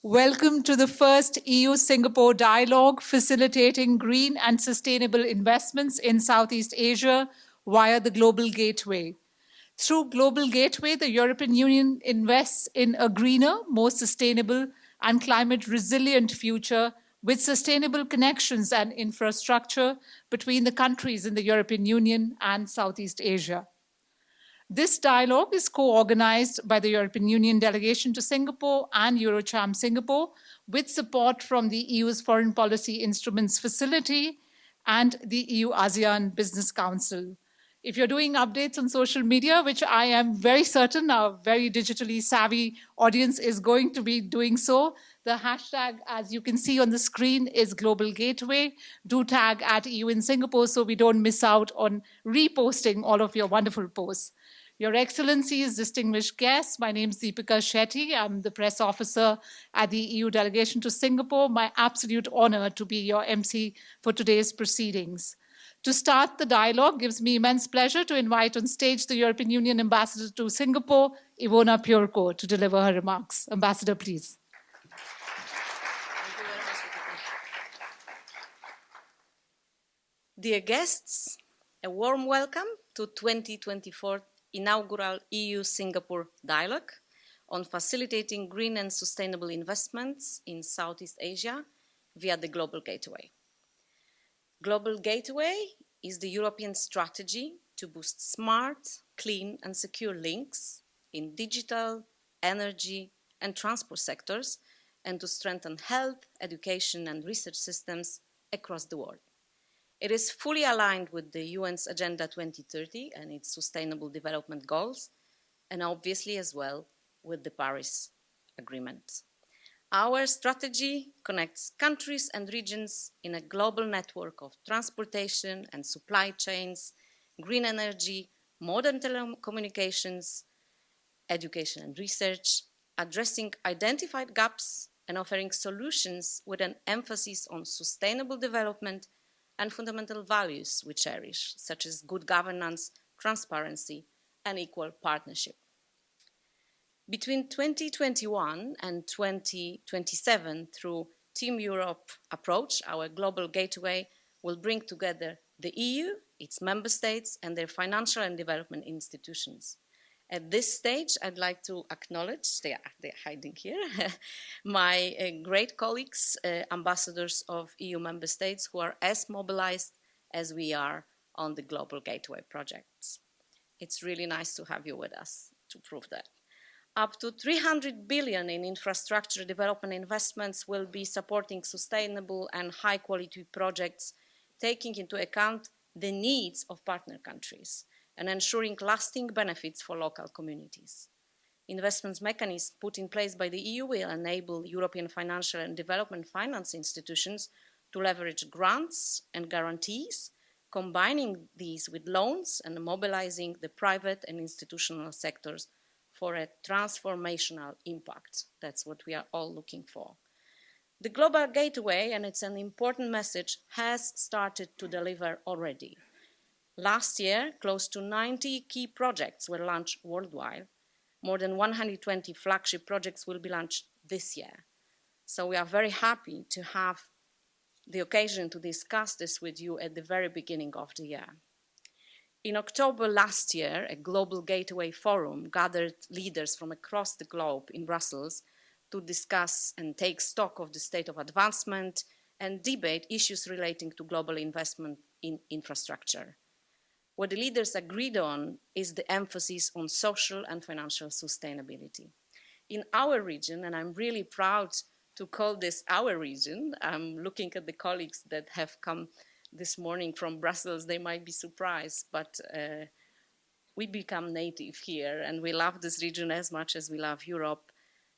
Welcome to the first EU-Singapore dialogue facilitating green and sustainable investments in Southeast Asia via the Global Gateway. Through Global Gateway, the European Union invests in a greener, more sustainable and climate-resilient future with sustainable connections and infrastructure between the countries in the European Union and Southeast Asia. This dialogue is co-organized by the European Union delegation to Singapore and Eurocham Singapore with support from the EU's Foreign Policy Instruments Facility and the EU-ASEAN Business Council. If you're doing updates on social media, which I am very certain our very digitally savvy audience is going to be doing so, the hashtag, as you can see on the screen, is Global Gateway. Do tag at EU in Singapore so we don't miss out on reposting all of your wonderful posts. Your Excellencies, distinguished guests, my name is Deepika Shetty. I'm the press officer at the EU delegation to Singapore. My absolute honor to be your MC for today's proceedings. To start the dialogue, gives me immense pleasure to invite on stage the European Union Ambassador to Singapore, Ivona Purko, to deliver her remarks. Ambassador, please. Dear guests, a warm welcome to 2024 inaugural EU-Singapore dialogue on facilitating green and sustainable investments in Southeast Asia via the Global Gateway. Global Gateway is the European strategy to boost smart, clean and secure links in digital, energy and transport sectors and to strengthen health, education and research systems across the world. It is fully aligned with the UN's Agenda 2030 and its Sustainable Development Goals, and obviously as well with the Paris Agreement. Our strategy connects countries and regions in a global network of transportation and supply chains, green energy, modern telecommunications, education and research, addressing identified gaps and offering solutions with an emphasis on sustainable development and fundamental values we cherish, such as good governance, transparency, and equal partnership. Between 2021 and 2027, through Team Europe approach, our Global Gateway will bring together the EU, its member states, and their financial and development institutions. At this stage, I'd like to acknowledge, they're hiding here, my great colleagues, ambassadors of EU member states who are as mobilized as we are on the Global Gateway projects. It's really nice to have you with us to prove that. Up to 300 billion in infrastructure development investments will be supporting sustainable and high-quality projects, taking into account the needs of partner countries and ensuring lasting benefits for local communities. Investments mechanisms put in place by the EU will enable European financial and development finance institutions to leverage grants and guarantees, combining these with loans and mobilizing the private and institutional sectors for a transformational impact. That's what we are all looking for. The Global Gateway, and it's an important message, has started to deliver already. Last year, close to 90 key projects were launched worldwide. More than 120 flagship projects will be launched this year. So we are very happy to have the occasion to discuss this with you at the very beginning of the year. In October last year, a Global Gateway Forum gathered leaders from across the globe in Brussels to discuss and take stock of the state of advancement and debate issues relating to global investment in infrastructure. What the leaders agreed on is the emphasis on social and financial sustainability. In our region, and I'm really proud to call this our region, I'm looking at the colleagues that have come this morning from Brussels, they might be surprised, but we become native here and we love this region as much as we love Europe.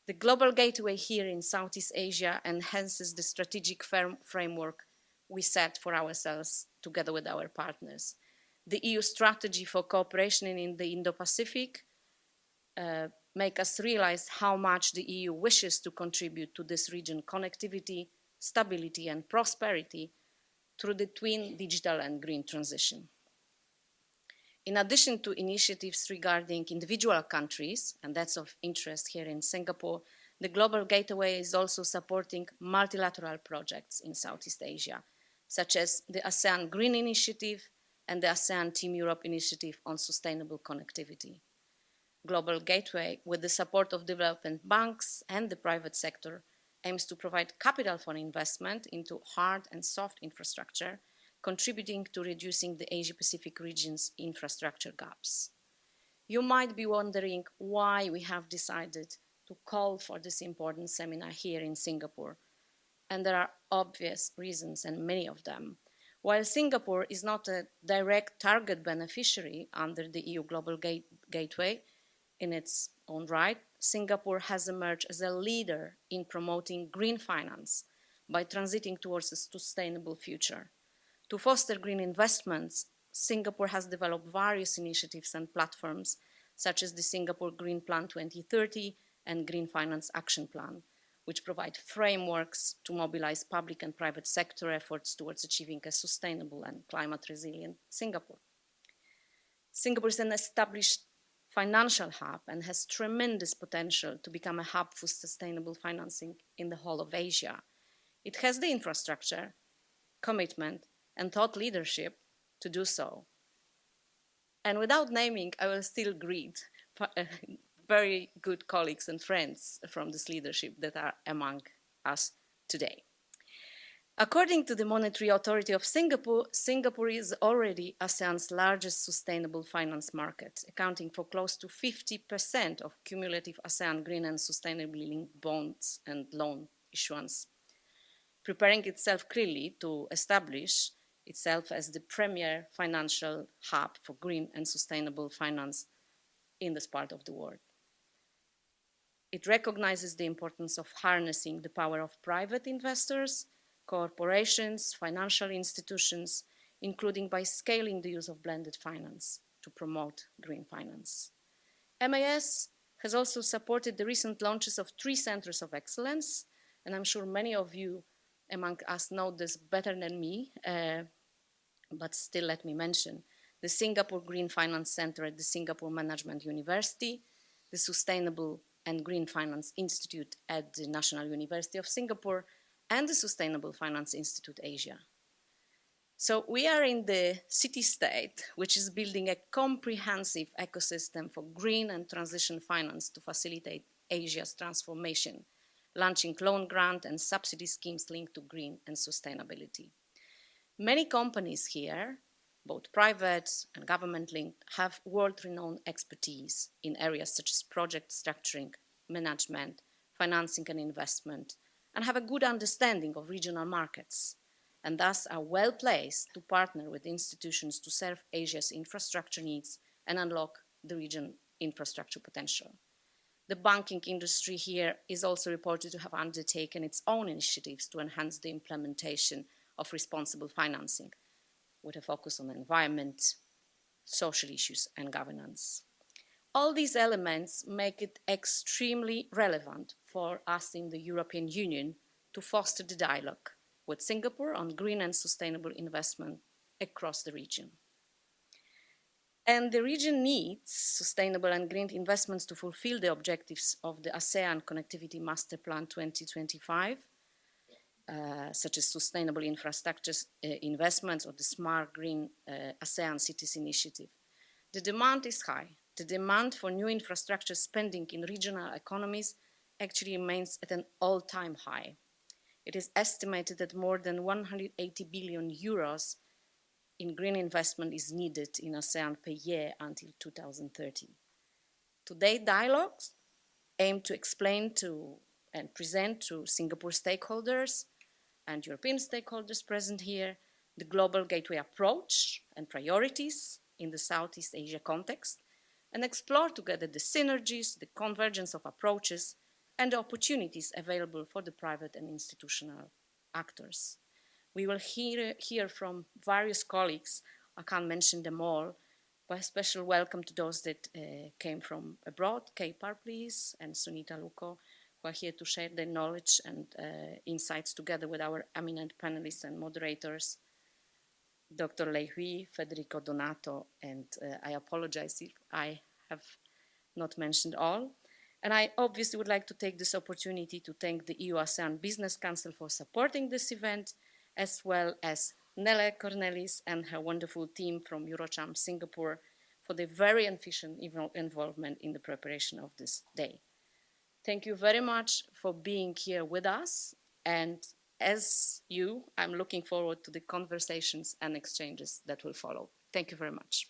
The Global Gateway here in Southeast Asia enhances the strategic framework we set for ourselves together with our partners. The EU strategy for cooperation in the Indo-Pacific make us realize how much the EU wishes to contribute to this region connectivity, stability and prosperity through the twin digital and green transition. In addition to initiatives regarding individual countries, and that's of interest here in Singapore, The Global Gateway is also supporting multilateral projects in Southeast Asia, such as the ASEAN Green Initiative and the ASEAN Team Europe Initiative on Sustainable Connectivity. Global Gateway, with the support of development banks and the private sector, aims to provide capital for investment into hard and soft infrastructure, contributing to reducing the Asia-Pacific region's infrastructure gaps. You might be wondering why we have decided to call for this important seminar here in Singapore. And there are obvious reasons, and many of them. While Singapore is not a direct target beneficiary under the EU Global Gateway, in its own right, Singapore has emerged as a leader in promoting green finance by transiting towards a sustainable future. To foster green investments, Singapore has developed various initiatives and platforms, such as the Singapore Green Plan 2030 and Green Finance Action Plan, which provide frameworks to mobilize public and private sector efforts towards achieving a sustainable and climate-resilient Singapore. Singapore is an established financial hub and has tremendous potential to become a hub for sustainable financing in the whole of Asia. It has the infrastructure, commitment, and thought leadership to do so. And without naming, I will still greet very good colleagues and friends from this leadership that are among us today. According to the Monetary Authority of Singapore, Singapore is already ASEAN's largest sustainable finance market, accounting for close to 50% of cumulative ASEAN green and sustainably linked bonds and loan issuance, preparing itself clearly to establish itself as the premier financial hub for green and sustainable finance in this part of the world. It recognizes the importance of harnessing the power of private investors, corporations, financial institutions, including by scaling the use of blended finance to promote green finance. MAS has also supported the recent launches of 3 centers of excellence, and I'm sure many of you among us know this better than me, but still let me mention the Singapore Green Finance Center at the Singapore Management University, the Sustainable and Green Finance Institute at the National University of Singapore, and the Sustainable Finance Institute Asia. So we are in the city-state, which is building a comprehensive ecosystem for green and transition finance to facilitate Asia's transformation, launching loan grant and subsidy schemes linked to green and sustainability. Many companies here, both private and government-linked, have world-renowned expertise in areas such as project structuring, management, financing and investment, and have a good understanding of regional markets, and thus are well placed to partner with institutions to serve Asia's infrastructure needs and unlock the region's infrastructure potential. The banking industry here is also reported to have undertaken its own initiatives to enhance the implementation of responsible financing, with a focus on environment, social issues, and governance. All these elements make it extremely relevant for us in the European Union to foster the dialogue with Singapore on green and sustainable investment across the region. And the region needs sustainable and green investments to fulfill the objectives of the ASEAN Connectivity Master Plan 2025, such as sustainable infrastructure investments or the Smart Green ASEAN Cities Initiative. The demand is high. The demand for new infrastructure spending in regional economies actually remains at an all-time high. It is estimated that more than 180 billion euros in green investment is needed in ASEAN per year until 2030. Today's dialogues aim to explain to and present to Singapore stakeholders and European stakeholders present here the global gateway approach and priorities in the Southeast Asia context, and explore together the synergies, the convergence of approaches, and the opportunities available for the private and institutional actors. We will hear from various colleagues. I can't mention them all, but a special welcome to those that came from abroad. Kay Parr, please, and Sunita Luko, who are here to share their knowledge and insights together with our eminent panelists and moderators, Dr. Lei Hui, Federico Donato, and I apologize if I have not mentioned all. And I obviously would like to take this opportunity to thank the EU-ASEAN Business Council for supporting this event, as well as Nele Cornelis and her wonderful team from Eurocham Singapore for their very efficient involvement in the preparation of this day. Thank you very much for being here with us. And as you, I'm looking forward to the conversations and exchanges that will follow. Thank you very much.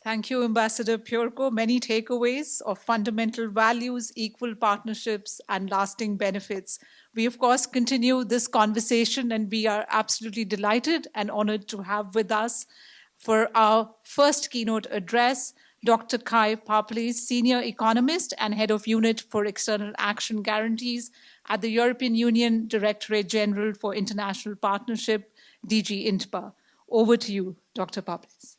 Thank you, Ambassador Purko. Many takeaways of fundamental values, equal partnerships, and lasting benefits. We, of course, continue this conversation, and we are absolutely delighted and honored to have with us for our first keynote address, Dr. Kai Papeles, Senior Economist and Head of Unit for External Action Guarantees at the European Union Directorate General for International Partnership, DG INTPA. Over to you, Dr. Papeles.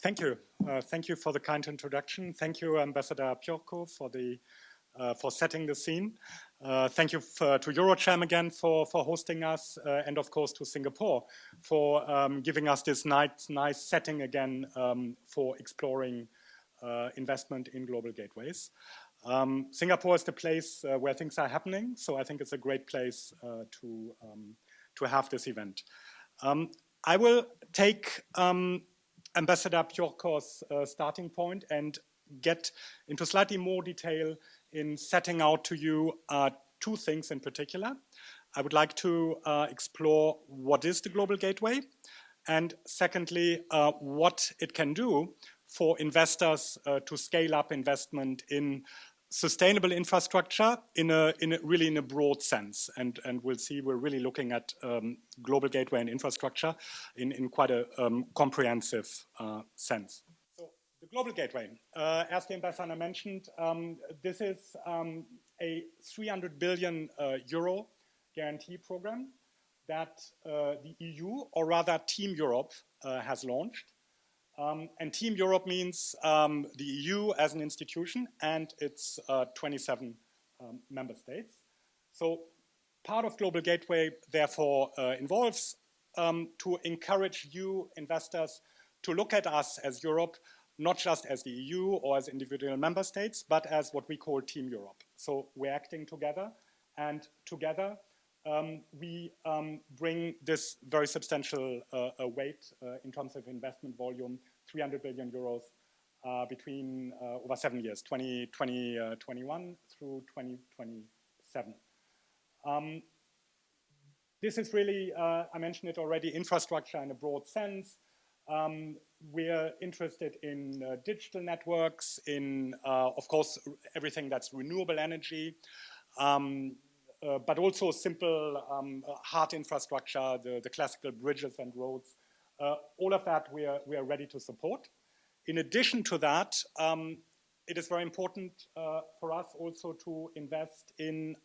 Thank you. Thank you for the kind introduction. Thank you, Ambassador Purko, for setting the scene. Thank you to Eurocham again for hosting us, and of course to Singapore for giving us this nice setting again for exploring investment in global gateways. Singapore is the place where things are happening, so I think it's a great place to have this event. I will take Ambassador Purko's starting point and get into slightly more detail in setting out to you two things in particular. I would like to explore what is the Global Gateway, and secondly, what it can do for investors to scale up investment in sustainable infrastructure really in a broad sense. And we'll see we're really looking at Global Gateway and infrastructure in quite a comprehensive sense. So the Global Gateway, as the ambassador mentioned, this is a 300 billion euro guarantee program that the EU, or rather Team Europe, has launched. And Team Europe means the EU as an institution and its 27 member states. So part of Global Gateway, therefore, involves to encourage you investors to look at us as Europe, not just as the EU or as individual member states, but as what we call Team Europe. So we're acting together, and together we bring this very substantial weight in terms of investment volume, 300 billion euros between over 7 years, 2021 through 2027. This is really, I mentioned it already, infrastructure in a broad sense. We're interested in digital networks, in, of course, everything that's renewable energy, but also simple hard infrastructure, the classical bridges and roads. All of that we are ready to support. In addition to that, it is very important for us also to invest in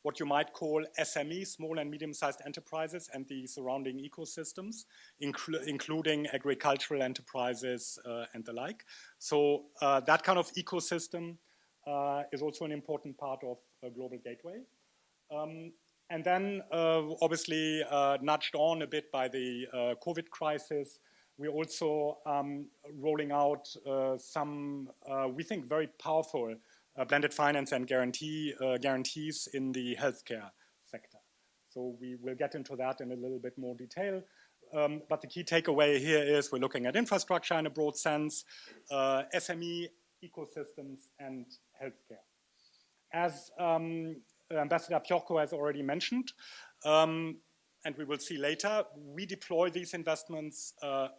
what you might call SMEs, small and medium-sized enterprises, and the surrounding ecosystems, including agricultural enterprises and the like. So that kind of ecosystem is also an important part of Global Gateway. And then, obviously, nudged on a bit by the COVID crisis, we're also rolling out some, we think, very powerful blended finance and guarantees in the healthcare sector. So we will get into that in a little bit more detail. But the key takeaway here is we're looking at infrastructure in a broad sense, SME, ecosystems, and healthcare. As Ambassador Purko has already mentioned, and we will see later, we deploy these investments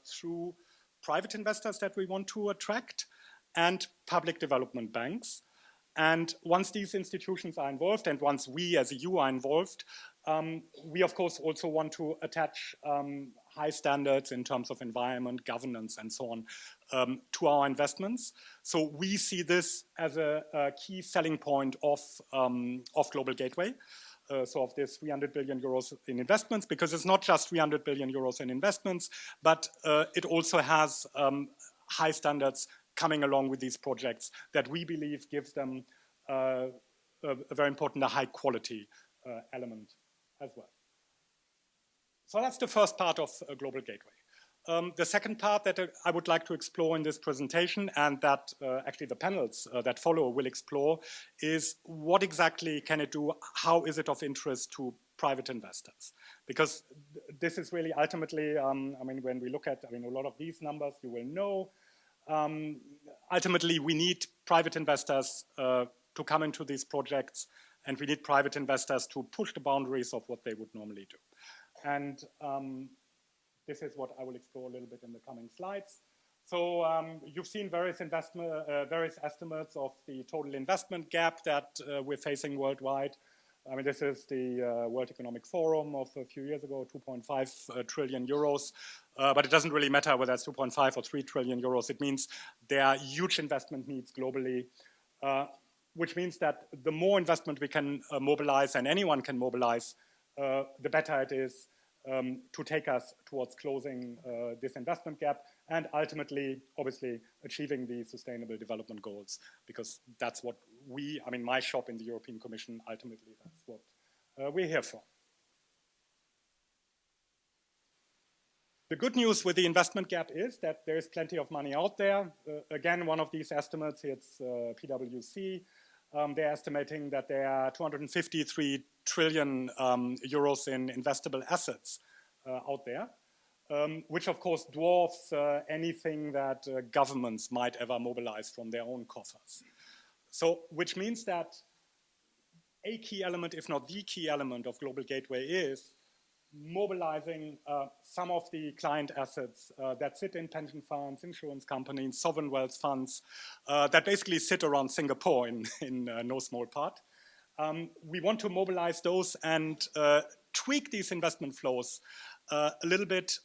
through private investors that we want to attract and public development banks. And once these institutions are involved, and once we as EU are involved, we of course also want to attach high standards in terms of environment, governance, and so on to our investments. So we see this as a key selling point of Global Gateway. So of this 300 billion euros in investments, because it's not just 300 billion euros in investments, but it also has high standards coming along with these projects that we believe gives them a very important, a high quality element as well. So that's the first part of Global Gateway. The second part that I would like to explore in this presentation, and that actually the panels that follow will explore, is what exactly can it do? How is it of interest to private investors? Because this is really ultimately, I mean, when we look at, I mean, a lot of these numbers, you will know, ultimately we need private investors to come into these projects, and we need private investors to push the boundaries of what they would normally do. And this is what I will explore a little bit in the coming slides. So you've seen various estimates of the total investment gap that we're facing worldwide. I mean, this is the World Economic Forum of a few years ago, 2.5 trillion euros. But it doesn't really matter whether it's 2.5 or 3 trillion euros. It means there are huge investment needs globally, which means that the more investment we can mobilize, and anyone can mobilize, the better it is to take us towards closing this investment gap and ultimately, obviously, achieving the Sustainable Development Goals, because that's what we, I mean, my shop in the European Commission, ultimately, that's what we're here for. The good news with the investment gap is that there is plenty of money out there. Again, one of these estimates, it's PwC. They're estimating that there are 253 trillion euros in investable assets out there, which of course dwarfs anything that governments might ever mobilize from their own coffers. So, which means that a key element, if not the key element of Global Gateway, is mobilizing some of the client assets that sit in pension funds, insurance companies, sovereign wealth funds that basically sit around Singapore in no small part. We want to mobilize those and tweak these investment flows a little bit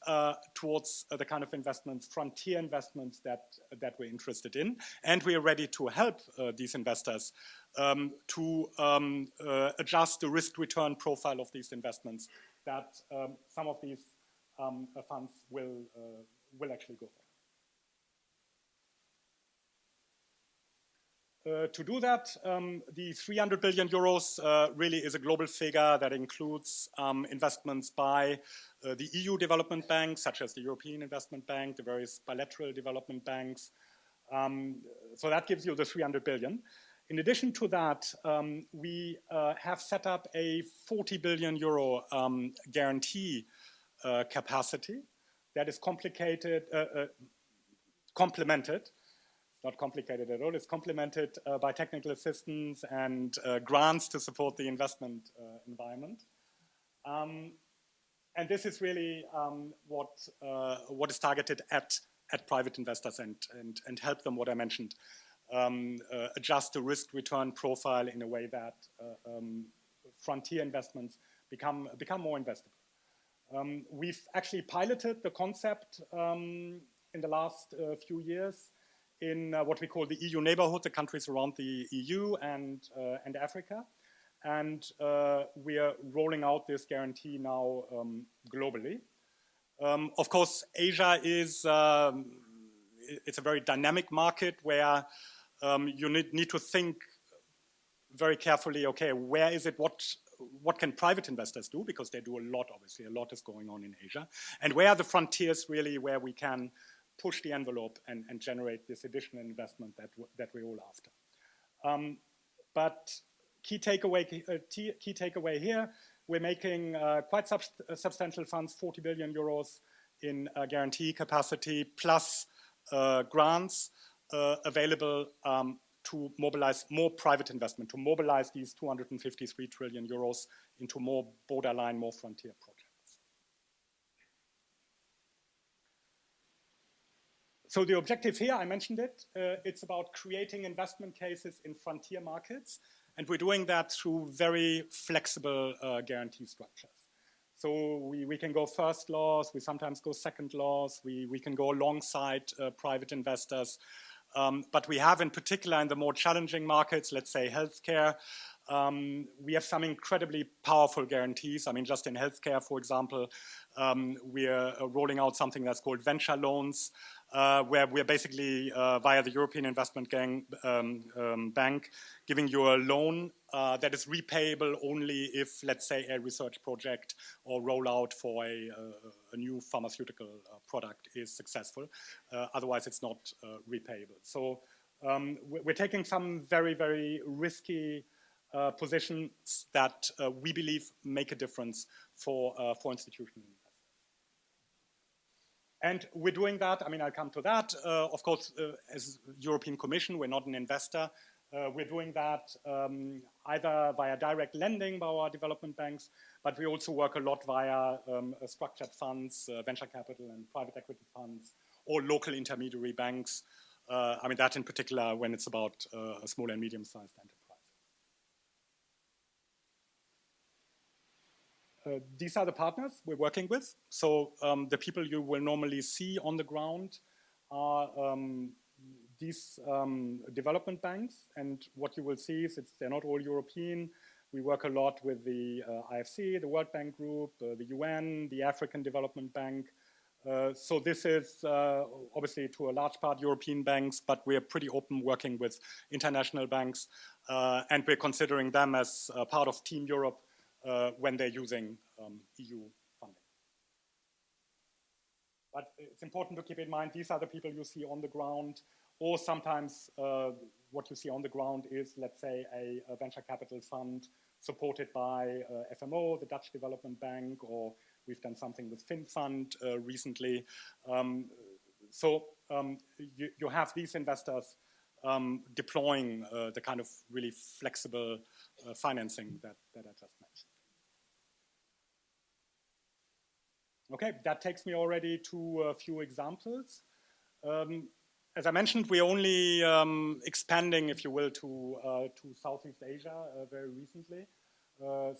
towards the kind of investments, frontier investments that we're interested in. And we are ready to help these investors to adjust the risk-return profile of these investments that some of these funds will actually go for. To do that, the 300 billion euros really is a global figure that includes investments by the EU development banks, such as the European Investment Bank, the various bilateral development banks. So that gives you the 300 billion. In addition to that, we have set up a 40 billion euro guarantee capacity that is complemented, not complicated at all, it's complemented by technical assistance and grants to support the investment environment. And this is really what is targeted at private investors and help them, what I mentioned, adjust the risk-return profile in a way that frontier investments become more investable. We've actually piloted the concept in the last few years in what we call the EU neighborhood, the countries around the EU and Africa. And we are rolling out this guarantee now globally. Of course, Asia is it's a very dynamic market where you need to think very carefully, okay, where is it, what can private investors do? Because they do a lot, obviously, a lot is going on in Asia. And where are the frontiers really where we can push the envelope and generate this additional investment that we're all after. But key takeaway here, we're making quite substantial funds, 40 billion euros in guarantee capacity, plus grants available to mobilize more private investment, to mobilize these 253 trillion euros into more borderline, more frontier projects. So the objective here, I mentioned it, it's about creating investment cases in frontier markets, and we're doing that through very flexible guarantee structures. So we can go first loss, we sometimes go second loss, we can go alongside private investors, but we have in particular in the more challenging markets, let's say healthcare, we have some incredibly powerful guarantees. I mean, just in healthcare, for example, we are rolling out something that's called venture loans, where we're basically, via the European Investment Bank, giving you a loan that is repayable only if, let's say, a research project or rollout for a new pharmaceutical product is successful. Otherwise, it's not repayable. So we're taking some very, very risky positions that we believe make a difference for institutional investors. And we're doing that, I mean, I'll come to that. Of course, as European Commission, we're not an investor. We're doing that either via direct lending by our development banks, but we also work a lot via structured funds, venture capital and private equity funds, or local intermediary banks. I mean, that in particular when it's about a small and medium-sized enterprise. These are the partners we're working with. So the people you will normally see on the ground are these development banks. And what you will see is they're not all European. We work a lot with the IFC, the World Bank Group, the UN, the African Development Bank. So this is obviously to a large part European banks, but we're pretty open working with international banks. And we're considering them as part of Team Europe when they're using EU funding. But it's important to keep in mind, these are the people you see on the ground, or sometimes what you see on the ground is, let's say, a venture capital fund supported by FMO, the Dutch Development Bank, or we've done something with FinFund recently. So you have these investors deploying the kind of really flexible financing that I just mentioned. Okay, that takes me already to a few examples. As I mentioned, we're only expanding, if you will, to Southeast Asia very recently.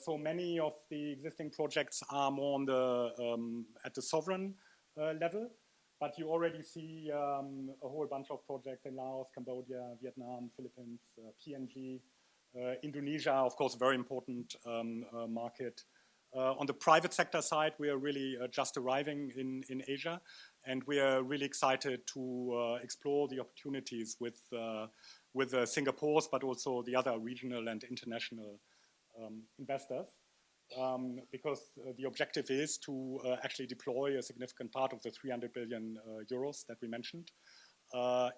So many of the existing projects are more on the at the sovereign level, but you already see a whole bunch of projects in Laos, Cambodia, Vietnam, Philippines, PNG, Indonesia, of course, a very important market. On the private sector side, we are really just arriving in Asia, and we are really excited to explore the opportunities with Singapore's, but also the other regional and international investors, because the objective is to actually deploy a significant part of the 300 billion euros that we mentioned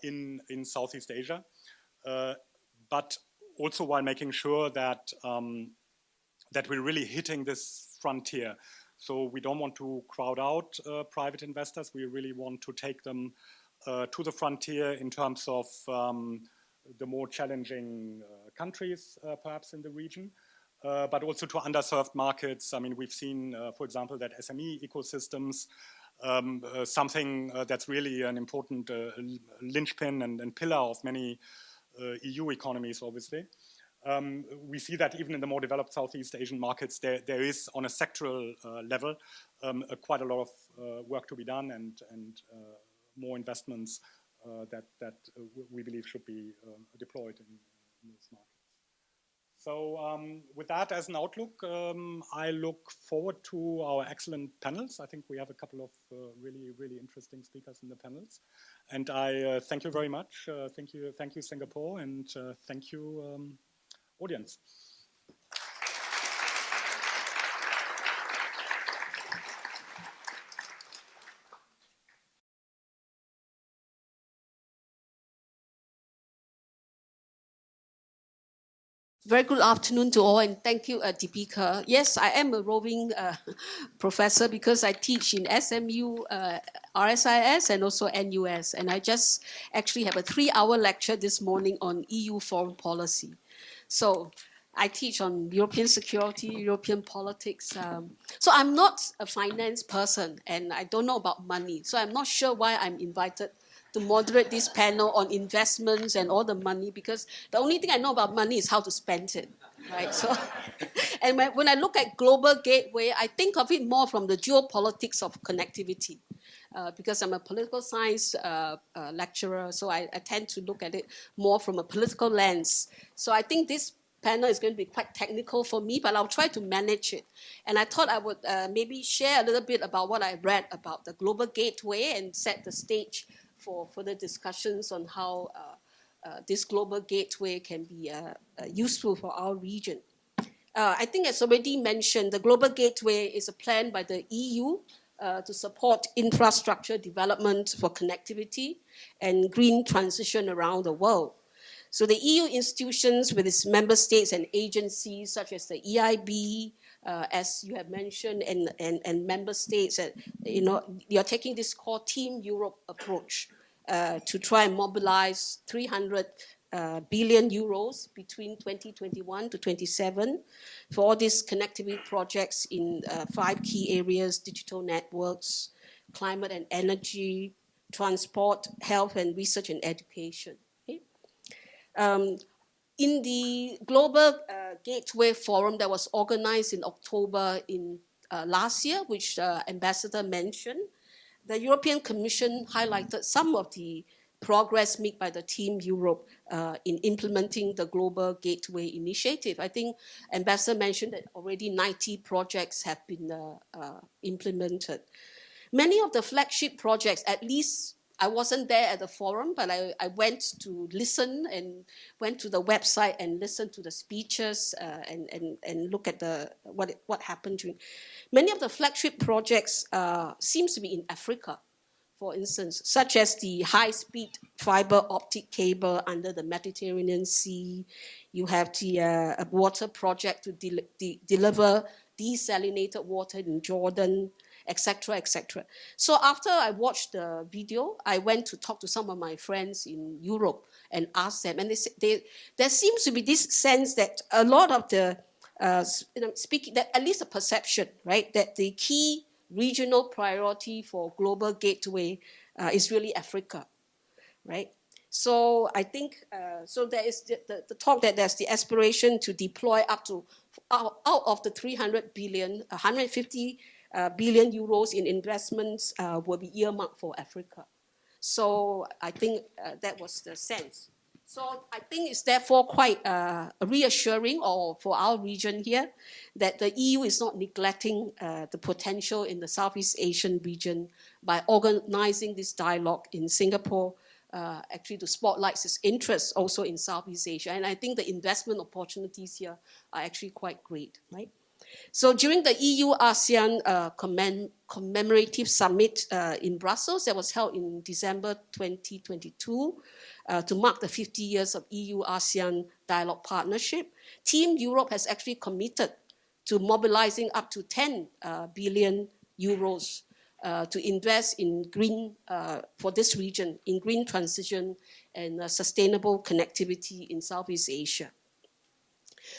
in Southeast Asia, but also while making sure that that we're really hitting this frontier. So we don't want to crowd out private investors. We really want to take them to the frontier in terms of the more challenging countries, perhaps in the region, but also to underserved markets. I mean, we've seen, for example, that SME ecosystems, something that's really an important linchpin and pillar of many EU economies, obviously. We see that even in the more developed Southeast Asian markets, there is, on a sectoral level, quite a lot of work to be done and more investments that we believe should be deployed in those markets. So with that as an outlook, I look forward to our excellent panels. I think we have a couple of really, really interesting speakers in the panels. And I thank you very much. Thank you, Singapore, and thank you, audience. Very good afternoon to all, and thank you, Deepika. Yes, I am a roving professor because I teach in SMU, RSIS, and also NUS. And I just actually have a 3-hour lecture this morning on EU foreign policy. So I teach on European security, European politics. So I'm not a finance person, and I don't know about money. So I'm not sure why I'm invited to moderate this panel on investments and all the money, because the only thing I know about money is how to spend it, right? So, and when I look at Global Gateway, I think of it more from the geopolitics of connectivity, because I'm a political science lecturer, so I tend to look at it more from a political lens. So I think this panel is going to be quite technical for me, but I'll try to manage it. And I thought I would maybe share a little bit about what I read about the Global Gateway and set the stage for further discussions on how this global gateway can be useful for our region. I think as already mentioned, the Global Gateway is a plan by the EU to support infrastructure development for connectivity and green transition around the world. So the EU institutions with its member states and agencies such as the EIB, as you have mentioned, and member states, you're taking this called Team Europe approach to try and mobilize 300 billion euros between 2021 to 27 for all these connectivity projects in 5 key areas: digital networks, climate and energy, transport, health and research and education. Okay? In the Global Gateway Forum that was organized in October in last year, which Ambassador mentioned, the European Commission highlighted some of the progress made by the Team Europe in implementing the Global Gateway Initiative. I think Ambassador mentioned that already 90 projects have been implemented. Many of the flagship projects, at least I wasn't there at the forum, but I went to listen and went to the website and listened to the speeches and look at what happened during. Many of the flagship projects seems to be in Africa, for instance, such as the high-speed fiber optic cable under the Mediterranean Sea. You have the water project to deliver desalinated water in Jordan, etc., etc. So after I watched the video, I went to talk to some of my friends in Europe and asked them, and there seems to be this sense that a lot of the speaking, that at least a perception, right, that the key regional priority for Global Gateway is really Africa, right? So I think, so there is the talk that there's the aspiration to deploy up to, out of the 300 billion, 150 billion euros in investments will be earmarked for Africa. So I think that was the sense. So I think it's therefore quite reassuring for our region here that the EU is not neglecting the potential in the Southeast Asian region by organizing this dialogue in Singapore, actually to spotlight its interests also in Southeast Asia. And I think the investment opportunities here are actually quite great, right? So during the EU-ASEAN commemorative summit in Brussels that was held in December 2022 to mark the 50 years of EU-ASEAN dialogue partnership, Team Europe has actually committed to mobilizing up to 10 billion euros to invest in green, for this region, in green transition and sustainable connectivity in Southeast Asia.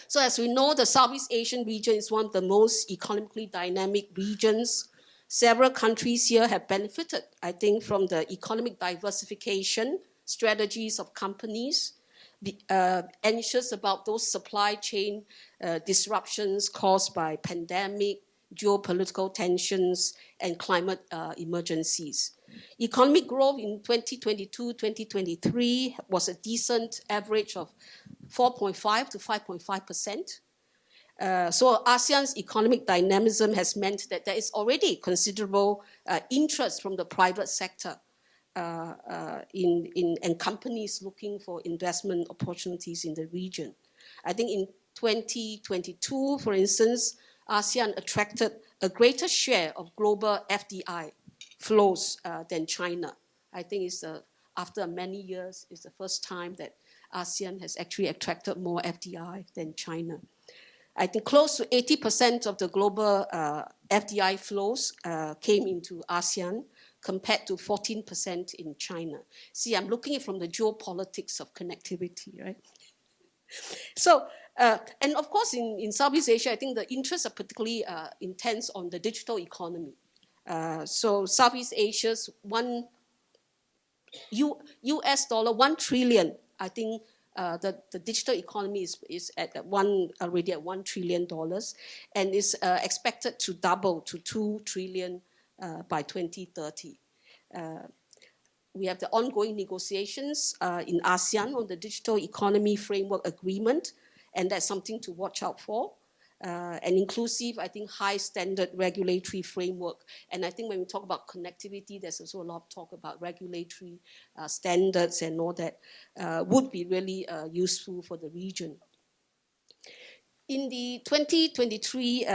So as we know, the Southeast Asian region is one of the most economically dynamic regions. Several countries here have benefited, I think, from the economic diversification strategies of companies, anxious about those supply chain disruptions caused by pandemic, geopolitical tensions, and climate emergencies. Economic growth in 2022-2023 was a decent average of 4.5 to 5.5%. So ASEAN's economic dynamism has meant that there is already considerable interest from the private sector and companies looking for investment opportunities in the region. I think in 2022, for instance, ASEAN attracted a greater share of global FDI flows than China. I think it's after many years, it's the first time that ASEAN has actually attracted more FDI than China. I think close to 80% of the global FDI flows came into ASEAN compared to 14% in China. See, I'm looking at it from the geopolitics of connectivity, right? So, and of course, in Southeast Asia, I think the interests are particularly intense on the digital economy. So Southeast Asia's US dollar 1 trillion, I think the digital economy is at already at $1 trillion and is expected to double to 2 trillion by 2030. We have the ongoing negotiations in ASEAN on the Digital Economy Framework Agreement, and that's something to watch out for. an inclusive, I think, high standard regulatory framework. And I think when we talk about connectivity, there's also a lot of talk about regulatory standards and all that would be really useful for the region. In the 2023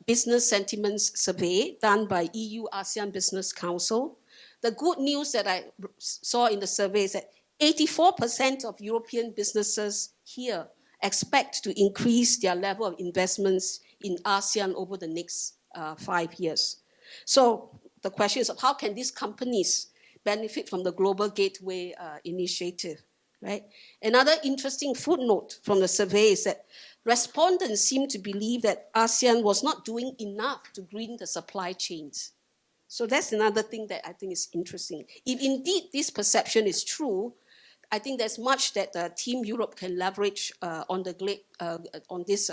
Business Sentiments Survey done by EU ASEAN Business Council, the good news that I saw in the survey is that 84% of European businesses here expect to increase their level of investments in ASEAN over the next 5 years. So the question is, how can these companies benefit from the Global Gateway initiative, right? Another interesting footnote from the survey is that respondents seem to believe that ASEAN was not doing enough to green the supply chains. So that's another thing that I think is interesting. If indeed this perception is true, I think there's much that Team Europe can leverage on this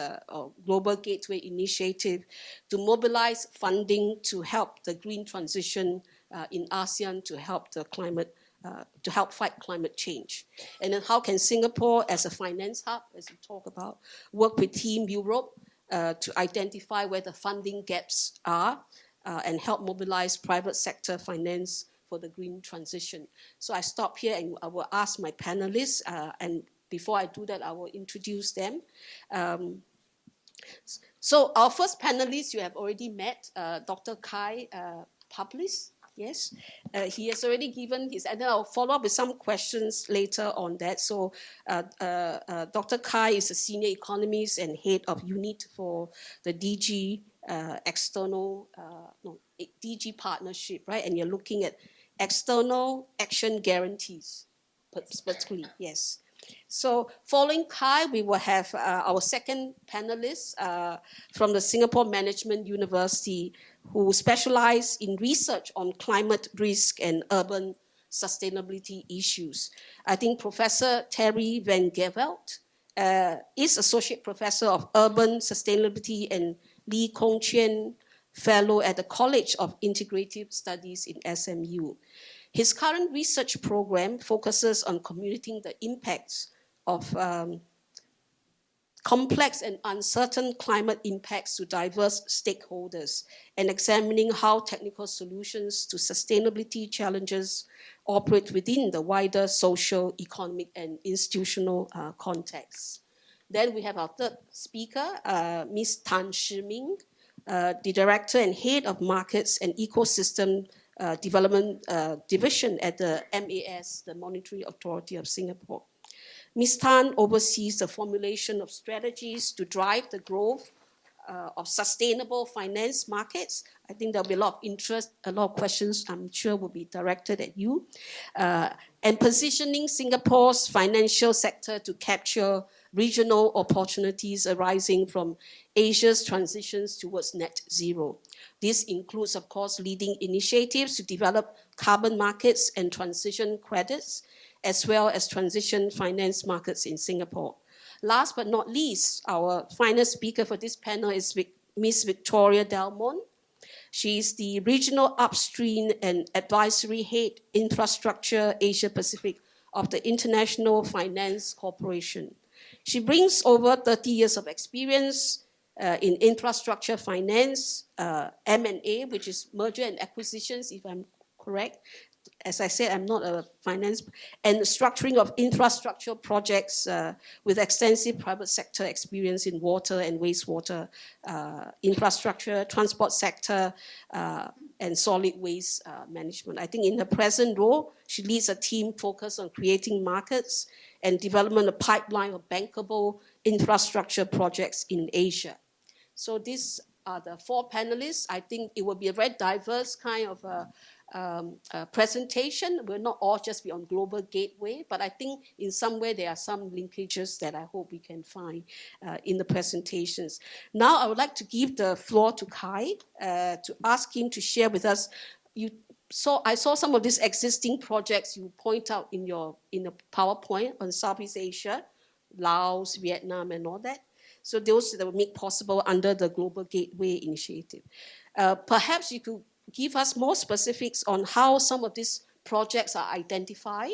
Global Gateway initiative to mobilize funding to help the green transition in ASEAN to help the climate, to help fight climate change. And then how can Singapore, as a finance hub, as we talk about, work with Team Europe to identify where the funding gaps are and help mobilize private sector finance for the green transition. So I stop here and I will ask my panelists, and before I do that, I will introduce them. So our first panelist you have already met, Dr. Kai Publis. Yes, he has already given his, and then I'll follow up with some questions later on that. So Dr. Kai is a senior economist and head of unit for the DG DG partnership, right? And you're looking at external action guarantees, particularly, yes. So following Kai, we will have our second panelist from the Singapore Management University who specialize in research on climate risk and urban sustainability issues. I think Professor Terry Van Geveld is Associate Professor of Urban Sustainability and Lee Kong Chien Fellow at the College of Integrative Studies in SMU. His current research program focuses on communicating the impacts of complex and uncertain climate impacts to diverse stakeholders and examining how technical solutions to sustainability challenges operate within the wider social, economic, and institutional context. Then we have our third speaker, Ms. Tan Shi-Ming, the Director and Head of Markets and Ecosystem Development Division at the MAS, the Monetary Authority of Singapore. Ms. Tan oversees the formulation of strategies to drive the growth of sustainable finance markets. I think there'll be a lot of interest, a lot of questions I'm sure will be directed at you. And positioning Singapore's financial sector to capture regional opportunities arising from Asia's transitions towards net zero. This includes, of course, leading initiatives to develop carbon markets and transition credits, as well as transition finance markets in Singapore. Last but not least, our final speaker for this panel is Ms. Victoria Delmont. She is the Regional Upstream and Advisory Head, Infrastructure Asia Pacific of the International Finance Corporation. She brings over 30 years of experience in infrastructure finance, M&A, which is merger and acquisitions, if I'm correct. As I said, I'm not a finance, and structuring of infrastructure projects with extensive private sector experience in water and wastewater infrastructure, transport sector, and solid waste management. I think in her present role, she leads a team focused on creating markets and development of pipeline of bankable infrastructure projects in Asia. So these are the four panelists. I think it will be a very diverse kind of presentation. Will not all just be on Global Gateway, but I think in some way there are some linkages that I hope we can find in the presentations. Now I would like to give the floor to Kai to ask him to share with us. I saw some of these existing projects you point out in the PowerPoint on Southeast Asia, Laos, Vietnam, and all that. So those that were made possible under the Global Gateway initiative. Perhaps you could give us more specifics on how some of these projects are identified,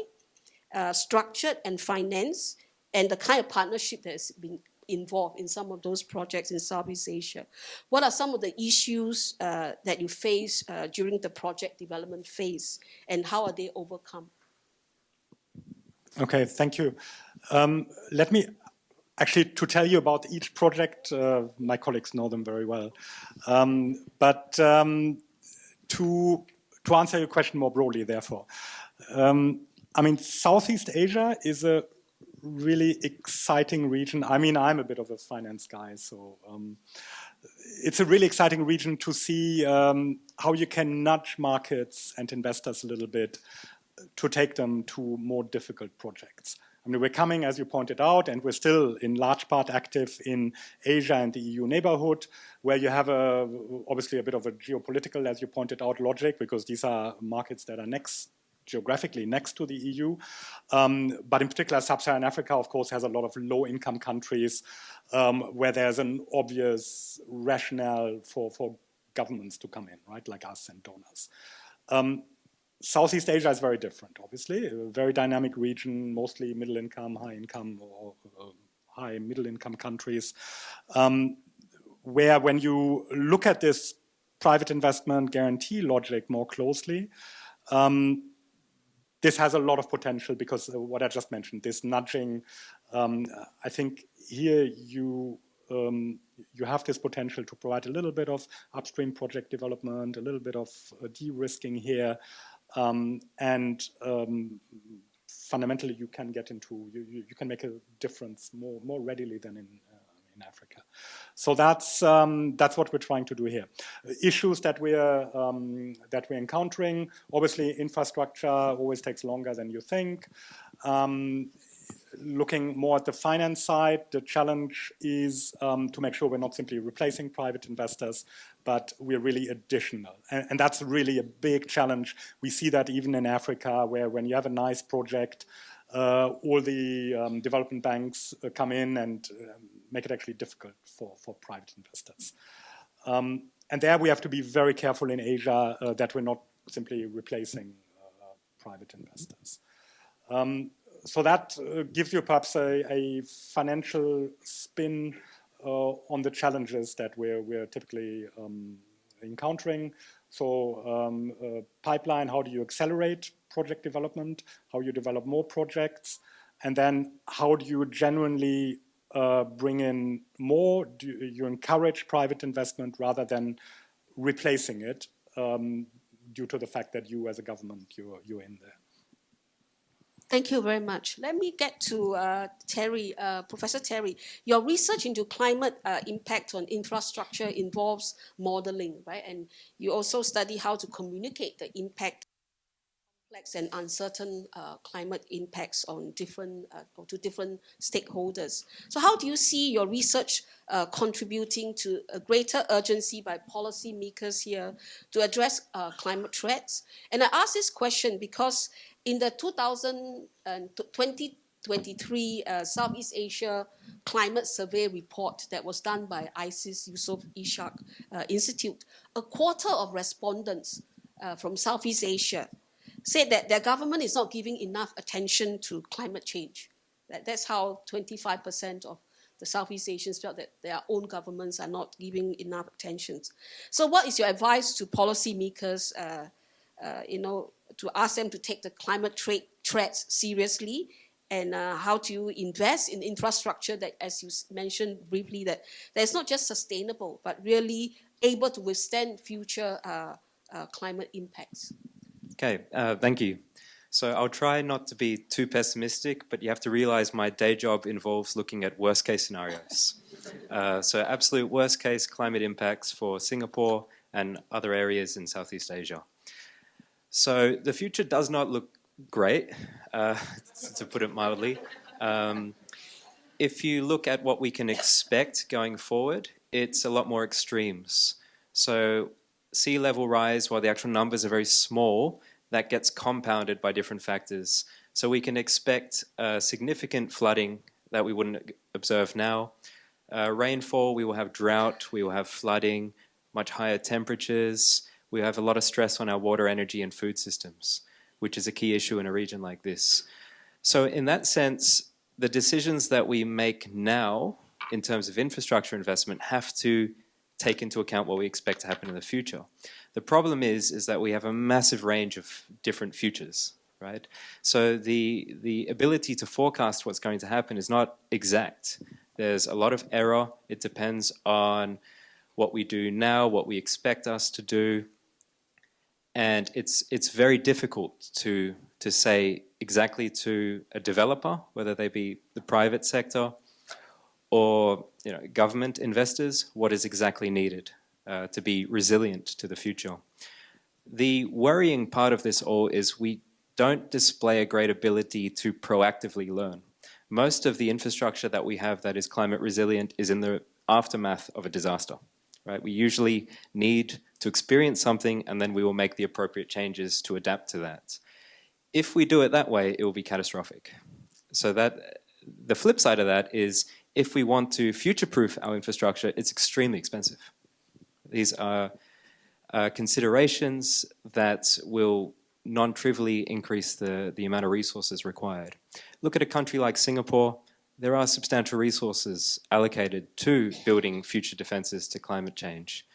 structured, and financed, and the kind of partnership that has been involved in some of those projects in Southeast Asia. What are some of the issues that you face during the project development phase, and how are they overcome? Okay, thank you. Let me actually to tell you about each project. My colleagues know them very well, but to answer your question more broadly, therefore, I mean, Southeast Asia is a really exciting region. I mean, I'm a bit of a finance guy, so it's a really exciting region to see how you can nudge markets and investors a little bit to take them to more difficult projects. I mean, we're coming, as you pointed out, and we're still in large part active in Asia and the EU neighborhood, where you have obviously a bit of a geopolitical, as you pointed out, logic, because these are markets that are geographically next to the EU. But in particular, Sub-Saharan Africa, of course, has a lot of low-income countries where there's an obvious rationale for governments to come in, right, like us and donors. Southeast Asia is very different, obviously, a very dynamic region, mostly middle income, high income, or high middle income countries, where when you look at this private investment guarantee logic more closely, this has a lot of potential because what I just mentioned, this nudging, I think here you have this potential to provide a little bit of upstream project development, a little bit of de-risking here, and fundamentally you can get into, you can make a difference more readily than in Africa. So that's what we're trying to do here. Issues that we're encountering, obviously infrastructure always takes longer than you think. Looking more at the finance side, the challenge is to make sure we're not simply replacing private investors, but we're really additional. And that's really a big challenge. We see that even in Africa, where when you have a nice project, all the development banks come in and make it actually difficult for private investors. And there we have to be very careful in Asia that we're not simply replacing private investors. So that gives you perhaps a financial spin on the challenges that we're typically encountering. So pipeline, how do you accelerate project development? How you develop more projects? And then how do you genuinely bring in more? Do you encourage private investment rather than replacing it due to the fact that you as a government, you're in there? Thank you very much. Let me get to Terry, Professor Terry. Your research into climate impact on infrastructure involves modeling, right? And you also study how to communicate the impact complex and uncertain climate impacts on different stakeholders. So how do you see your research contributing to a greater urgency by policymakers here to address climate threats? And I ask this question because in the 2023 Southeast Asia Climate Survey report that was done by ISIS Yusof Ishak Institute, a quarter of respondents from Southeast Asia said that their government is not giving enough attention to climate change. That's how 25% of the Southeast Asians felt that their own governments are not giving enough attention. So what is your advice to policymakers, to ask them to take the climate threats seriously, and how do you invest in infrastructure that, as you mentioned briefly, that is not just sustainable, but really able to withstand future climate impacts? Okay, thank you. So I'll try not to be too pessimistic, but you have to realize my day job involves looking at worst case scenarios. So absolute worst case climate impacts for Singapore and other areas in Southeast Asia. So the future does not look great, to put it mildly. If you look at what we can expect going forward, it's a lot more extremes. So sea level rise, while the actual numbers are very small, that gets compounded by different factors. So we can expect significant flooding that we wouldn't observe now. Rainfall, we will have drought, we will have flooding, much higher temperatures. We have a lot of stress on our water, energy, and food systems, which is a key issue in a region like this. So in that sense, the decisions that we make now in terms of infrastructure investment, have to take into account what we expect to happen in the future. The problem is that we have a massive range of different futures, right? So the ability to forecast what's going to happen is not exact. There's a lot of error. It depends on what we do now, what we expect us to do. And it's very difficult to say exactly to a developer, whether they be the private sector or government investors, what is exactly needed to be resilient to the future. The worrying part of this all is we don't display a great ability to proactively learn. Most of the infrastructure that we have that is climate resilient is in the aftermath of a disaster, right? We usually need to experience something and then we will make the appropriate changes to adapt to that. If we do it that way, it will be catastrophic. So that the flip side of that is if we want to future-proof our infrastructure, it's extremely expensive. These are considerations that will non-trivially increase the amount of resources required. Look at a country like Singapore. There are substantial resources allocated to building future defenses to climate change.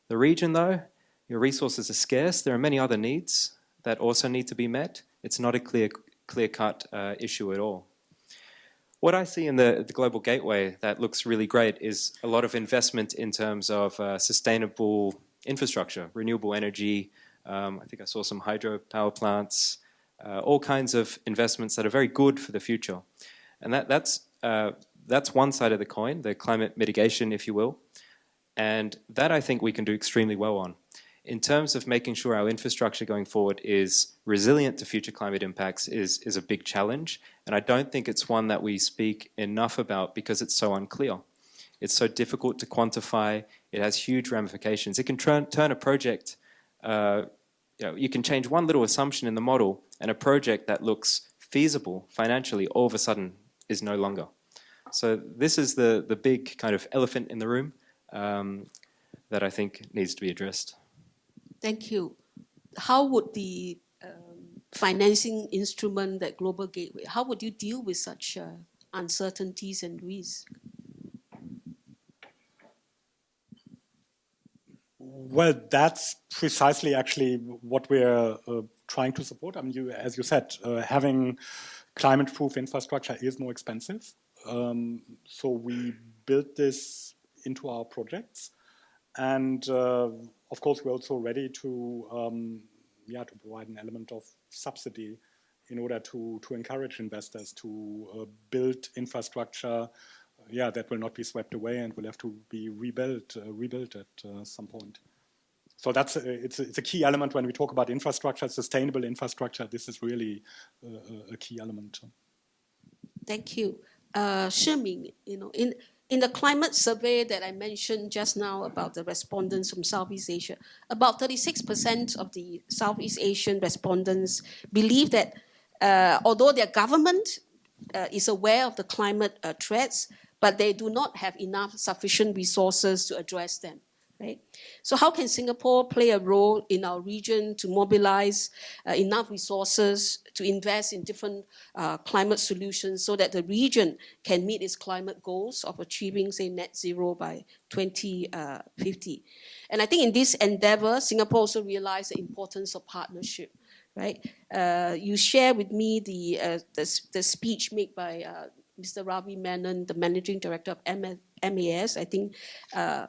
The region, though, your resources are scarce. There are many other needs that also need to be met. It's not a clear-cut issue at all. What I see in the Global Gateway that looks really great is a lot of investment in terms of sustainable infrastructure, renewable energy. I think I saw some hydropower plants, all kinds of investments that are very good for the future. And that's one side of the coin, the climate mitigation, if you will. And that I think we can do extremely well on. In terms of making sure our infrastructure going forward is resilient to future climate impacts is a big challenge. And I don't think it's one that we speak enough about because it's so unclear. It's so difficult to quantify. It has huge ramifications. It can turn a project, you can change one little assumption in the model and a project that looks feasible financially all of a sudden is no longer. So this is the big kind of elephant in the room that I think needs to be addressed. Thank you. How would the financing instrument, that Global Gateway, how would you deal with such uncertainties and risks? Well, that's precisely actually what we're trying to support. I mean, as you said, having climate-proof infrastructure is more expensive. So we built this into our projects. And of course, we're also ready to provide an element of subsidy in order to encourage investors to build infrastructure that will not be swept away and will have to be rebuilt at some point. So it's a key element when we talk about infrastructure, sustainable infrastructure. This is really a key element. Thank you. Shiming, in the climate survey that I mentioned just now about the respondents from Southeast Asia, about 36% of the Southeast Asian respondents believe that although their government is aware of the climate threats, but they do not have enough sufficient resources to address them. Right? So how can Singapore play a role in our region to mobilize enough resources to invest in different climate solutions so that the region can meet its climate goals of achieving, say, net zero by 2050? And I think in this endeavor, Singapore also realized the importance of partnership. Right? You share with me the speech made by Mr. Ravi Menon, the Managing Director of MAS. I think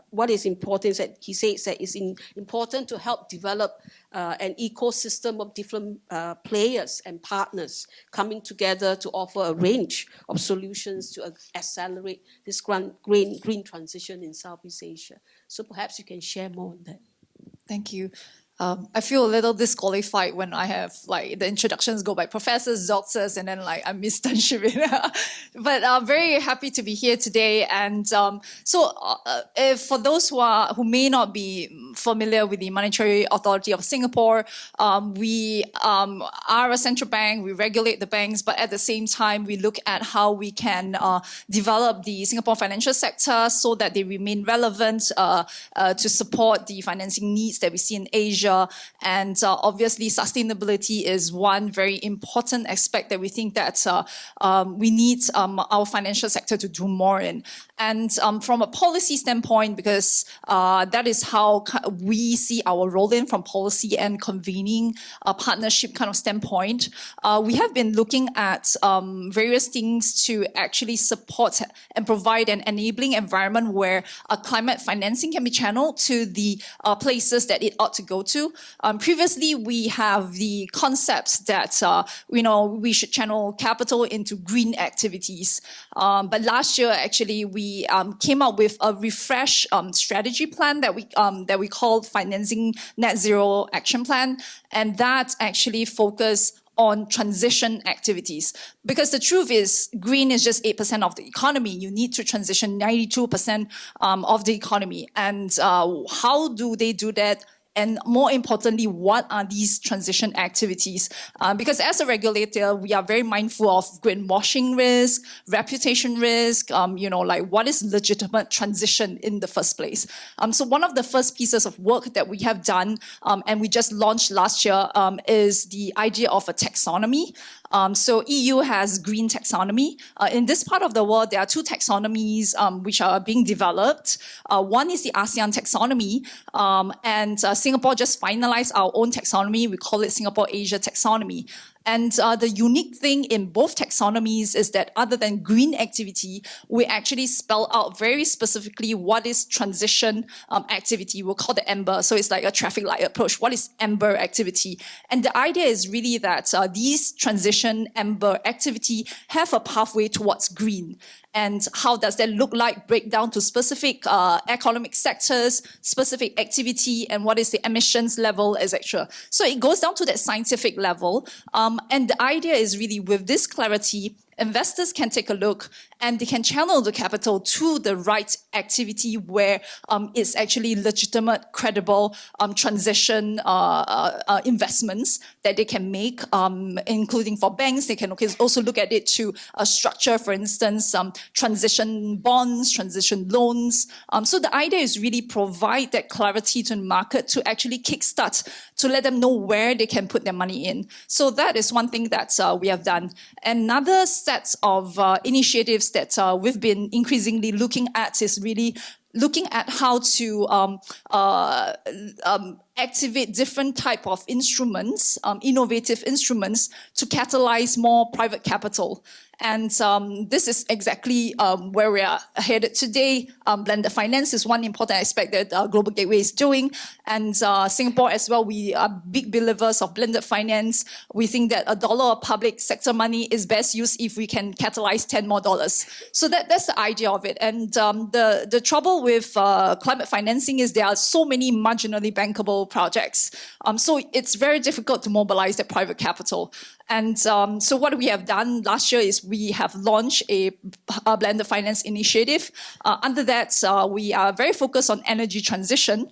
what is important is that he says that it's important to help develop an ecosystem of different players and partners coming together to offer a range of solutions to accelerate this green transition in Southeast Asia. So perhaps you can share more on that. Thank you. I feel a little disqualified when I have the introductions go by professors, doctors, and then I miss internship. But I'm very happy to be here today. And if for those who may not be familiar with the Monetary Authority of Singapore, we are a central bank. We regulate the banks, but at the same time, we look at how we can develop the Singapore financial sector so that they remain relevant to support the financing needs that we see in Asia Asia. And obviously, sustainability is one very important aspect that we think that we need our financial sector to do more in. And from a policy standpoint, because that is how we see our role in from policy and convening a partnership kind of standpoint, we have been looking at various things to actually support and provide an enabling environment where climate financing can be channeled to the places that it ought to go to. Previously, we have the concepts that we should channel capital into green activities. But last year, actually, we came up with a refresh strategy plan that we called Financing Net Zero Action Plan, and that actually focused on transition activities. Because the truth is, green is just 8% of the economy. You need to transition 92% of the economy. And how do they do that? And more importantly, what are these transition activities? Because as a regulator, we are very mindful of greenwashing risk, reputation risk, like what is legitimate transition in the first place. So one of the first pieces of work that we have done, and we just launched last year, is the idea of a taxonomy. So EU has green taxonomy. In this part of the world, there are two taxonomies which are being developed. One is the ASEAN taxonomy, and Singapore just finalized our own taxonomy. We call it Singapore Asia taxonomy. And the unique thing in both taxonomies is that other than green activity, we actually spell out very specifically what is transition activity. We'll call it amber. So it's like a traffic light approach. What is amber activity? And the idea is really that these transition amber activity have a pathway towards green. And how does that look like? Break down to specific economic sectors, specific activity, and what is the emissions level, etc. So it goes down to that scientific level. And the idea is really with this clarity, investors can take a look and they can channel the capital to the right activity where it's actually legitimate, credible transition investments that they can make, including for banks. They can also look at it to a structure, for instance, transition bonds, transition loans. So the idea is really provide that clarity to the market to actually kickstart, to let them know where they can put their money in. So that is one thing that we have done. Another set of initiatives that we've been increasingly looking at is really looking at how to activate different type of instruments, innovative instruments, to catalyze more private capital. And this is exactly where we are headed today. Blended finance is one important aspect that Global Gateway is doing. And Singapore as well, we are big believers of blended finance. We think that $1 of public sector money is best used if we can catalyze $10 more. So that's the idea of it. And the trouble with climate financing is there are so many marginally bankable projects. So it's very difficult to mobilize the private capital. And so what we have done last year is we have launched a blended finance initiative. Under that, we are very focused on energy transition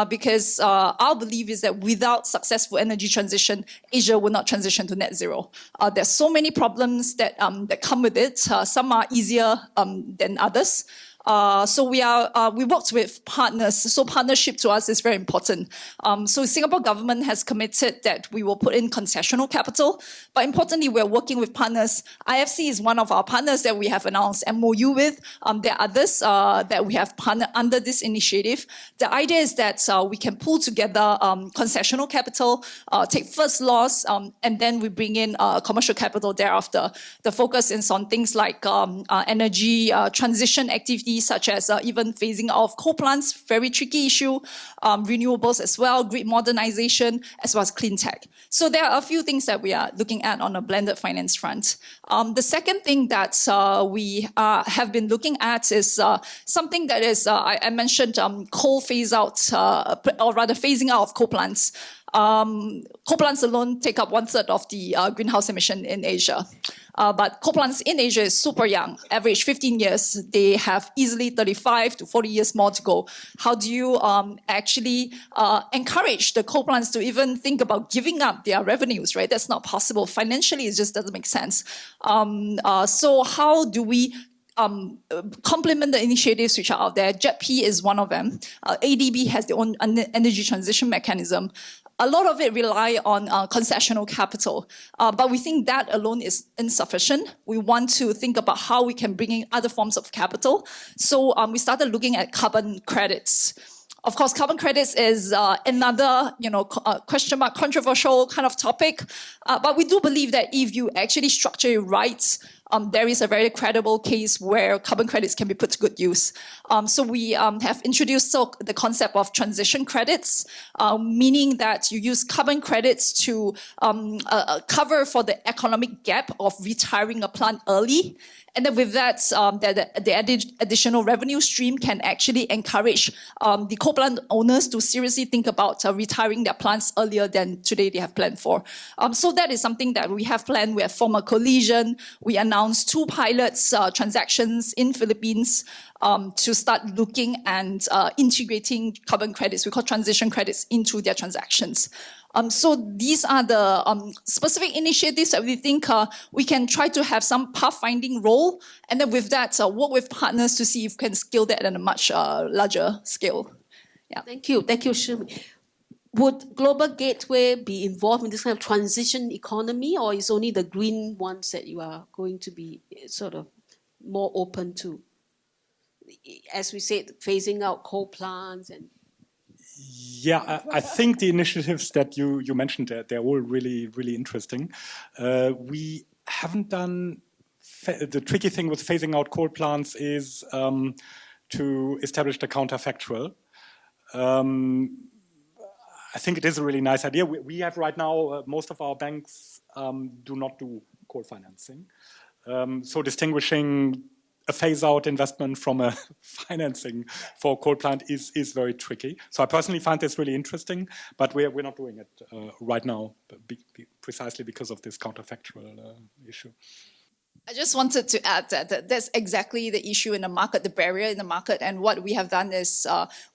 because our belief is that without successful energy transition, Asia will not transition to net zero. There's so many problems that come with it. Some are easier than others. So we worked with partners. So partnership to us is very important. So Singapore government has committed that we will put in concessional capital, but importantly, we're working with partners. IFC is one of our partners that we have announced MOU with. There are others that we have partnered under this initiative. The idea is that we can pull together concessional capital, take first loss, and then we bring in commercial capital thereafter. The focus is on things like energy transition activities, such as even phasing out of coal plants, very tricky issue, renewables as well, grid modernization, as well as clean tech. So there are a few things that we are looking at on a blended finance front. The second thing that we have been looking at is something that is, I mentioned coal phase out, or rather phasing out of coal plants. Coal plants alone take up 1/3 of the greenhouse emission in Asia. But coal plants in Asia is super young, average 15 years. They have easily 35 to 40 years more to go. How do you actually encourage the coal plants to even think about giving up their revenues, right? That's not possible. Financially, it just doesn't make sense. So how do we complement the initiatives which are out there. JETP is one of them. ADB has their own energy transition mechanism. A lot of it rely on concessional capital, but we think that alone is insufficient. We want to think about how we can bring in other forms of capital. So we started looking at carbon credits. Of course, carbon credits is another, question mark, controversial kind of topic. But we do believe that if you actually structure it right, there is a very credible case where carbon credits can be put to good use. So we have introduced the concept of transition credits, meaning that you use carbon credits to cover for the economic gap of retiring a plant early. And then with that, the additional revenue stream can actually encourage the coal plant owners to seriously think about retiring their plants earlier than today they have planned for. So that is something that we have planned. We have formed a coalition. We announced 2 pilots transactions in Philippines to start looking and integrating carbon credits, we call transition credits, into their transactions. So these are the specific initiatives that we think we can try to have some pathfinding role, and then with that, work with partners to see if we can scale that at a much larger scale. Yeah. Thank you, Shirley. Would Global Gateway be involved in this kind of transition economy, or is only the green ones that you are going to be sort of more open to? As we said, phasing out coal plants and... Yeah, I think the initiatives that you mentioned, they're all really, really interesting. We haven't done... The tricky thing with phasing out coal plants is to establish the counterfactual. I think it is a really nice idea. We have right now, most of our banks do not do coal financing. So distinguishing a phase-out investment from a financing for a coal plant is very tricky. So I personally find this really interesting, but we're not doing it right now, precisely because of this counterfactual issue. I just wanted to add that that's exactly the issue in the market, the barrier in the market. And what we have done is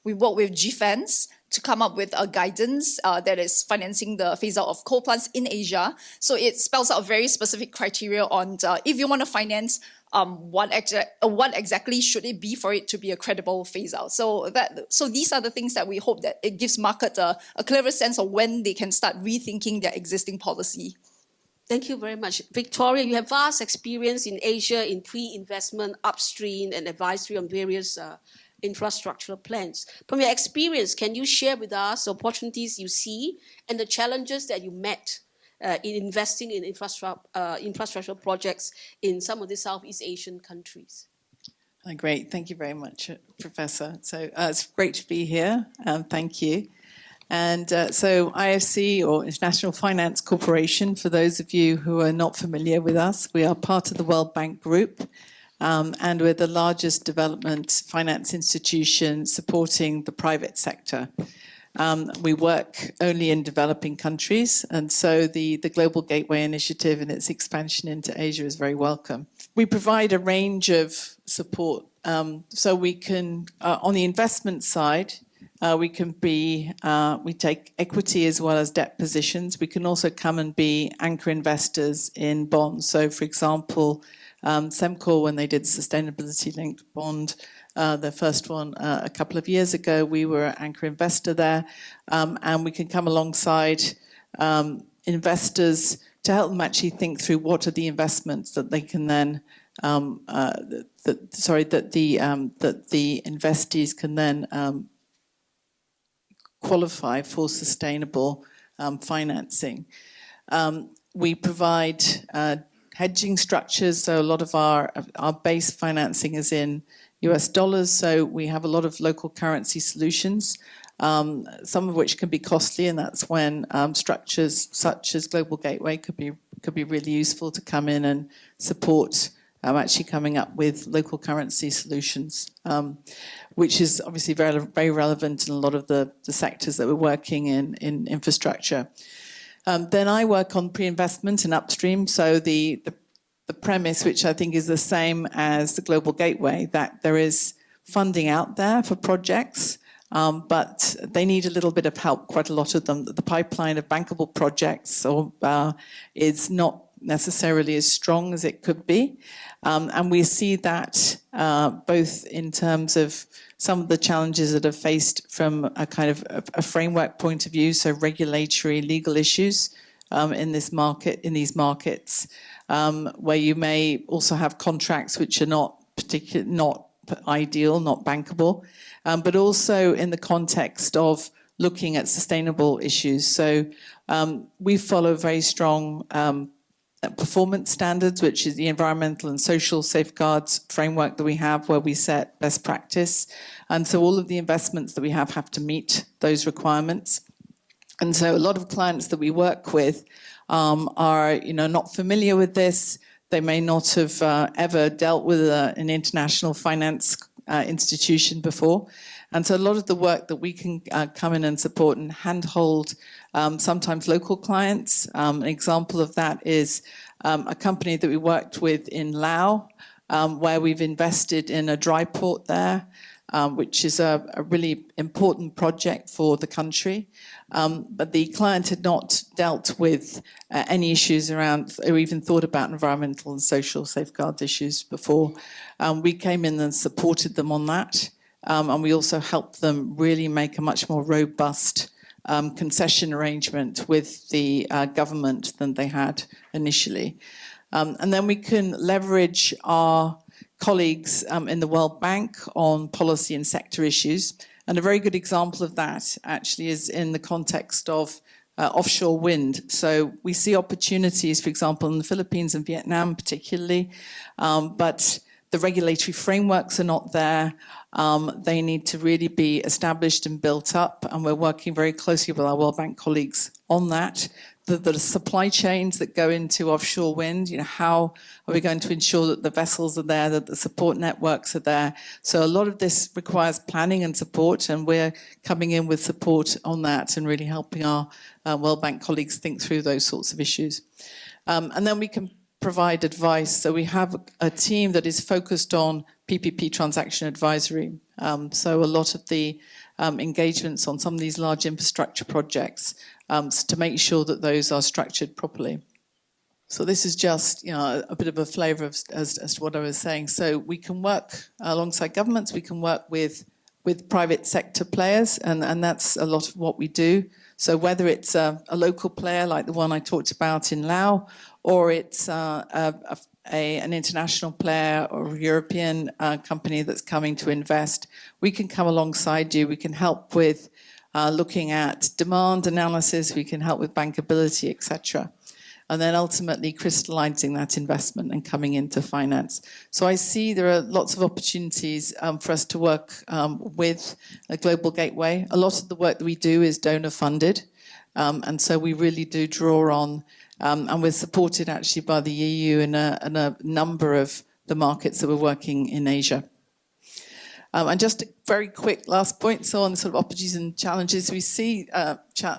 we work with GFANS to come up with a guidance that is financing the phase-out of coal plants in Asia. So it spells out very specific criteria on if you want to finance, what exactly should it be for it to be a credible phase-out. So these are the things that we hope that it gives market a clearer sense of when they can start rethinking their existing policy. Thank you very much. Victoria, you have vast experience in Asia in pre-investment, upstream, and advisory on various infrastructural plans. From your experience, can you share with us the opportunities you see and the challenges that you met in investing in infrastructural projects in some of the Southeast Asian countries? Great. Thank you very much, Professor. So it's great to be here. Thank you. And so IFC, or International Finance Corporation, for those of you who are not familiar with us, we are part of the World Bank Group, and we're the largest development finance institution supporting the private sector. We work only in developing countries, and so the Global Gateway Initiative and its expansion into Asia is very welcome. We provide a range of support. So we can, on the investment side, we take equity as well as debt positions. We can also come and be anchor investors in bonds. So, for example, Semcor, when they did sustainability-linked bond, the first one a couple of years ago, we were an anchor investor there, and we can come alongside investors to help them actually think through what are the investments that they can then that the investees can then qualify for sustainable financing. We provide hedging structures, so a lot of our base financing is in US dollars, so we have a lot of local currency solutions, some of which can be costly, and that's when structures such as Global Gateway could be really useful to come in and support actually coming up with local currency solutions, which is obviously very, very relevant in a lot of the sectors that we're working in infrastructure. Then I work on pre-investment and upstream, so the premise, which I think is the same as the Global Gateway, that there is funding out there for projects, but they need a little bit of help, quite a lot of them. The pipeline of bankable projects is not necessarily as strong as it could be. And we see that both in terms of some of the challenges that are faced from a kind of a framework point of view, so regulatory, legal issues in these markets, where you may also have contracts which are not ideal, not bankable, but also in the context of looking at sustainable issues. So we follow very strong performance standards, which is the environmental and social safeguards framework that we have, where we set best practice. And so all of the investments that we have to meet those requirements. And so a lot of clients that we work with are, not familiar with this. They may not have ever dealt with an international finance institution before. And so a lot of the work that we can come in and support and handhold sometimes local clients. An example of that is a company that we worked with in Laos, where we've invested in a dry port there, which is a really important project for the country. But the client had not dealt with any issues around or even thought about environmental and social safeguards issues before. We came in and supported them on that. And we also helped them really make a much more robust concession arrangement with the government than they had initially. And then we can leverage our colleagues in the World Bank on policy and sector issues. And a very good example of that actually is in the context of offshore wind. So we see opportunities, for example, in the Philippines and Vietnam particularly, but the regulatory frameworks are not there. They need to really be established and built up, and we're working very closely with our World Bank colleagues on that. The supply chains that go into offshore wind, how are we going to ensure that the vessels are there, that the support networks are there? So a lot of this requires planning and support, and we're coming in with support on that and really helping our World Bank colleagues think through those sorts of issues. And then we can provide advice. So we have a team that is focused on PPP transaction advisory. So a lot of the engagements on some of these large infrastructure projects to make sure that those are structured properly. So this is just a bit of a flavour as to what I was saying. So we can work alongside governments, we can work with private sector players, and that's a lot of what we do. So whether it's a local player like the one I talked about in Laos, or it's an international player or a European company that's coming to invest, we can come alongside you. We can help with looking at demand analysis, we can help with bankability, etc. And then ultimately crystallizing that investment and coming into finance. So I see there are lots of opportunities for us to work with a global gateway. A lot of the work that we do is donor funded. And so we really do draw on, and we're supported actually by the EU in a number of the markets that we're working in Asia. And just a very quick last point, so on sort of opportunities and challenges, we see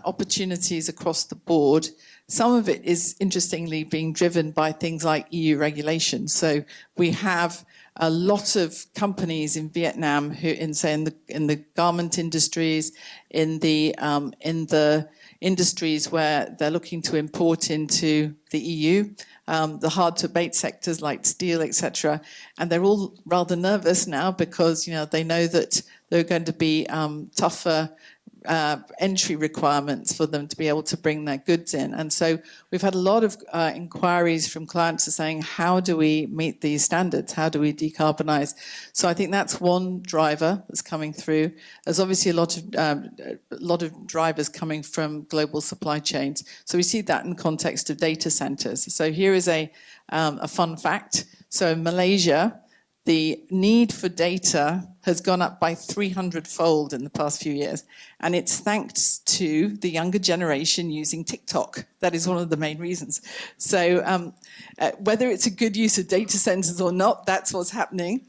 opportunities across the board. Some of it is interestingly being driven by things like EU regulations. So we have a lot of companies in Vietnam who, in the garment industries, in the industries where they're looking to import into the EU, the hard-to-abate sectors like steel, etc. And they're all rather nervous now because they know that there are going to be tougher entry requirements for them to be able to bring their goods in. And so we've had a lot of inquiries from clients saying, how do we meet these standards? How do we decarbonize? So I think that's one driver that's coming through. There's obviously a lot of drivers coming from global supply chains. So we see that in context of data centers. So here is a fun fact. So in Malaysia, the need for data has gone up by 300-fold in the past few years. And it's thanks to the younger generation using TikTok. That is one of the main reasons. So whether it's a good use of data centers or not, that's what's happening.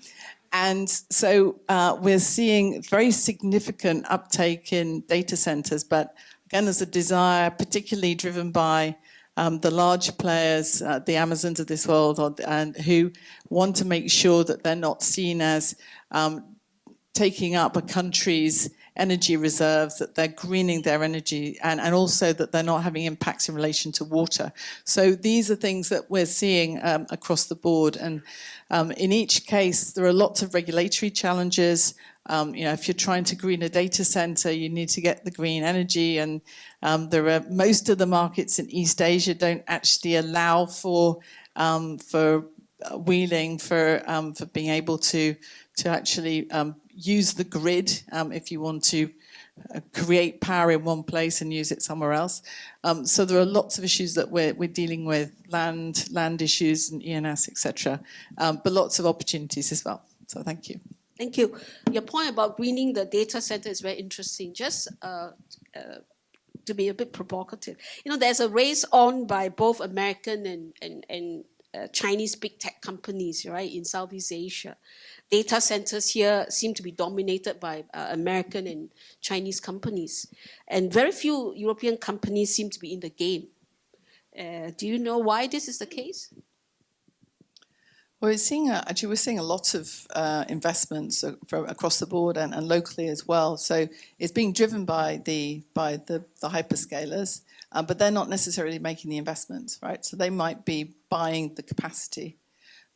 And so we're seeing very significant uptake in data centers. But again, there's a desire, particularly driven by the large players, the Amazons of this world, and who want to make sure that they're not seen as taking up a country's energy reserves, that they're greening their energy, and also that they're not having impacts in relation to water. So these are things that we're seeing across the board. And in each case, there are lots of regulatory challenges. If you're trying to green a data center, you need to get the green energy. And most of the markets in East Asia don't actually allow for wheeling, for being able to actually use the grid if you want to create power in one place and use it somewhere else. So there are lots of issues that we're dealing with, land issues and ENS, etc. But lots of opportunities as well. So thank you. Thank you. Your point about greening the data center is very interesting. Just to be a bit provocative, there's a race on by both American and Chinese big tech companies, right, in Southeast Asia. Data centers here seem to be dominated by American and Chinese companies, and very few European companies seem to be in the game. Do you know why this is the case? Well, we're seeing a lot of investments across the board and locally as well. So it's being driven by the hyperscalers, but they're not necessarily making the investments, right? So they might be buying the capacity,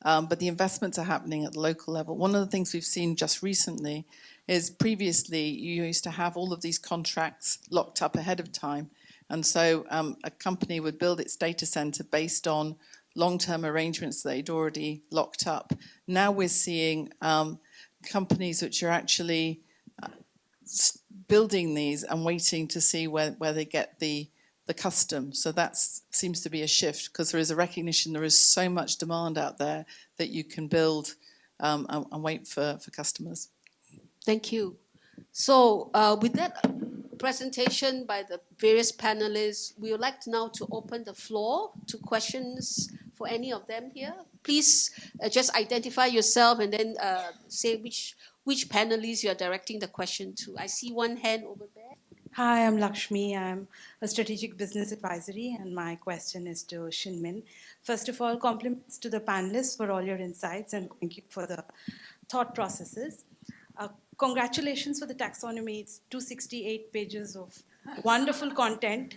but the investments are happening at the local level. One of the things we've seen just recently is previously you used to have all of these contracts locked up ahead of time, and so a company would build its data center based on long-term arrangements they'd already locked up. Now we're seeing companies which are actually building these and waiting to see where they get the custom. So that seems to be a shift, because there is a recognition there is so much demand out there that you can build and wait for customers. Thank you. So with that presentation by the various panelists, we would like now to open the floor to questions for any of them here. Please just identify yourself and then say which panelist you are directing the question to. I see one hand over there. Hi, I'm Lakshmi. I'm a strategic business advisory, and my question is to Shin Min. First of all, compliments to the panelists for all your insights, and thank you for the thought processes. Congratulations for the taxonomy. It's 268 pages of wonderful content.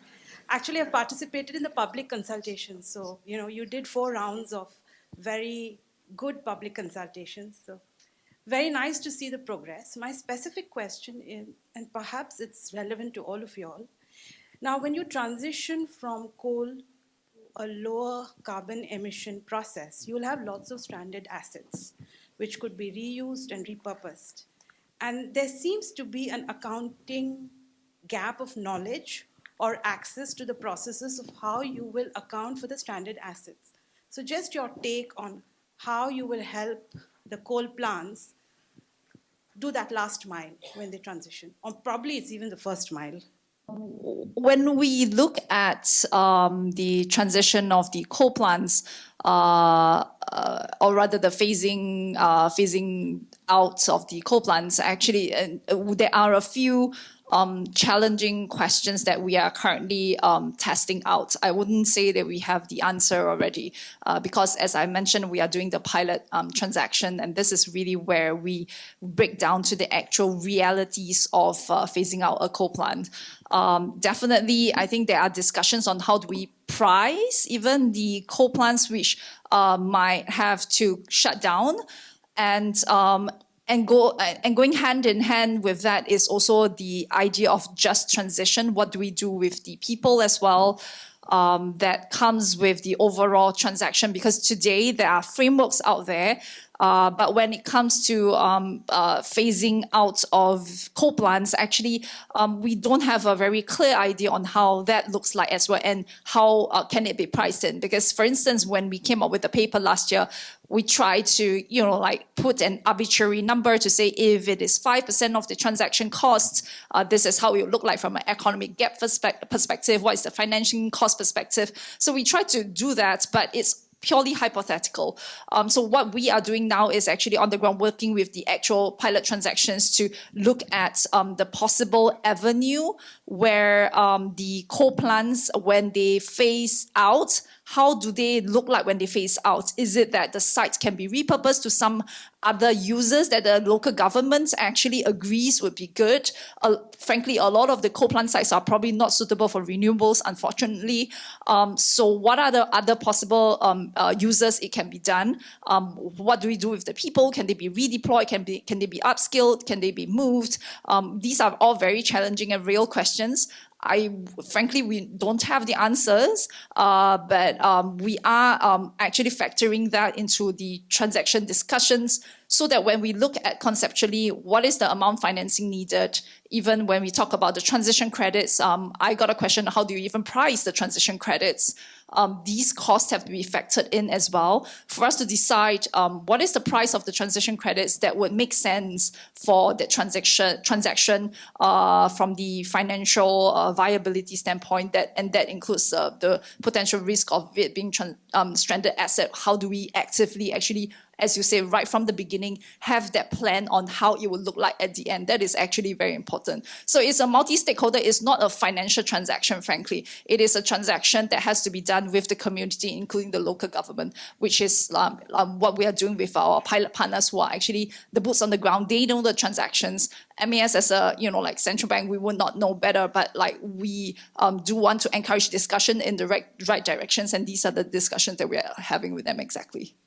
Actually, I've participated in the public consultation. So, you did 4 rounds of very good public consultations. So, very nice to see the progress. My specific question is, and perhaps it's relevant to all of you all. Now, when you transition from coal to a lower carbon emission process, you'll have lots of stranded assets, which could be reused and repurposed. And there seems to be an accounting gap of knowledge or access to the processes of how you will account for the stranded assets. So just your take on how you will help the coal plants do that last mile when they transition. Or probably it's even the first mile. When we look at the transition of the coal plants, or rather the phasing out of the coal plants, actually, there are a few challenging questions that we are currently testing out. I wouldn't say that we have the answer already, because as I mentioned, we are doing the pilot transaction, and this is really where we break down to the actual realities of phasing out a coal plant. Definitely, I think there are discussions on how do we price even the coal plants which might have to shut down, and going hand in hand with that is also the idea of just transition. What do we do with the people as well? That comes with the overall transaction, because today there are frameworks out there, but when it comes to phasing out of coal plants, actually, we don't have a very clear idea on how that looks like as well, and how can it be priced in. Because, for instance, when we came up with the paper last year, we tried to, put an arbitrary number to say if it is 5% of the transaction costs, this is how it would look like from an economic gap perspective. What is the financing cost perspective? So we tried to do that, but it's purely hypothetical. So what we are doing now is actually on the ground working with the actual pilot transactions to look at the possible avenue where the coal plants, when they phase out, how do they look like when they phase out? Is it that the sites can be repurposed to some other users that the local government actually agrees would be good? Frankly, a lot of the coal plant sites are probably not suitable for renewables, unfortunately. So what are the other possible uses it can be done? What do we do with the people? Can they be redeployed? Can they be upskilled? Can they be moved? These are all very challenging and real questions. Frankly, we don't have the answers, but we are actually factoring that into the transaction discussions so that when we look at conceptually what is the amount financing needed, even when we talk about the transition credits, I got a question, how do you even price the transition credits? These costs have to be factored in as well for us to decide what is the price of the transition credits that would make sense for the transaction from the financial viability standpoint, and that includes the potential risk of it being stranded asset. How do we actively actually, as you say, right from the beginning, have that plan on how it will look like at the end? That is actually very important. So it's a multi-stakeholder, it's not a financial transaction, frankly. It is a transaction that has to be done with the community, including the local government, which is what we are doing with our pilot partners who are actually the boots on the ground. They know the transactions. MAS as a, like central bank, we would not know better, but we do want to encourage discussion in the right directions, and these are the discussions that we are having with them exactly.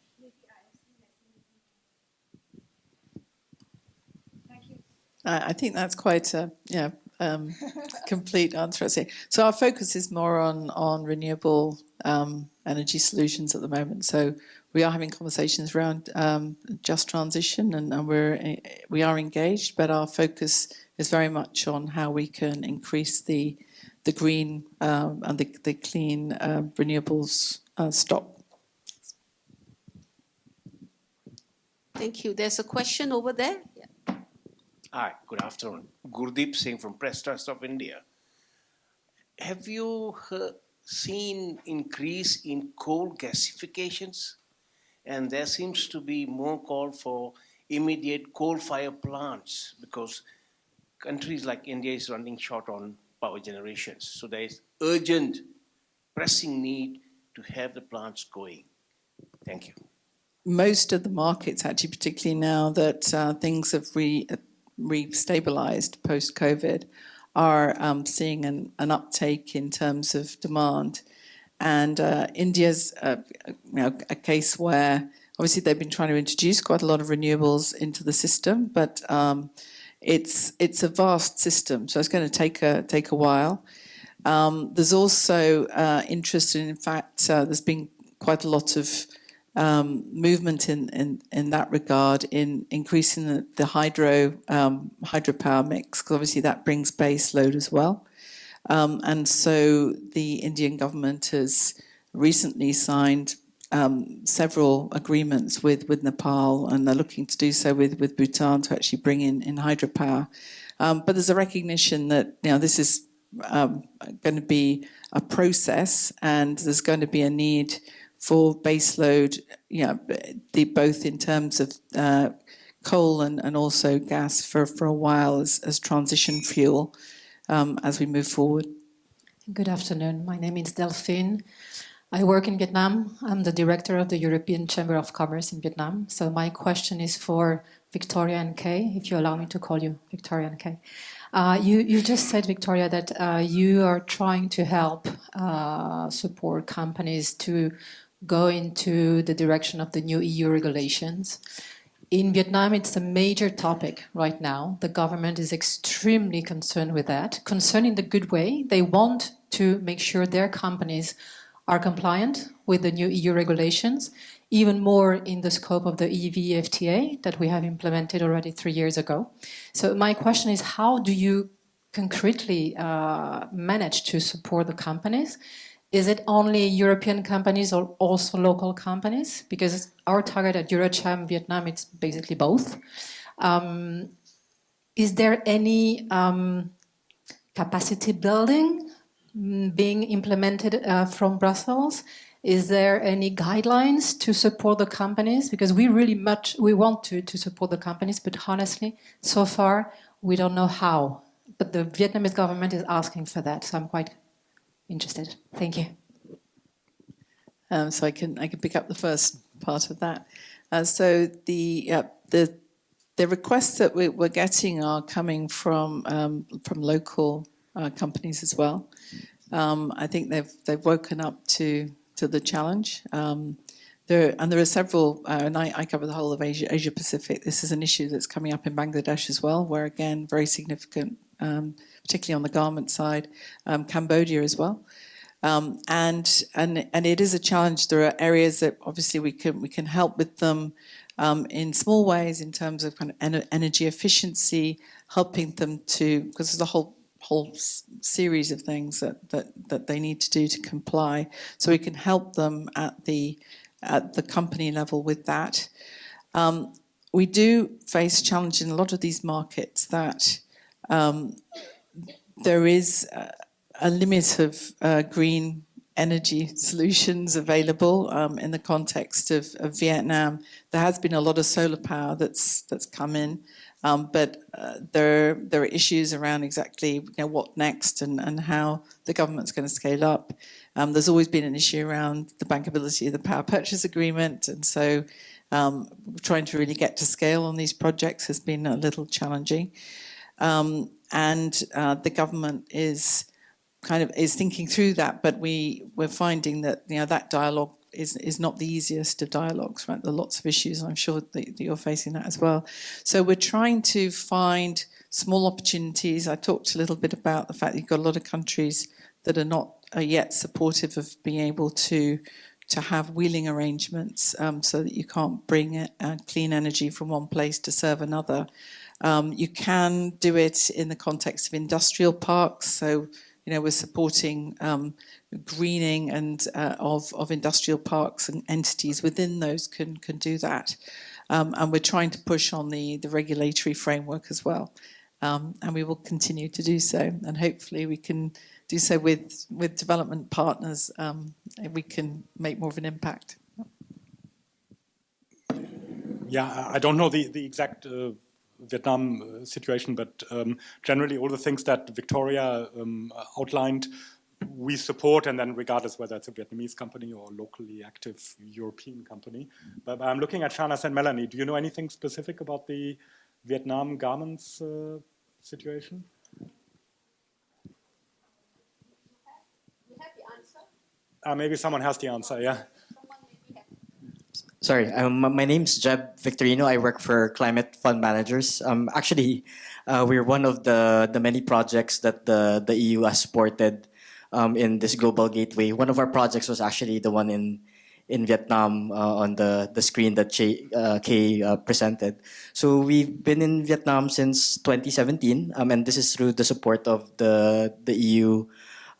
I think that's quite a complete answer. So our focus is more on renewable energy solutions at the moment. So we are having conversations around just transition, and we are engaged, but our focus is very much on how we can increase the green and the clean renewables stock. Thank you. There's a question over there. Yeah. Hi, good afternoon. Gurdeep Singh from Press Trust of India. Have you seen increase in coal gasifications? And there seems to be more call for immediate coal-fired plants because countries like India is running short on power generations. So there is urgent, pressing need to have the plants going. Thank you. Most of the markets, actually, particularly now that things have re-stabilized post-COVID, are seeing an uptake in terms of demand. And India's a case where obviously they've been trying to introduce quite a lot of renewables into the system, but it's a vast system, so it's going to take a while. There's also interest in fact, there's been quite a lot of movement in that regard in increasing the hydropower mix, because obviously that brings base load as well. And so the Indian government has recently signed several agreements with Nepal, and they're looking to do so with Bhutan to actually bring in hydropower. But there's a recognition that this is going to be a process, and there's going to be a need for baseload, both in terms of coal and also gas for a while as transition fuel as we move forward. Good afternoon. My name is Delphine. I work in Vietnam. I'm the director of the European Chamber of Commerce in Vietnam. So my question is for Victoria and Kay, if you allow me to call you Victoria and Kay. You just said, Victoria, that you are trying to help support companies to go into the direction of the new EU regulations. In Vietnam, it's a major topic right now. The government is extremely concerned with that, concerned in the good way. They want to make sure their companies are compliant with the new EU regulations, even more in the scope of the EVFTA that we have implemented already 3 years ago. So my question is, how do you concretely manage to support the companies? Is it only European companies or also local companies? Because our target at Eurocham Vietnam, it's basically both. Is there any capacity building being implemented from Brussels? Is there any guidelines to support the companies? Because we want to support the companies, but honestly, so far, we don't know how. But the Vietnamese government is asking for that, so I'm quite interested. Thank you. So I can pick up the first part of that. So the requests that we're getting are coming from local companies as well. I think they've woken up to the challenge. There are several, and I cover the whole of Asia Pacific. This is an issue that's coming up in Bangladesh as well, where again very significant, particularly on the garment side, Cambodia as well. And it is a challenge. There are areas that obviously we can help with them in small ways in terms of kind of energy efficiency, helping them to, because there's a whole series of things that they need to do to comply. So we can help them at the company level with that. We do face challenge in a lot of these markets that there is a limit of green energy solutions available in the context of Vietnam. There has been a lot of solar power that's come in, but there are issues around exactly what next and how the government's going to scale up. There's always been an issue around the bankability of the power purchase agreement, and so trying to really get to scale on these projects has been a little challenging. And the government is thinking through that, but we're finding that that dialogue is not the easiest of dialogues, right? There are lots of issues, and I'm sure that you're facing that as well. So we're trying to find small opportunities. I talked a little bit about the fact that you've got a lot of countries that are not yet supportive of being able to have wheeling arrangements, so that you can't bring clean energy from one place to serve another. You can do it in the context of industrial parks, so we're supporting greening and of industrial parks, and entities within those can do that. And we're trying to push on the regulatory framework as well. And we will continue to do so. And hopefully we can do so with development partners. We can make more of an impact. Yeah, I don't know the exact Vietnam situation, but generally all the things that Victoria outlined, we support, and then regardless whether it's a Vietnamese company or a locally active European company. But I'm looking at Shanas and Melanie. Do you know anything specific about the Vietnam garments situation? We have the answer. Maybe someone has the answer, yeah. Sorry, my name's Jeb Victorino. I work for Climate Fund Managers. Actually, we're one of the many projects that the EU has supported in this global gateway. One of our projects was actually the one in Vietnam on the screen that Kay presented. So we've been in Vietnam since 2017, and this is through the support of the EU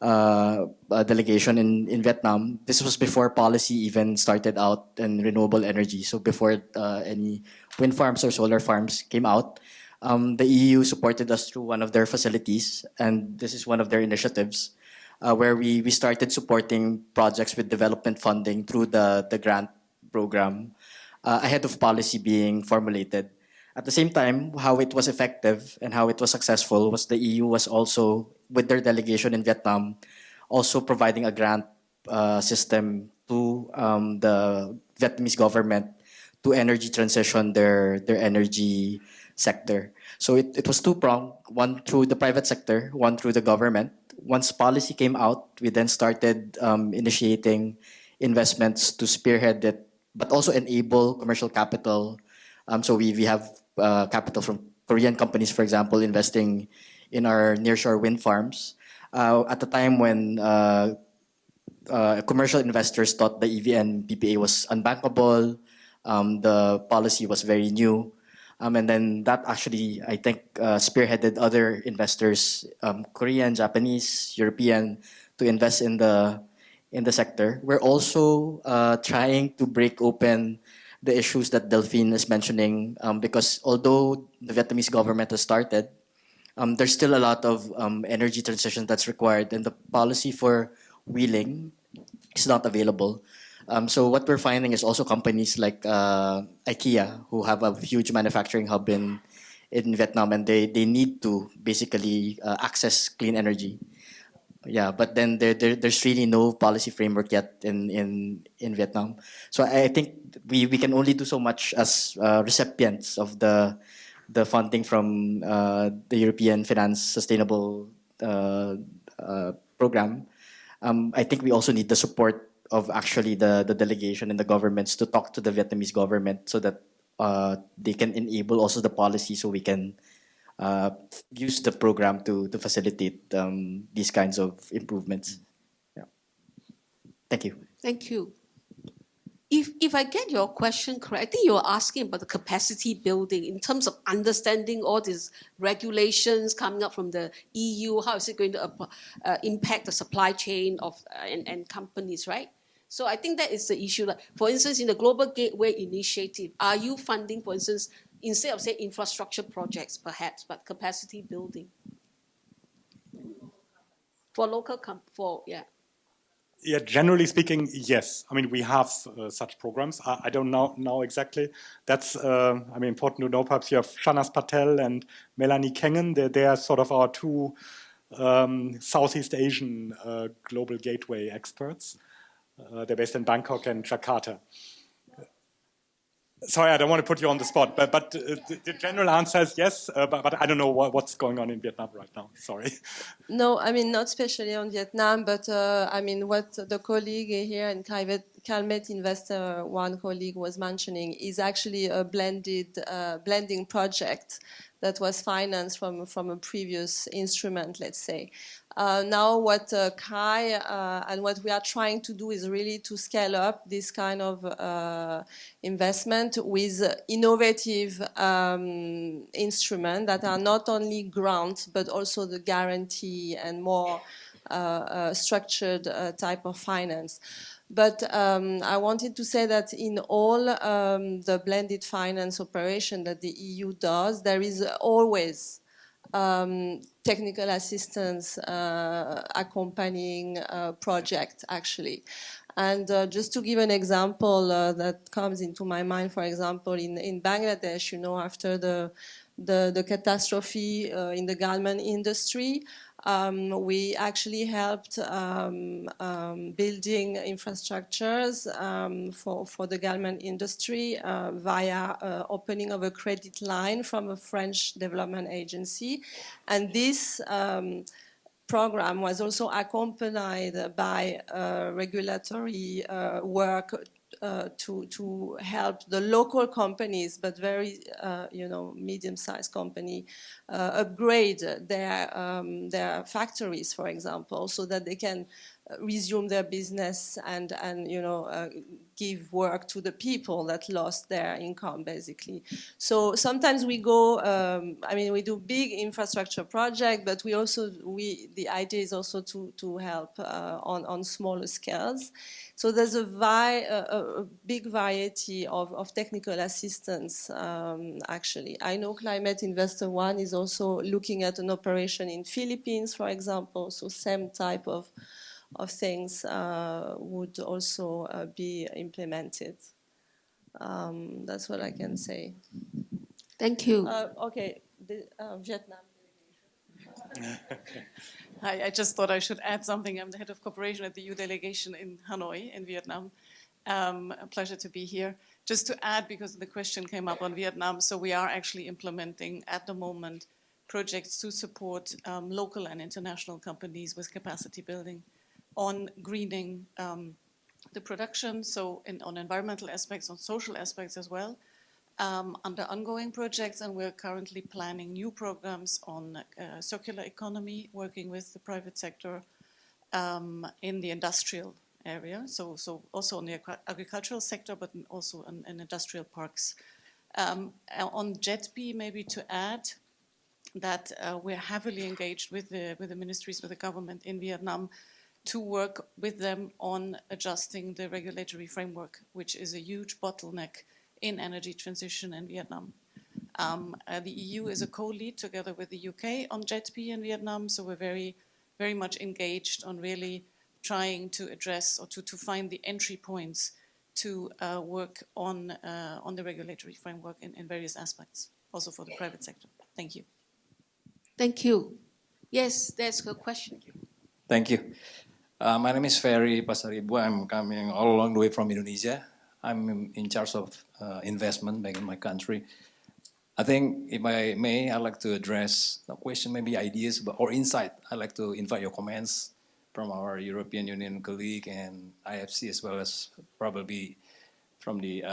delegation in Vietnam. This was before policy even started out in renewable energy. So before any wind farms or solar farms came out, the EU supported us through one of their facilities, and this is one of their initiatives where we started supporting projects with development funding through the grant program ahead of policy being formulated. At the same time, how it was effective and how it was successful was the EU was also, with their delegation in Vietnam, also providing a grant system to the Vietnamese government to energy transition their energy sector. So it was two-pronged, one through the private sector, one through the government. Once policy came out, we then started initiating investments to spearhead it, but also enable commercial capital. So we have capital from Korean companies, for example, investing in our nearshore wind farms. At the time when commercial investors thought the EVN PPA was unbankable, the policy was very new. And then that actually, I think, spearheaded other investors, Korean, Japanese, European, to invest in the sector. We're also trying to break open the issues that Delphine is mentioning, because although the Vietnamese government has started, there's still a lot of energy transition that's required, and the policy for wheeling is not available. So what we're finding is also companies like IKEA, who have a huge manufacturing hub in Vietnam, and they need to basically access clean energy. yeah, but then there's really no policy framework yet in Vietnam. So I think we can only do so much as recipients of the funding from the European Finance Sustainable Program. I think we also need the support of actually the delegation and the governments to talk to the Vietnamese government so that they can enable also the policy so we can use the program to facilitate these kinds of improvements. Yeah. Thank you. Thank you. If I get your question correct, I think you're asking about the capacity building in terms of understanding all these regulations coming up from the EU. How is it going to impact the supply chain of and companies, right? So I think that is the issue. Like, for instance, in the Global Gateway Initiative, are you funding, for instance, instead of say infrastructure projects, perhaps, but capacity building for local yeah. Yeah, generally speaking, yes. I mean, we have such programs. I don't know exactly. That's, I mean, important to know. Perhaps you have Shanas Patel and Melanie Kengen. They are sort of our two Southeast Asian global gateway experts. They're based in Bangkok and Jakarta. Sorry, I don't want to put you on the spot, but the general answer is yes, but I don't know what's going on in Vietnam right now. Sorry. No, I mean, not especially on Vietnam, but I mean, what the colleague here in Climate Investor, one colleague was mentioning, is actually a blending project that was financed from a previous instrument, let's say. Now what Kai and what we are trying to do is really to scale up this kind of investment with innovative instruments that are not only grants, but also the guarantee and more structured type of finance. But I wanted to say that in all the blended finance operation that the EU does, there is always technical assistance accompanying project, actually. And just to give an example that comes into my mind, for example, in Bangladesh, you know, after the catastrophe in the garment industry, we actually helped building infrastructures for the garment industry via opening of a credit line from a French development agency. And this program was also accompanied by regulatory work to help the local companies, but very medium-sized company, upgrade their factories, for example, so that they can resume their business and give work to the people that lost their income, basically. So sometimes we go, we do big infrastructure projects, but the idea is also to help on smaller scales. So there's a big variety of technical assistance, actually. I know Climate Investor One is also looking at an operation in Philippines, for example, so same type of things would also be implemented. That's what I can say. Thank you. Okay, Vietnam. I just thought I should add something. I'm the head of cooperation at the EU delegation in Hanoi, in Vietnam. A pleasure to be here. Just to add, because the question came up on Vietnam, so we are actually implementing at the moment projects to support local and international companies with capacity building on greening the production, so on environmental aspects, on social aspects as well, under ongoing projects, and we're currently planning new programs on circular economy, working with the private sector in the industrial area, so also on the agricultural sector, but also in industrial parks. On JETB, maybe to add that we're heavily engaged with the ministries, with the government in Vietnam, to work with them on adjusting the regulatory framework, which is a huge bottleneck in energy transition in Vietnam. The EU is a co-lead together with the UK on JETB in Vietnam, so we're very, very much engaged on really trying to address or to find the entry points to work on the regulatory framework in various aspects, also for the private sector. Thank you. Thank you. Yes, there's a question. Thank you. My name is Ferry Pasaribu. I'm coming all along the way from Indonesia. I'm in charge of investment back in my country. I think if I may, I'd like to address a question, maybe ideas or insight. I'd like to invite your comments from our European Union colleague and IFC, as well as probably from the,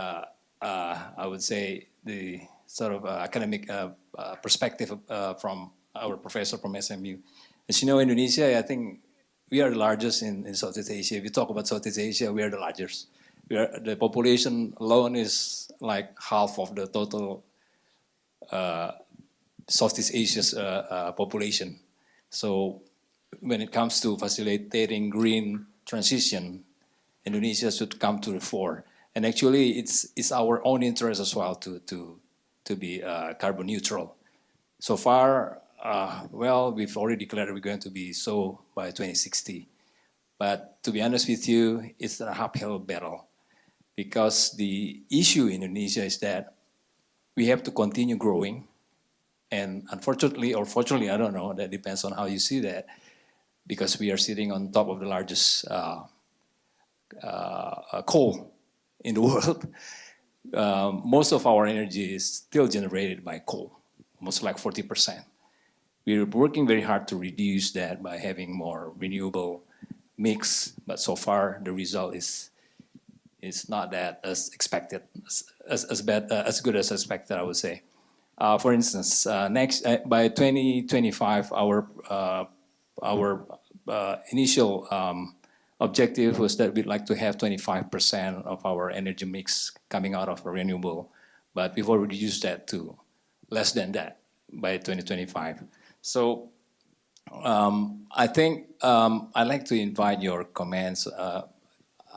I would say, the sort of academic perspective from our professor from SMU. As you know, Indonesia, I think we are the largest in Southeast Asia. If you talk about Southeast Asia, we are the largest. The population alone is like half of the total Southeast Asia's population. So when it comes to facilitating green transition, Indonesia should come to the fore. And actually, it's our own interest as well to be carbon neutral. So far, well, we've already declared we're going to be so by 2060. But to be honest with you, it's an uphill battle because the issue in Indonesia is that we have to continue growing. And unfortunately, or fortunately, I don't know, that depends on how you see that, because we are sitting on top of the largest coal in the world. Most of our energy is still generated by coal, most like 40%. We're working very hard to reduce that by having more renewable mix, but so far the result is not that as expected, as good as expected, I would say. For instance, by 2025, our initial objective was that we'd like to have 25% of our energy mix coming out of renewable, but we've already reduced that to less than that by 2025. So I think I'd like to invite your comments.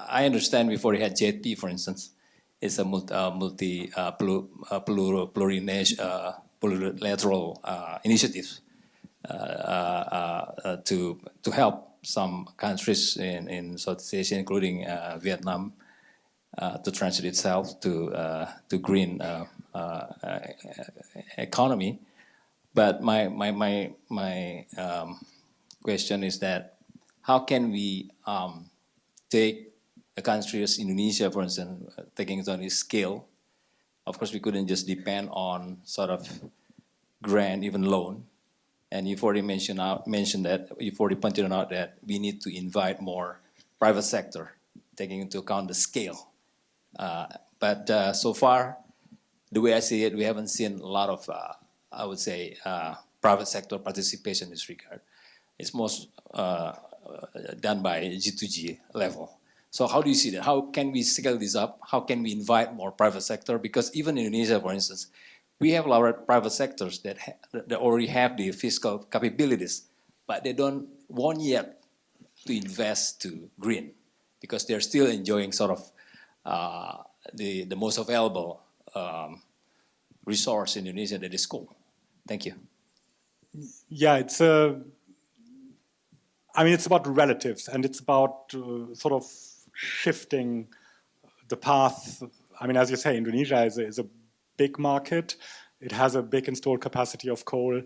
I understand before we had JT, for instance, it's a multilateral initiative to help some countries in Southeast Asia, including Vietnam, to transit itself to green economy. But my question is that how can we take a country as Indonesia, for instance, taking it on its scale? Of course, we couldn't just depend on sort of grant, even loan. And you've already mentioned that, you've already pointed out that we need to invite more private sector, taking into account the scale. But so far, the way I see it, we haven't seen a lot of, I would say, private sector participation in this regard. It's most done by G2G level. So how do you see that? How can we scale this up? How can we invite more private sector? Because even in Indonesia, for instance, we have a lot of private sectors that already have the fiscal capabilities, but they don't want yet to invest to green because they're still enjoying sort of the most available resource in Indonesia, that is coal. Thank you. Yeah, it's it's about relatives, and it's about sort of shifting the path. I mean, as you say, Indonesia is a big market. It has a big installed capacity of coal.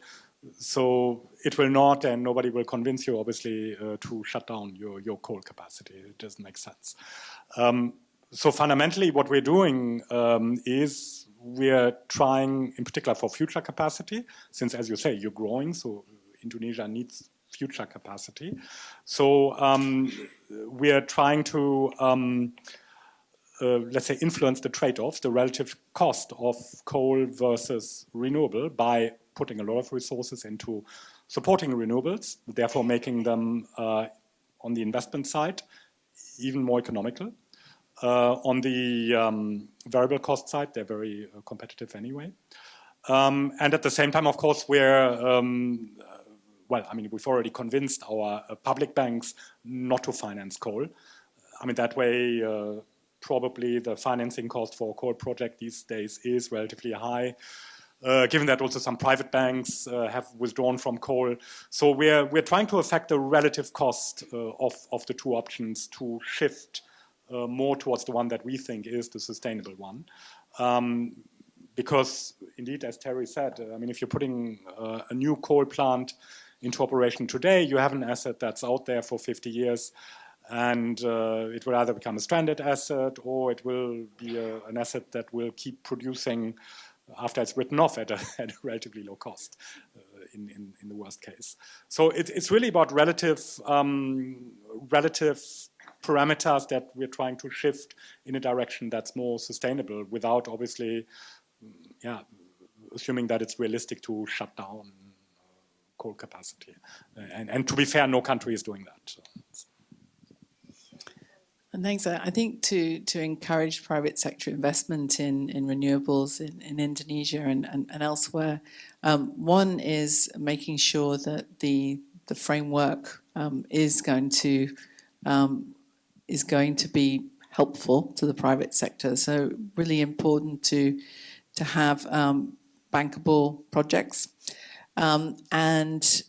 So it will not, and nobody will convince you, obviously, to shut down your coal capacity. It doesn't make sense. So fundamentally, what we're doing is we're trying, in particular for future capacity, since, as you say, you're growing, so Indonesia needs future capacity. So we are trying to, let's say, influence the trade-offs, the relative cost of coal versus renewable by putting a lot of resources into supporting renewables, therefore making them, on the investment side, even more economical. On the variable cost side, they're very competitive anyway. And at the same time, of course, we're we've already convinced our public banks not to finance coal. I mean, that way, probably the financing cost for a coal project these days is relatively high, given that also some private banks have withdrawn from coal. So we're trying to affect the relative cost of the two options to shift more towards the one that we think is the sustainable one. Because indeed, as Terry said, I mean, if you're putting a new coal plant into operation today, you have an asset that's out there for 50 years, and it will either become a stranded asset or it will be an asset that will keep producing after it's written off at a relatively low cost in the worst case. So it's really about relative parameters that we're trying to shift in a direction that's more sustainable without obviously assuming that it's realistic to shut down coal capacity. And to be fair, no country is doing that. So. And thanks. I think to encourage private sector investment in renewables in Indonesia and elsewhere, one is making sure that the framework is going to be helpful to the private sector. So really important to have bankable projects. And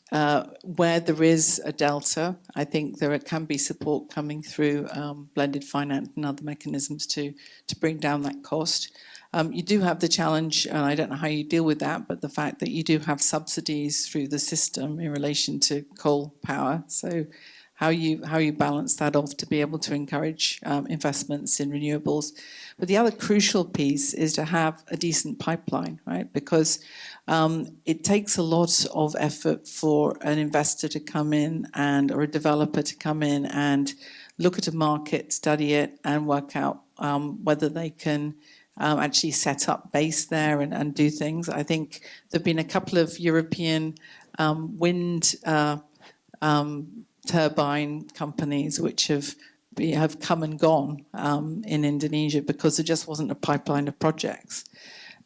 where there is a delta, I think there can be support coming through blended finance and other mechanisms to bring down that cost. You do have the challenge, and I don't know how you deal with that, but the fact that you do have subsidies through the system in relation to coal power. So how you balance that off to be able to encourage investments in renewables. But the other crucial piece is to have a decent pipeline, right? Because it takes a lot of effort for an investor to come in or a developer to come in and look at a market, study it, and work out whether they can actually set up base there and do things. I think there have been a couple of European wind turbine companies which have come and gone in Indonesia because there just wasn't a pipeline of projects.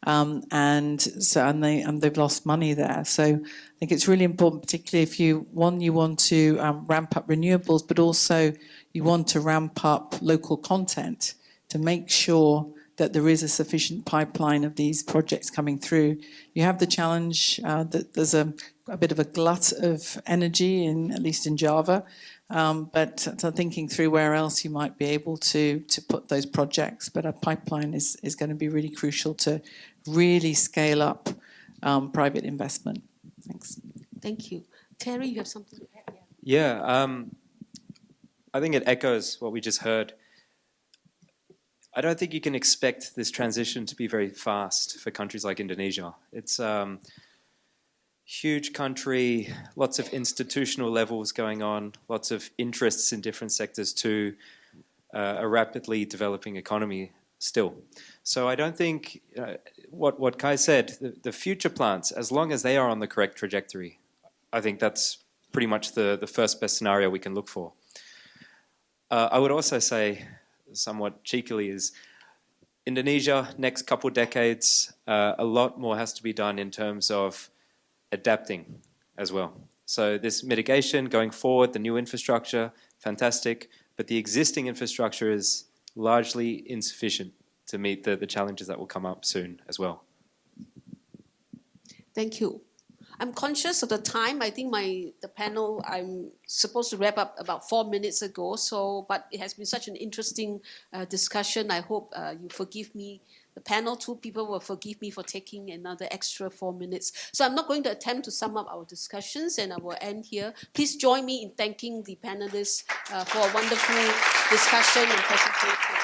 And they've lost money there. So I think it's really important, particularly if you want to ramp up renewables, but also you want to ramp up local content to make sure that there is a sufficient pipeline of these projects coming through. You have the challenge that there's a bit of a glut of energy, at least in Java, but thinking through where else you might be able to put those projects. But a pipeline is going to be really crucial to really scale up private investment. Thanks. Thank you. Terry, you have something to add? Yeah, I think it echoes what we just heard. I don't think you can expect this transition to be very fast for countries like Indonesia. It's a huge country, lots of institutional levels going on, lots of interests in different sectors too, a rapidly developing economy still. So I don't think, what Kai said, the future plants, as long as they are on the correct trajectory, I think that's pretty much the first best scenario we can look for. I would also say, somewhat cheekily, is Indonesia, next couple decades, a lot more has to be done in terms of adapting as well. So this mitigation going forward, the new infrastructure, fantastic, but the existing infrastructure is largely insufficient to meet the challenges that will come up soon as well. Thank you. I'm conscious of the time. I think the panel, I'm supposed to wrap up about 4 minutes ago. But it has been such an interesting discussion. I hope you forgive me. The panel, 2 people will forgive me for taking another extra 4 minutes. So I'm not going to attempt to sum up our discussions, and I will end here. Please join me in thanking the panelists for a wonderful discussion and presentation.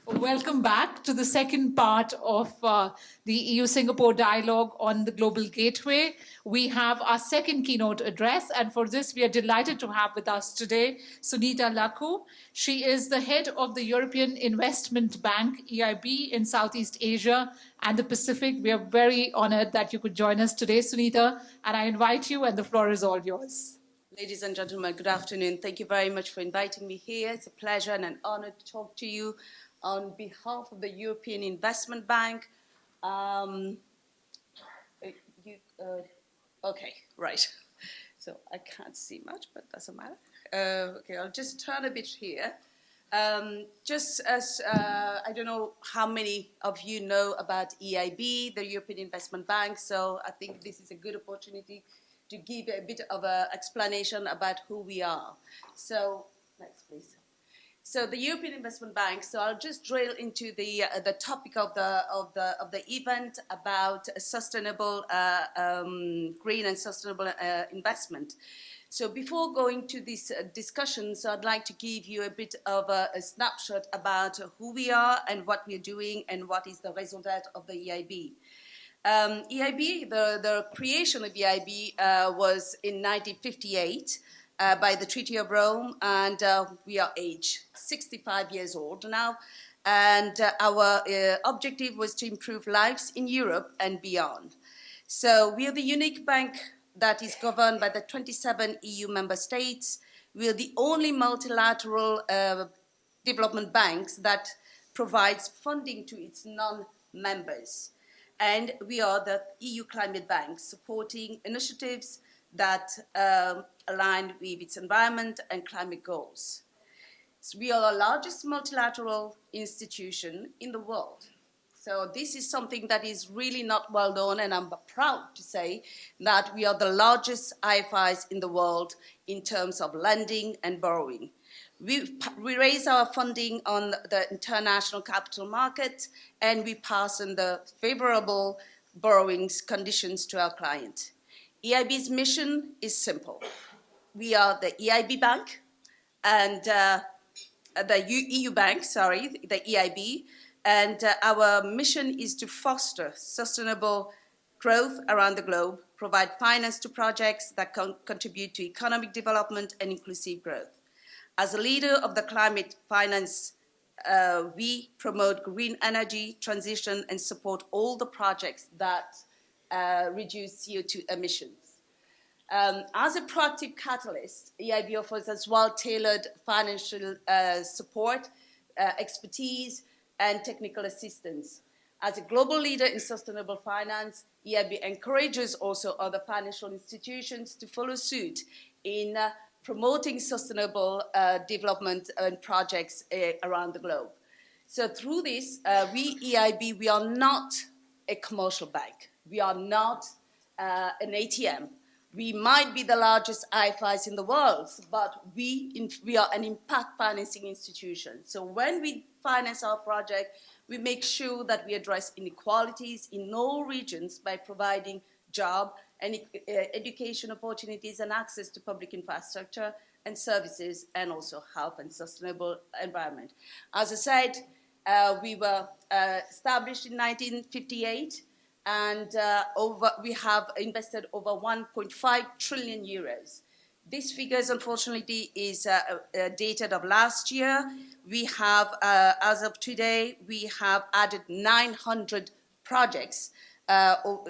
Welcome back to the second part of the EU-Singapore dialogue on the Global Gateway. We have our second keynote address, and for this we are delighted to have with us today Sunita Lakku. She is the head of the European Investment Bank, EIB, in Southeast Asia and the Pacific. We are very honored that you could join us today, Sunita, and I invite you, and the floor is all yours. Ladies and gentlemen, good afternoon. Thank you very much for inviting me here. It's a pleasure and an honor to talk to you on behalf of the European Investment Bank. Okay, right. So I can't see much, but doesn't matter. Okay, I'll just turn a bit here. Just as, I don't know how many of you know about EIB, the European Investment Bank, so I think this is a good opportunity to give a bit of an explanation about who we are. So, next please. So the European Investment Bank. So I'll just drill into the topic of the event about sustainable green and sustainable investment. So before going to these discussions, I'd like to give you a bit of a snapshot about who we are and what we're doing and what is the result of the EIB. EIB, the creation of EIB was in 1958 by the Treaty of Rome, and we are age 65 years old now. And our objective was to improve lives in Europe and beyond. So we are the unique bank that is governed by the 27 EU member states. We are the only multilateral development banks that provides funding to its non-members. And we are the EU Climate Bank, supporting initiatives that align with its environment and climate goals. So we are the largest multilateral institution in the world. So this is something that is really not well known, and I'm proud to say that we are the largest IFIs in the world in terms of lending and borrowing. We raise our funding on the international capital market, and we pass on the favorable borrowings conditions to our client. EIB's mission is simple. We are the EIB bank and the EU bank, the EIB, and our mission is to foster sustainable growth around the globe, provide finance to projects that contribute to economic development and inclusive growth. As a leader of the climate finance, we promote green energy transition and support all the projects that reduce CO2 emissions. As a proactive catalyst, EIB offers as well tailored financial support, expertise, and technical assistance. As a global leader in sustainable finance, EIB encourages also other financial institutions to follow suit in promoting sustainable development and projects around the globe. So through this, EIB, we are not a commercial bank. We are not an ATM. We might be the largest IFIs in the world, but we are an impact financing institution. So when we finance our project, we make sure that we address inequalities in all regions by providing job and education opportunities and access to public infrastructure and services, and also health and sustainable environment. As I said, we were established in 1958, and we have invested over 1.5 trillion euros. These figures, unfortunately, is dated of last year. We have, as of today, we have added 900 projects on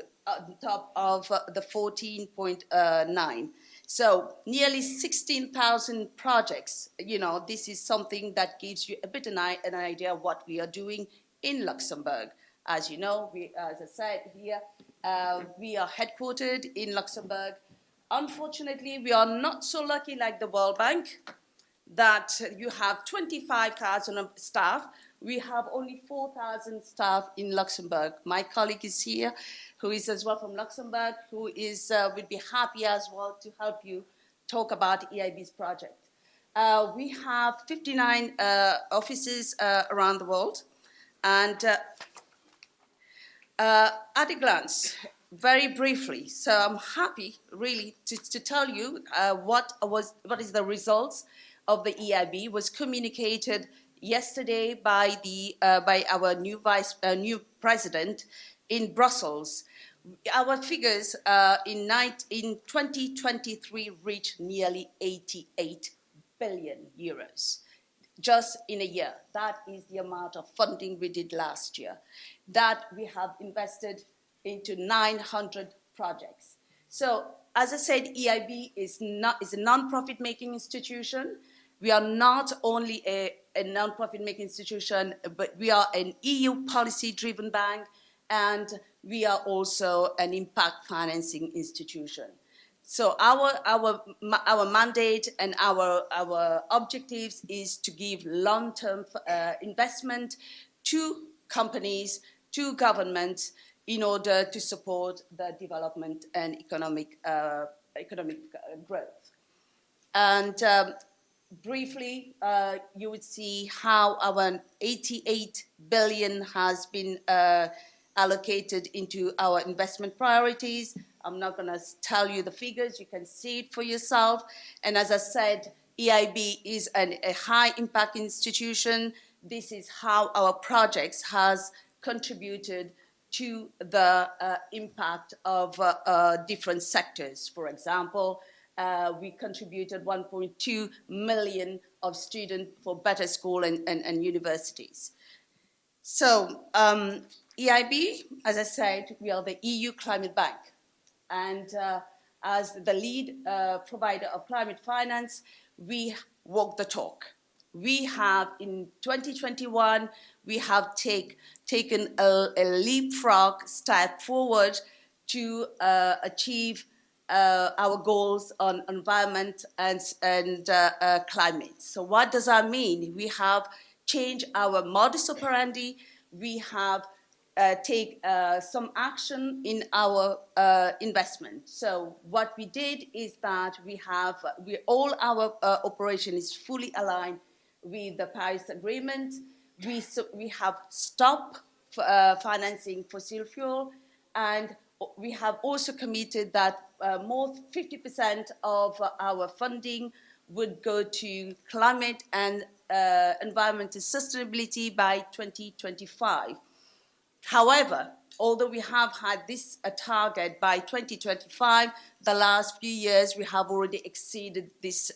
top of the 14.9. So nearly 16,000 projects. You know, this is something that gives you a bit of an idea of what we are doing in Luxembourg. As you know, as I said here, we are headquartered in Luxembourg. Unfortunately, we are not so lucky like the World Bank that you have 25,000 staff. We have only 4,000 staff in Luxembourg. My colleague is here, who is as well from Luxembourg, who would be happy as well to help you talk about EIB's project. We have 59 offices around the world, and at a glance, very briefly, so I'm happy really to tell you what is the results of the EIB. Was communicated yesterday by our new president in Brussels. Our figures in 2023 reached nearly 88 billion euros. Just in a year. That is the amount of funding we did last year. That we have invested into 900 projects. So, as I said, EIB is a non-profit making institution. We are not only a non-profit making institution, but we are an EU policy-driven bank, and we are also an impact financing institution. So our mandate and our objectives is to give long-term investment to companies, to governments, in order to support the development and economic growth. And briefly, you would see how our 88 billion has been allocated into our investment priorities. I'm not going to tell you the figures. You can see it for yourself. And as I said, EIB is a high-impact institution. This is how our projects has contributed to the impact of different sectors. For example, we contributed 1.2 million of students for better school and universities. So EIB, as I said, we are the EU Climate Bank. And as the lead provider of climate finance, we walk the talk. We have, in 2021, we have taken a leapfrog step forward to achieve our goals on environment and climate. So what does that mean? We have changed our modus operandi. We have take some action in our investment. So what we did is that all our operation is fully aligned with the Paris Agreement. We have stopped financing fossil fuel, and we have also committed that more 50% of our funding would go to climate and environmental sustainability by 2025. However, although we have had this target by 2025, the last few years we have already exceeded this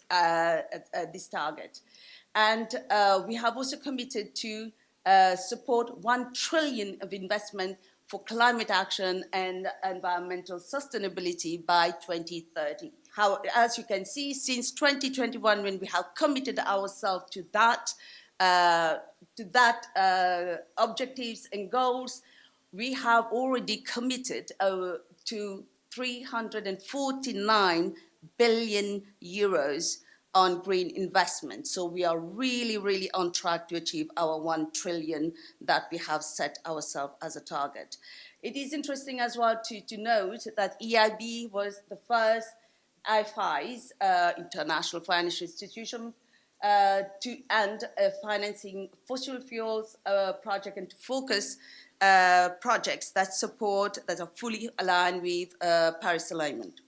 target. And we have also committed to support 1 trillion of investment for climate action and environmental sustainability by 2030. As you can see, since 2021, when we have committed ourselves to that objectives and goals, we have already committed to 349 billion euros on green investment. So we are really, really on track to achieve our 1 trillion that we have set ourselves as a target. It is interesting as well to note that EIB was the first IFIs, international financial institution, to end financing fossil fuels project and to focus projects that are fully aligned with Paris alignment.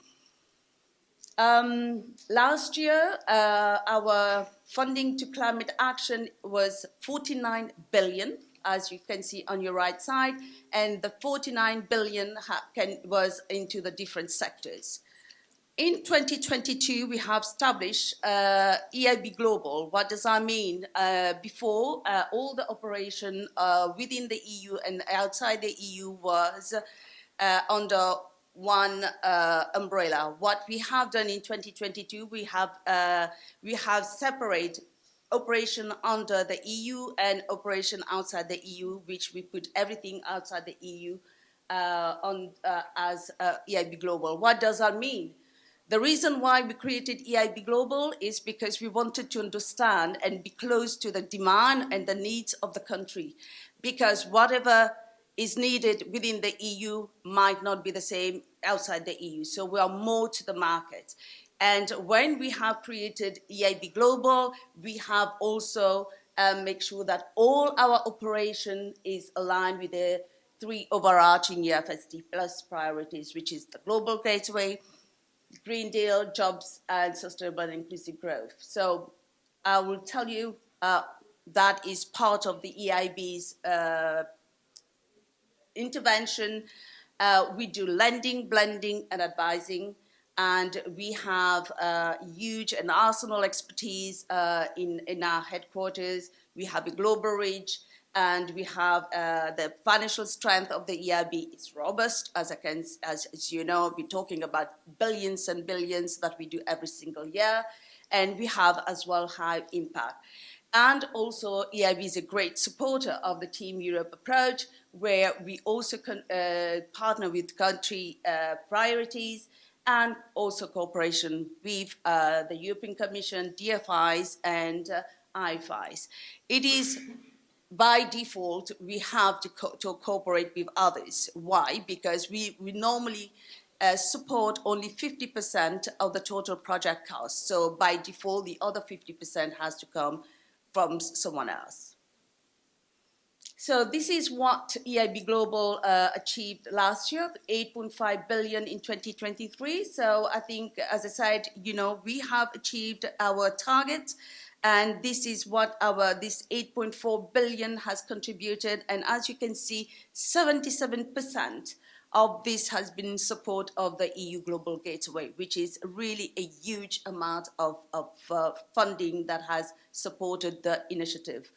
Last year, our funding to climate action was 49 billion, as you can see on your right side, and the 49 billion was into the different sectors. In 2022, we have established EIB Global. What does that mean? Before, all the operation within the EU and outside the EU was under one umbrella. What we have done in 2022, we have separate operation under the EU and operation outside the EU, which we put everything outside the EU as EIB Global. What does that mean? The reason why we created EIB Global is because we wanted to understand and be close to the demand and the needs of the country. Because whatever is needed within the EU might not be the same outside the EU. So we are more to the market. And when we have created EIB Global, we have also make sure that all our operation is aligned with the 3 overarching EFSD plus priorities, which is the Global Gateway, Green Deal, jobs, and sustainable and inclusive growth. So I will tell you that is part of the EIB's intervention. We do lending, blending, and advising, and we have huge and arsenal expertise in our headquarters. We have a global reach, and we have the financial strength of the EIB is robust, as you know, we're talking about billions and billions that we do every single year, and we have as well high impact. And also EIB is a great supporter of the Team Europe approach, where we also partner with country priorities and also cooperation with the European Commission, DFIs, and IFIs. It is by default, we have to cooperate with others. Why? Because we normally support only 50% of the total project cost. So by default, the other 50% has to come from someone else. So this is what EIB Global achieved last year, 8.5 billion in 2023. So I think, as I said, we have achieved our target, and this is what this 8.4 billion has contributed. And as you can see, 77% of this has been in support of the EU Global Gateway, which is really a huge amount of funding that has supported the initiative.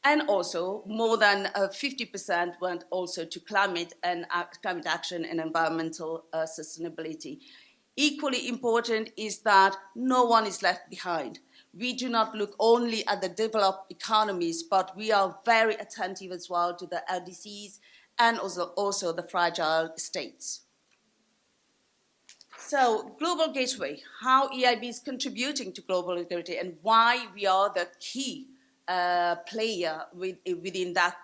And also, more than 50% went also to climate action and environmental sustainability. Equally important is that no one is left behind. We do not look only at the developed economies, but we are very attentive as well to the LDCs and also the fragile states. So, Global Gateway, how EIB is contributing to global gateway and why we are the key player within that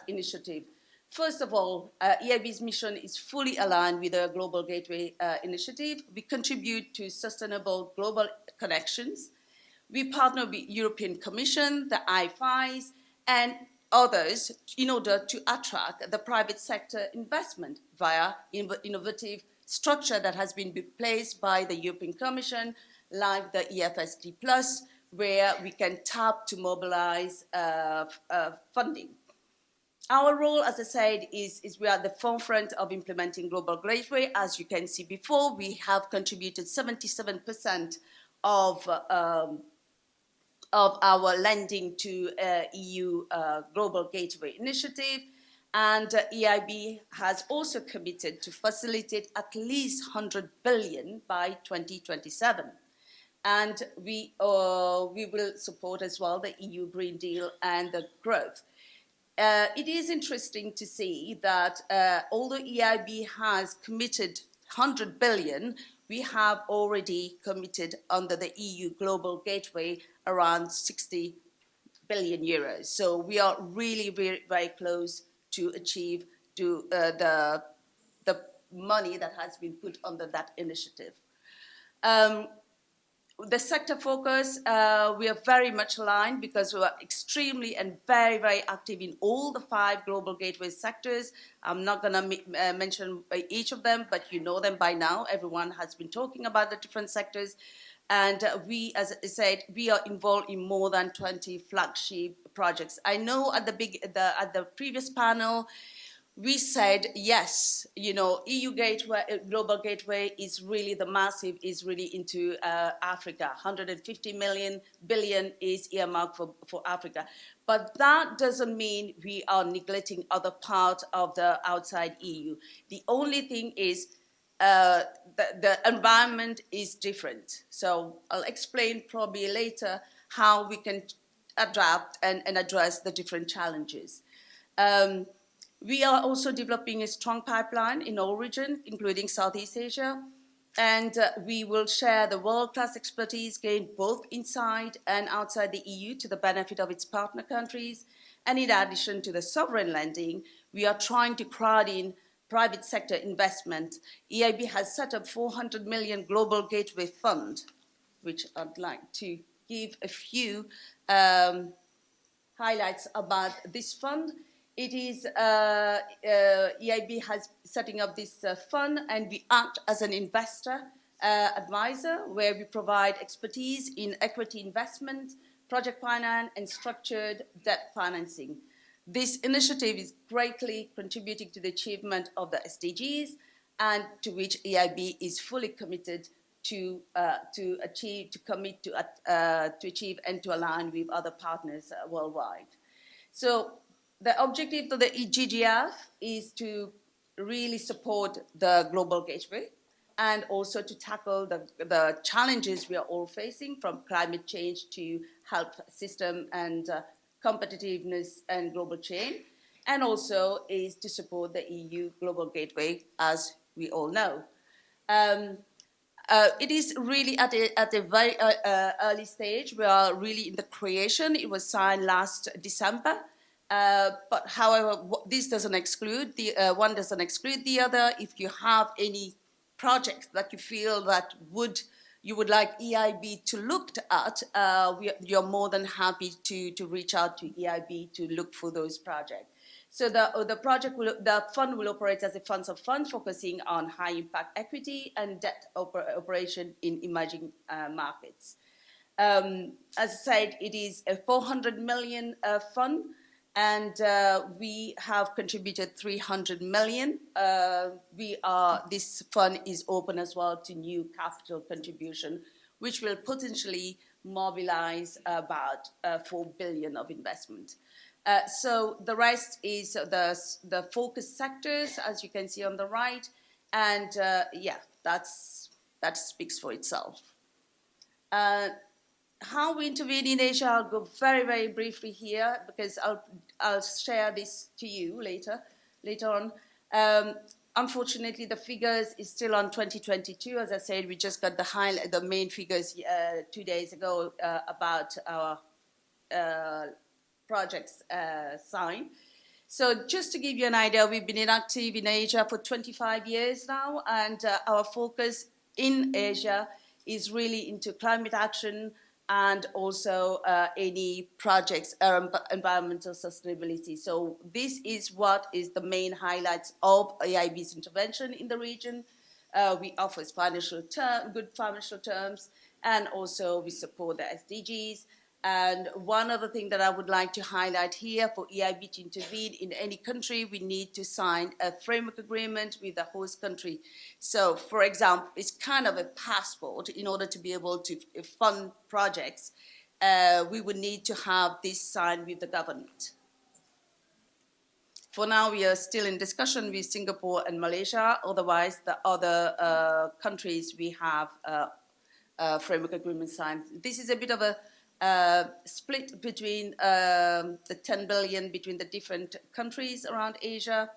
initiative. First of all, EIB's mission is fully aligned with the Global Gateway initiative. We contribute to sustainable global connections. We partner with European Commission, the IFIs, and others in order to attract the private sector investment via innovative structure that has been replaced by the European Commission, like the EFSD+, where we can tap to mobilize funding. Our role, as I said, is we are at the forefront of implementing Global Gateway. As you can see before, we have contributed 77% of our lending to EU Global Gateway initiative. And EIB has also committed to facilitate at least 100 billion by 2027. And we will support as well the EU Green Deal and the growth. It is interesting to see that although EIB has committed 100 billion, we have already committed under the EU Global Gateway around 60 billion euros. So we are really very, very close to achieve the money that has been put under that initiative. The sector focus, we are very much aligned because we are extremely and very, very active in all the 5 global gateway sectors. I'm not going to mention each of them, but you know them by now. Everyone has been talking about the different sectors. And we, as I said, we are involved in more than 20 flagship projects. I know at the previous panel, we said, yes, EU Gateway, Global Gateway is really is really into Africa. 150 billion is earmarked for Africa. But that doesn't mean we are neglecting other parts of the outside EU. The only thing is the environment is different. So I'll explain probably later how we can adapt and address the different challenges. We are also developing a strong pipeline in all regions, including Southeast Asia, and we will share the world-class expertise gained both inside and outside the EU to the benefit of its partner countries. And in addition to the sovereign lending, we are trying to crowd in private sector investment. EIB has set up 400 million Global Gateway Fund, which I'd like to give a few highlights about this fund. It is EIB has setting up this fund, and we act as an investor advisor, where we provide expertise in equity investment, project finance, and structured debt financing. This initiative is greatly contributing to the achievement of the SDGs, and to which EIB is fully committed to achieve and to align with other partners worldwide. So the objective of the GGF is to really support the Global Gateway and also to tackle the challenges we are all facing, from climate change to health system and competitiveness and global chain, and also is to support the EU Global Gateway, as we all know. It is really at a very early stage. We are really in the creation. It was signed last December. But however, this doesn't exclude one doesn't exclude the other. If you have any projects that you feel that you would like EIB to look at, you're more than happy to reach out to EIB to look for those projects. So the fund will operate as a fund of funds focusing on high impact equity and debt operation in emerging markets. As I said, it is a 400 million fund, and we have contributed 300 million. This fund is open as well to new capital contribution, which will potentially mobilize about 4 billion of investment. So the rest is the focus sectors, as you can see on the right, and yeah, that speaks for itself. How we intervene in Asia, I'll go very, very briefly here because I'll share this to you later on. Unfortunately, the figures is still on 2022. As I said, we just got the main figures 2 days ago about our projects signed. So just to give you an idea, we've been inactive in Asia for 25 years now, and our focus in Asia is really into climate action and also any projects, environmental sustainability. So this is what is the main highlights of EIB's intervention in the region. We offer good financial terms, and also we support the SDGs. And one other thing that I would like to highlight here, for EIB to intervene in any country, we need to sign a framework agreement with the host country. So, for example, it's kind of a passport. In order to be able to fund projects, we would need to have this signed with the government. For now, we are still in discussion with Singapore and Malaysia. Otherwise, the other countries, we have framework agreement signed. This is a bit of a split between the 10 billion between the different countries around Asia.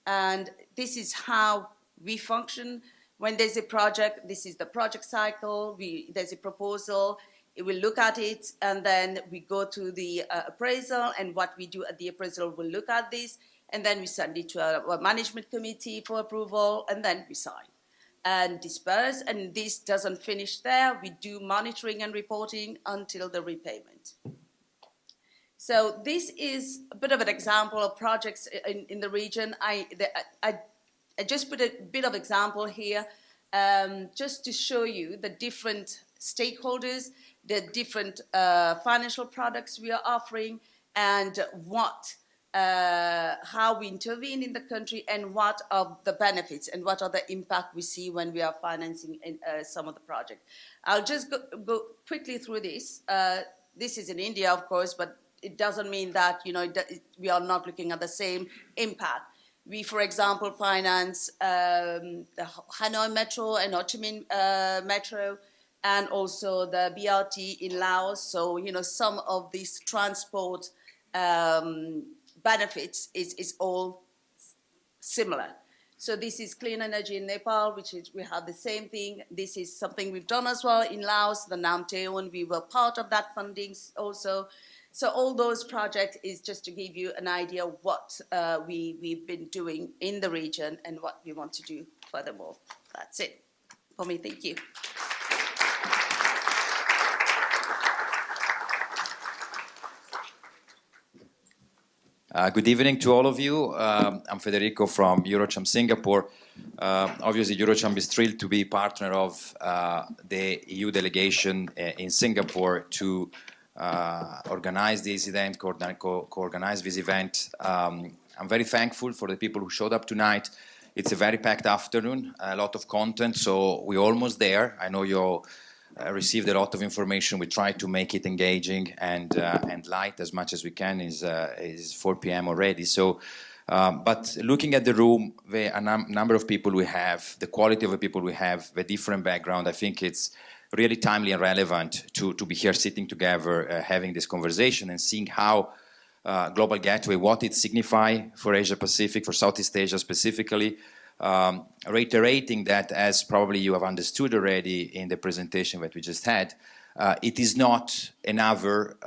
And this is how we function. When there's a project, this is the project cycle. There's a proposal, we'll look at it, and then we go to the appraisal, and what we do at the appraisal, we'll look at this, and then we send it to our management committee for approval, and then we sign and disperse. And this doesn't finish there. We do monitoring and reporting until the repayment. So this is a bit of an example of projects in the region. I just put a bit of example here just to show you the different stakeholders, the different financial products we are offering, and how we intervene in the country, and what are the benefits and what are the impact we see when we are financing some of the projects. I'll just go quickly through this. This is in India, of course, but it doesn't mean that we are not looking at the same impact. We, for example, finance the Hanoi Metro and Ho Chi Minh Metro, and also the BRT in Laos. So some of these transport benefits is all similar. So this is clean energy in Nepal, which is, we have the same thing. This is something we've done as well in Laos, the Nam Teon, we were part of that funding also. So all those projects is just to give you an idea of what we've been doing in the region and what we want to do furthermore. That's it for me, thank you. Good evening to all of you. I'm Federico from Eurocham Singapore. Obviously, Eurocham is thrilled to be partner of the EU delegation in Singapore to organize this event, co-organize this event. I'm very thankful for the people who showed up tonight. It's a very packed afternoon, a lot of content, so we're almost there. I know you received a lot of information. We try to make it engaging and light as much as we can. Is 4 p.m. already. So, but looking at the room, the number of people we have, the quality of the people we have, the different background, I think it's really timely and relevant to be here sitting together, having this conversation and seeing how Global Gateway, what it signifies for Asia Pacific, for Southeast Asia specifically. Reiterating that, as probably you have understood already in the presentation that we just had, It is not another,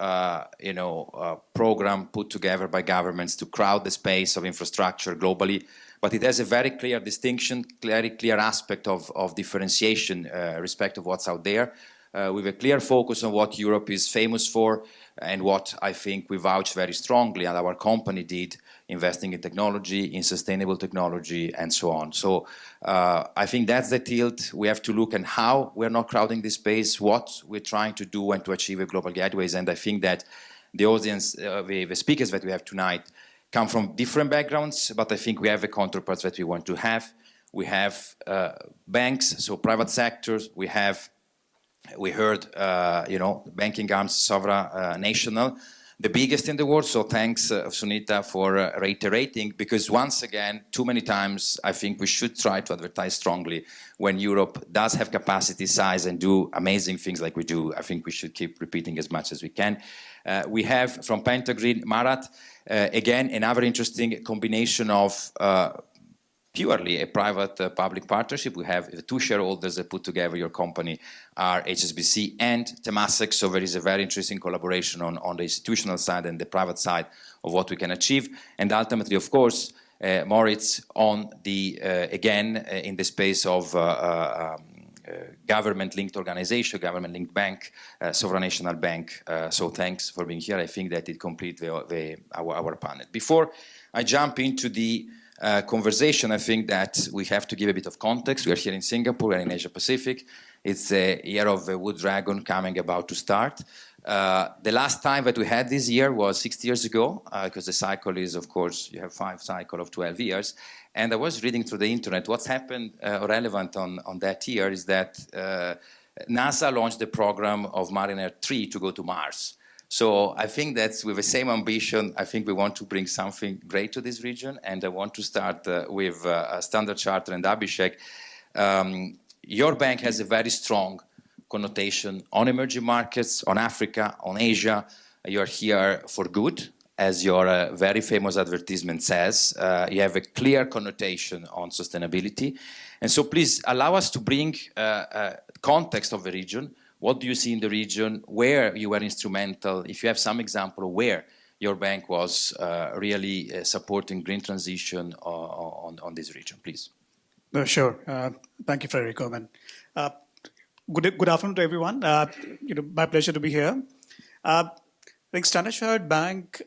program put together by governments to crowd the space of infrastructure globally, but it has a very clear distinction, very clear aspect of differentiation respect of what's out there, with a clear focus on what Europe is famous for and what I think we vouch very strongly, and our company did, investing in technology, in sustainable technology, and so on. So I think that's the tilt. We have to look at how we're not crowding this space, what we're trying to do and to achieve a global gateways. And I think that the audience, the speakers that we have tonight, come from different backgrounds, but I think we have the counterparts that we want to have. We have banks, so private sectors. We heard, banking arms, sovereign, national, the biggest in the world. So thanks, Sunita, for reiterating, because once again, too many times, I think we should try to advertise strongly when Europe does have capacity, size, and do amazing things like we do. I think we should keep repeating as much as we can. We have from Pentagreen, Marat, again, another interesting combination of purely a private-public partnership. We have the two shareholders that put together your company are HSBC and Temasek, so there is a very interesting collaboration on the institutional side and the private side of what we can achieve. And ultimately, of course, Moritz on the, again, in the space of government-linked organization, government-linked bank, sovereign national bank. So thanks for being here. I think that it completes our panel. Before I jump into the conversation, I think that we have to give a bit of context. We are here in Singapore and in Asia Pacific. It's a year of the Wood Dragon coming about to start. The last time that we had this year was 6 years ago, because the cycle is, of course, you have 5 cycles of 12 years. And I was reading through the internet. What's happened relevant on that year is that NASA launched the program of Mariner 3 to go to Mars. So I think that's with the same ambition, I think we want to bring something great to this region. And I want to start with Standard Chartered and Abhishek. Your bank has a very strong connotation on emerging markets, on Africa, on Asia. You're here for good, as your very famous advertisement says. You have a clear connotation on sustainability. And so please allow us to bring context of the region. What do you see in the region, where you were instrumental, if you have some example where your bank was really supporting green transition on this region, please. Sure. Thank you, Federico. Good afternoon to everyone. My pleasure to be here. I think Standard Chartered Bank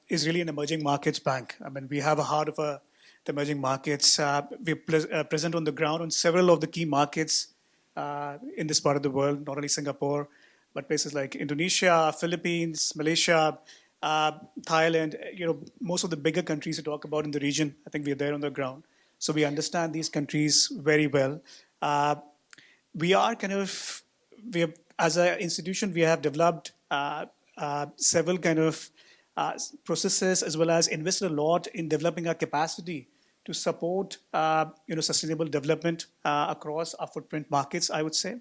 is really an emerging markets bank. I mean, we have a heart of the emerging markets. We're present on the ground on several of the key markets in this part of the world, not only Singapore, but places like Indonesia, Philippines, Malaysia, Thailand, most of the bigger countries you talk about in the region, I think we're there on the ground. So we understand these countries very well. We are as an institution, we have developed several processes, as well as invested a lot in developing our capacity to support sustainable development across our footprint markets, I would say,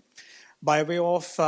by way of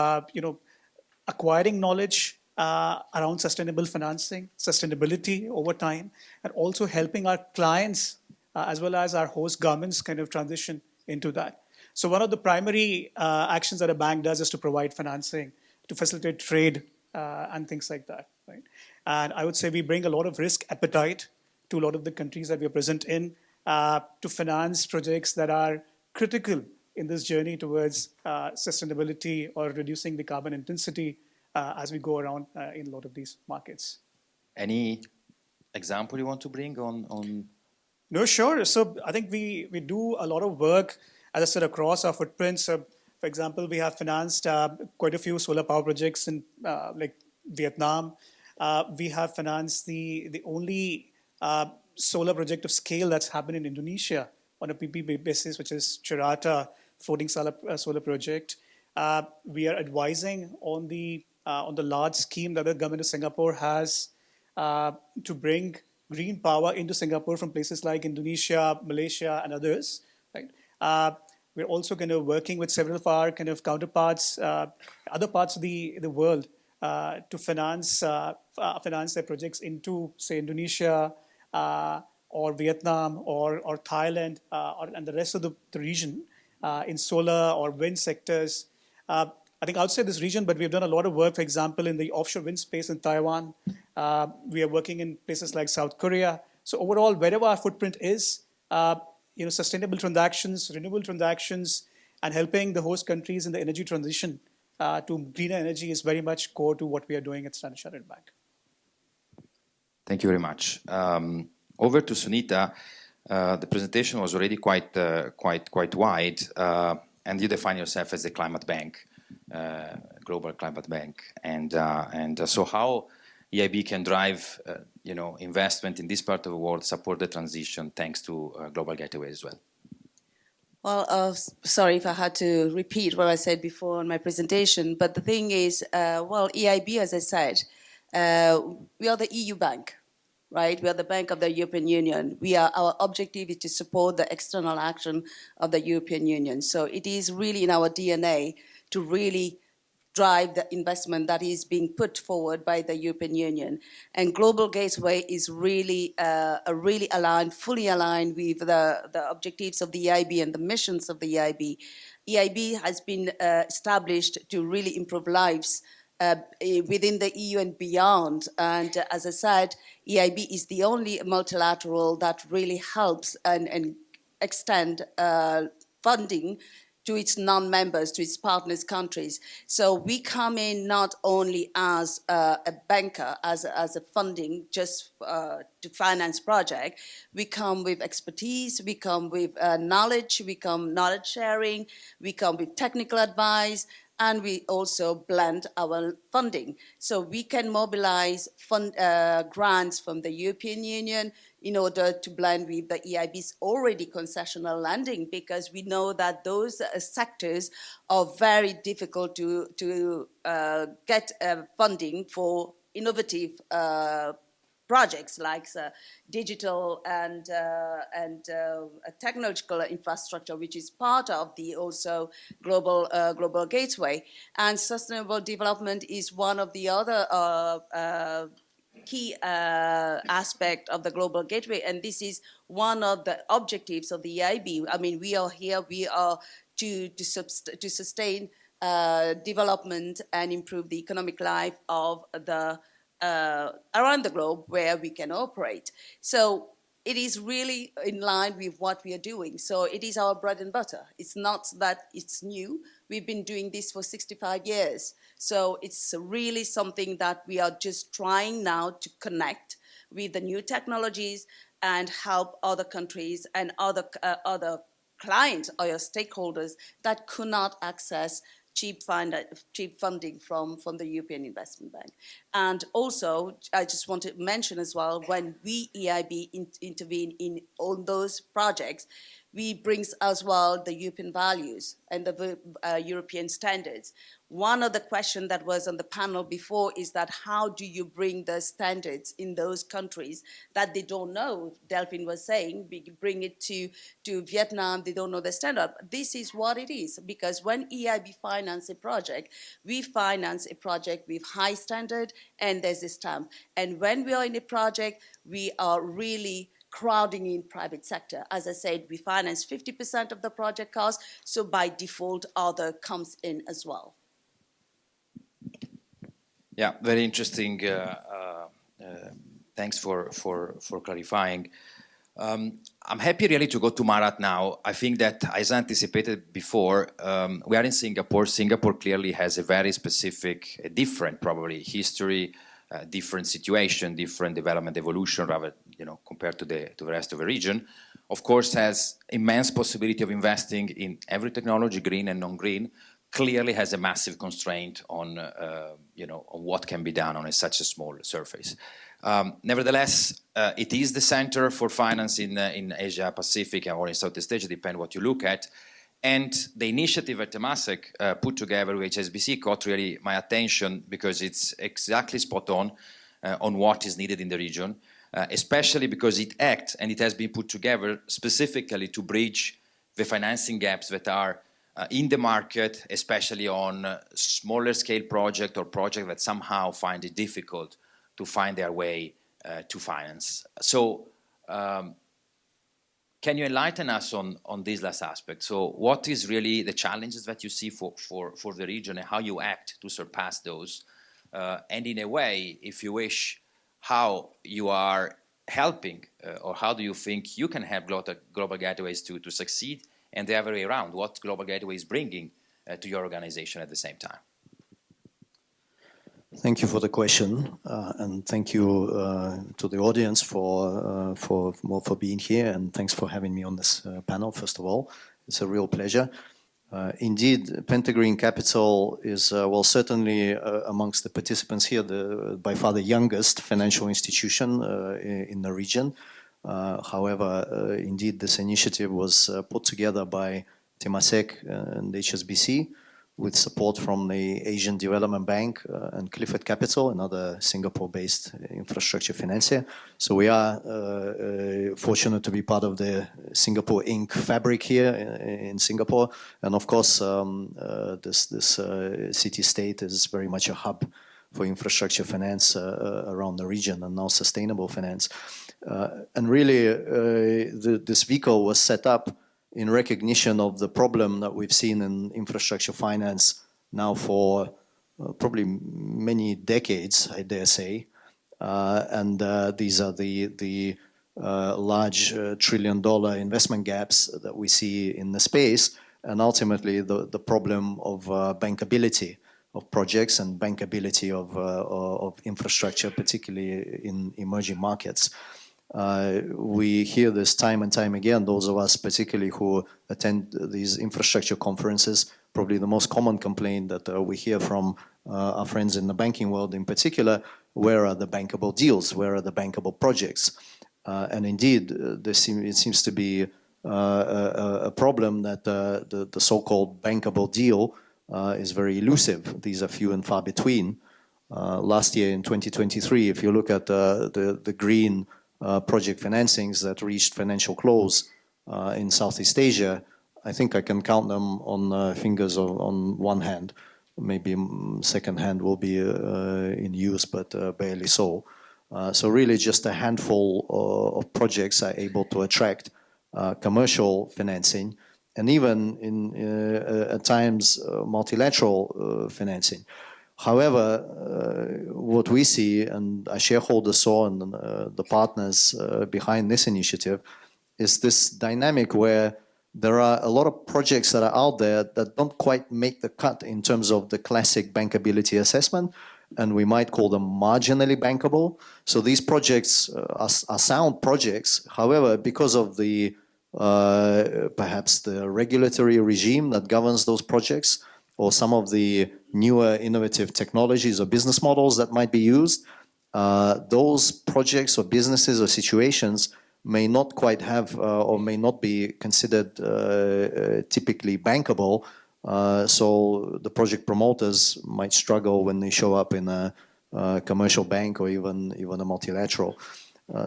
acquiring knowledge around sustainable financing, sustainability over time, and also helping our clients as well as our host governments transition into that. So one of the primary actions that a bank does is to provide financing, to facilitate trade and things like that, right? And I would say we bring a lot of risk appetite to a lot of the countries that we are present in, to finance projects that are critical in this journey towards sustainability or reducing the carbon intensity as we go around in a lot of these markets. Any example you want to bring on? No, sure. So I think we do a lot of work, as I said, across our footprints. So, for example, we have financed quite a few solar power projects in like Vietnam. We have financed the only solar project of scale that's happened in Indonesia on a PPP basis, which is Cirata floating solar project. We are advising on the large scheme that the government of Singapore has to bring green power into Singapore from places like Indonesia, Malaysia, and others. Right? We're also working with several of our counterparts, other parts of the world, to finance their projects into, say, Indonesia, or Vietnam, or Thailand, and the rest of the region in solar or wind sectors. I think outside this region, but we've done a lot of work, for example, in the offshore wind space in Taiwan. We are working in places like South Korea. So overall, wherever our footprint is, sustainable transactions, renewable transactions, and helping the host countries in the energy transition to greener energy is very much core to what we are doing at Standard Chartered Bank. Thank you very much. Over to Sunita. The presentation was already quite wide, and you define yourself as a climate bank, global climate bank, and so how EIB can drive, investment in this part of the world, support the transition, thanks to Global Gateway as well. Well, sorry if I had to repeat what I said before in my presentation, but the thing is, EIB, as I said, we are the EU bank, right? We are the bank of the European Union. Our objective is to support the external action of the European Union. So it is really in our DNA to really drive the investment that is being put forward by the European Union. And Global Gateway is really fully aligned with the objectives of the EIB and the missions of the EIB. EIB has been established to really improve lives within the EU and beyond. And as I said, EIB is the only multilateral that really helps and extend funding to its non-members, to its partners countries. So we come in not only as a banker, as a funding just to finance project, we come with expertise, we come with knowledge, we come knowledge sharing, we come with technical advice, and we also blend our funding. So we can mobilize grants from the European Union in order to blend with the EIB's already concessional lending, because we know that those sectors are very difficult to get funding for innovative projects like digital and technological infrastructure, which is part of the also global gateway. And sustainable development is one of the other key aspect of the global gateway, and this is one of the objectives of the EIB. I mean, we are here, we are to sustain development and improve the economic life of the around the globe where we can operate. So it is really in line with what we are doing. So it is our bread and butter. It's not that it's new. We've been doing this for 65 years. So it's really something that we are just trying now to connect with the new technologies and help other countries and other clients or your stakeholders that could not access cheap funding from the European Investment Bank. And also, I just want to mention as well, when we EIB intervene on those projects, we bring as well the European values and the European standards. One of the questions that was on the panel before is that how do you bring the standards in those countries that they don't know? Delphine was saying, bring it to Vietnam, they don't know the standard. This is what it is, because when EIB finance a project, we finance a project with high standard and there's a stamp. And when we are in a project, we are really crowding in private sector. As I said, we finance 50% of the project cost, so by default, other comes in as well. Yeah, very interesting. Thanks for clarifying. I'm happy really to go to Marat now. I think that, as anticipated before, we are in Singapore. Singapore clearly has a very specific, different probably history, different situation, different development evolution, rather, compared to the rest of the region. Of course, has immense possibility of investing in every technology, green and non-green. Clearly has a massive constraint on, on what can be done on such a small surface. Nevertheless, it is the center for finance in Asia Pacific or in Southeast Asia, depending what you look at. And the initiative that Temasek put together with HSBC caught really my attention because it's exactly spot on what is needed in the region, especially because it acts and it has been put together specifically to bridge the financing gaps that are in the market, especially on smaller scale projects or projects that somehow find it difficult to find their way to finance. So can you enlighten us on this last aspect? So what is really the challenges that you see for the region and how you act to surpass those? And in a way, if you wish, how you are helping or how do you think you can help global gateways to succeed, and the other way around, what Global Gateway is bringing to your organization at the same time? Thank you for the question, and thank you to the audience for being here, and thanks for having me on this panel. First of all, it's a real pleasure. Indeed, Pentagreen Capital is well certainly amongst the participants here, by far the youngest financial institution in the region. However, indeed, this initiative was put together by Temasek and HSBC, with support from the Asian Development Bank and Clifford Capital, another Singapore-based infrastructure financier. So we are fortunate to be part of the Singapore Inc. fabric here in Singapore. And of course, this city-state is very much a hub for infrastructure finance around the region, and now sustainable finance. And really, this vehicle was set up in recognition of the problem that we've seen in infrastructure finance now for probably many decades, I dare say. And these are the large trillion-dollar investment gaps that we see in the space, and ultimately the problem of bankability of projects and bankability of infrastructure, particularly in emerging markets. We hear this time and time again, those of us particularly who attend these infrastructure conferences. Probably the most common complaint that we hear from our friends in the banking world in particular: where are the bankable deals? Where are the bankable projects? And indeed, it seems to be a problem that the so-called bankable deal is very elusive. These are few and far between. Last year in 2023, if you look at the green project financings that reached financial close in Southeast Asia, I think I can count them on fingers on one hand. Maybe second hand will be in use, but barely so. So really just a handful of projects are able to attract commercial financing, and even at times multilateral financing. However, what we see, and our shareholders saw, and the partners behind this initiative, is this dynamic where there are a lot of projects that are out there that don't quite make the cut in terms of the classic bankability assessment, and we might call them marginally bankable. So these projects are sound projects. However, because of the perhaps the regulatory regime that governs those projects, or some of the newer innovative technologies or business models that might be used, those projects or businesses or situations may not quite have or may not be considered typically bankable. So the project promoters might struggle when they show up in a commercial bank or even a multilateral.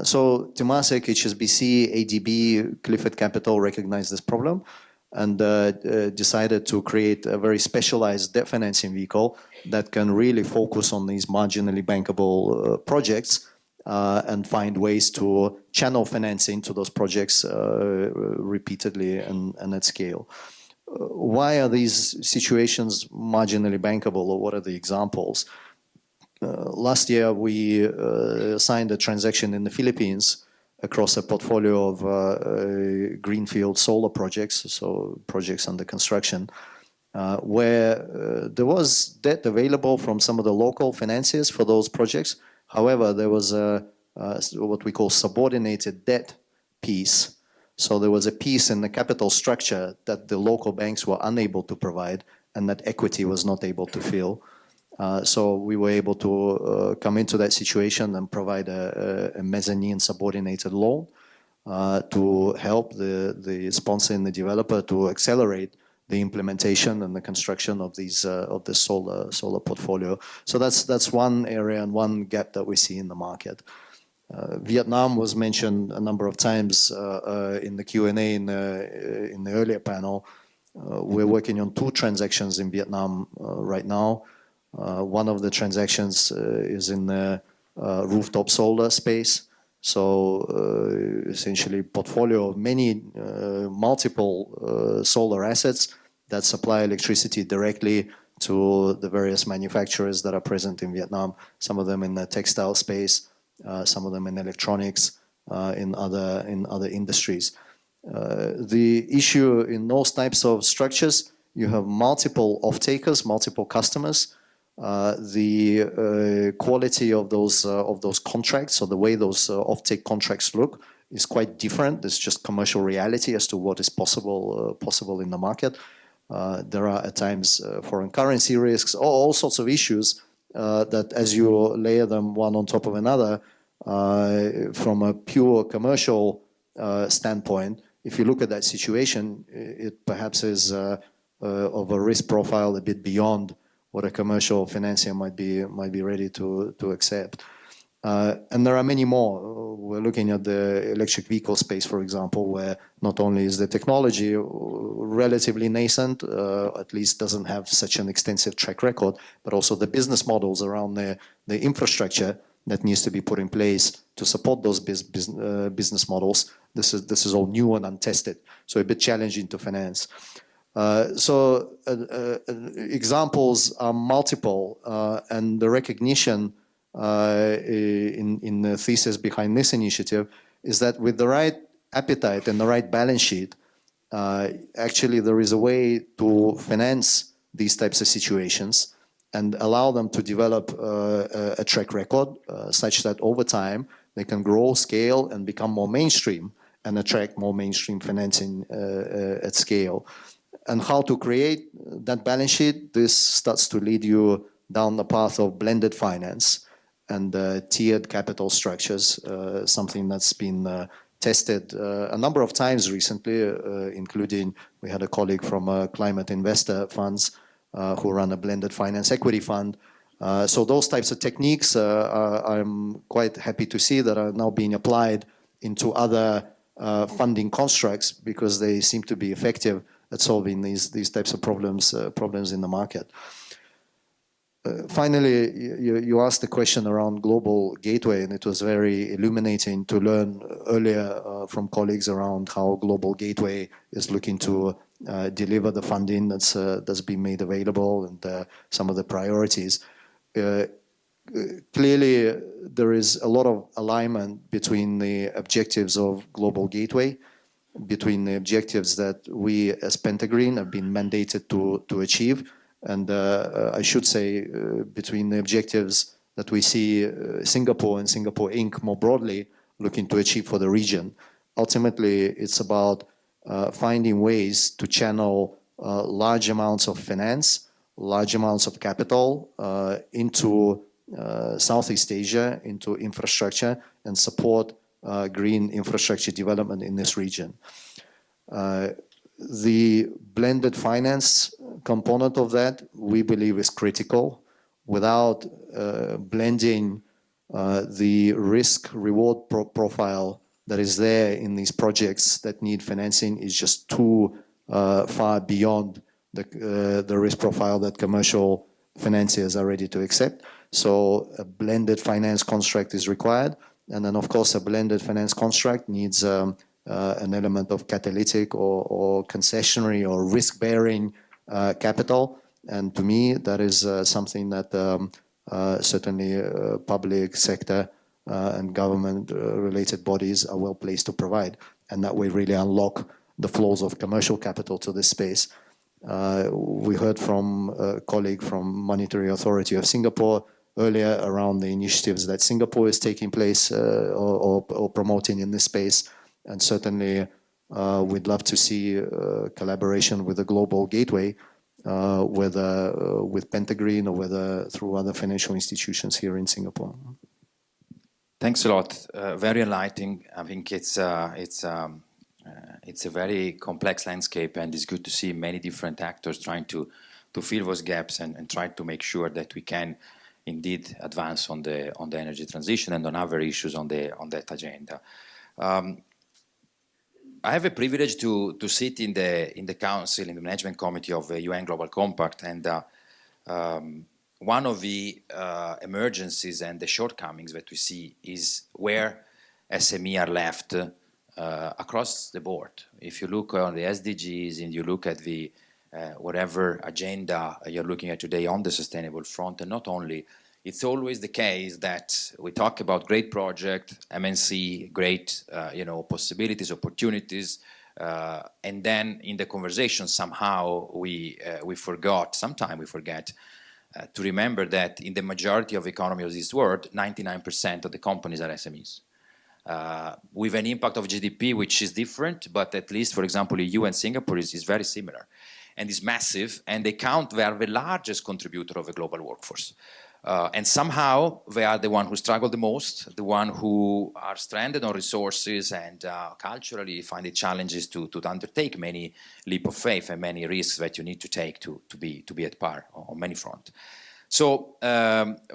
So Temasek, HSBC, ADB, Clifford Capital recognized this problem and decided to create a very specialized debt financing vehicle that can really focus on these marginally bankable projects and find ways to channel financing to those projects repeatedly and at scale. Why are these situations marginally bankable, or what are the examples? Last year, we signed a transaction in the Philippines across a portfolio of greenfield solar projects, so projects under construction, where there was debt available from some of the local financiers for those projects. However, there was what we call subordinated debt piece. So there was a piece in the capital structure that the local banks were unable to provide, and that equity was not able to fill. So we were able to come into that situation and provide a mezzanine subordinated loan to help the sponsor and the developer to accelerate the implementation and the construction of these of this solar portfolio. So that's one area and one gap that we see in the market. Vietnam was mentioned a number of times in the Q&A in the earlier panel. We're working on 2 transactions in Vietnam right now. One of the transactions is in the rooftop solar space. So essentially portfolio of many multiple solar assets that supply electricity directly to the various manufacturers that are present in Vietnam, some of them in the textile space, some of them in electronics, in other industries. The issue in those types of structures, you have multiple off-takers, multiple customers. The quality of those contracts, or the way those off-take contracts look, is quite different. There's just commercial reality as to what is possible in the market. There are at times foreign currency risks, all sorts of issues that, as you layer them one on top of another, from a pure commercial standpoint, if you look at that situation, it perhaps is of a risk profile a bit beyond what a commercial financier might be ready to accept. And there are many more. We're looking at the electric vehicle space, for example, where not only is the technology relatively nascent, at least doesn't have such an extensive track record, but also the business models around the infrastructure that needs to be put in place to support those business models. This is all new and untested, so a bit challenging to finance. Examples are multiple, and the recognition in the thesis behind this initiative is that with the right appetite and the right balance sheet, actually there is a way to finance these types of situations and allow them to develop a track record such that over time they can grow, scale, and become more mainstream and attract more mainstream financing at scale. And how to create that balance sheet, this starts to lead you down the path of blended finance and tiered capital structures, something that's been tested a number of times recently, including we had a colleague from Climate Investor Funds who run a blended finance equity fund. So those types of techniques I'm quite happy to see that are now being applied into other funding constructs because they seem to be effective at solving these types of problems in the market. Finally, you asked the question around Global Gateway, and it was very illuminating to learn earlier from colleagues around how Global Gateway is looking to deliver the funding that's been made available and some of the priorities. Clearly, there is a lot of alignment between the objectives of Global Gateway, between the objectives that we as Pentagreen have been mandated to achieve, and I should say between the objectives that we see Singapore and Singapore Inc. more broadly looking to achieve for the region. Ultimately, it's about finding ways to channel large amounts of finance, large amounts of capital into Southeast Asia, into infrastructure, and support green infrastructure development in this region. The blended finance component of that, we believe, is critical. Without blending the risk-reward profile that is there in these projects that need financing is just too far beyond the risk profile that commercial financiers are ready to accept. So a blended finance construct is required. And then, of course, a blended finance construct needs an element of catalytic or concessionary or risk-bearing capital. And to me, that is something that certainly public sector and government-related bodies are well placed to provide. And that will really unlock the flows of commercial capital to this space. We heard from a colleague from Monetary Authority of Singapore earlier around the initiatives that Singapore is taking place or promoting in this space. And certainly we'd love to see collaboration with the Global Gateway, whether with Pentagreen or whether through other financial institutions here in Singapore. Thanks a lot. Very enlightening. I think it's a very complex landscape, and it's good to see many different actors trying to fill those gaps and try to make sure that we can indeed advance on the energy transition and on other issues on that agenda. I have a privilege to sit in the council, in the management committee of the UN Global Compact, and one of the emergencies and the shortcomings that we see is where SME are left across the board. If you look on the SDGs and you look at the whatever agenda you're looking at today on the sustainable front, and not only, it's always the case that we talk about great project, MNC, great possibilities, opportunities, and then in the conversation somehow we forget to remember that in the majority of economy of this world, 99% of the companies are SMEs. With an impact of GDP which is different, but at least, for example, EU and Singapore is very similar and is massive, and they are the largest contributor of a global workforce. And somehow they are the one who struggle the most, the one who are stranded on resources and culturally find it challenges to undertake many leap of faith and many risks that you need to take to be at par on many fronts. So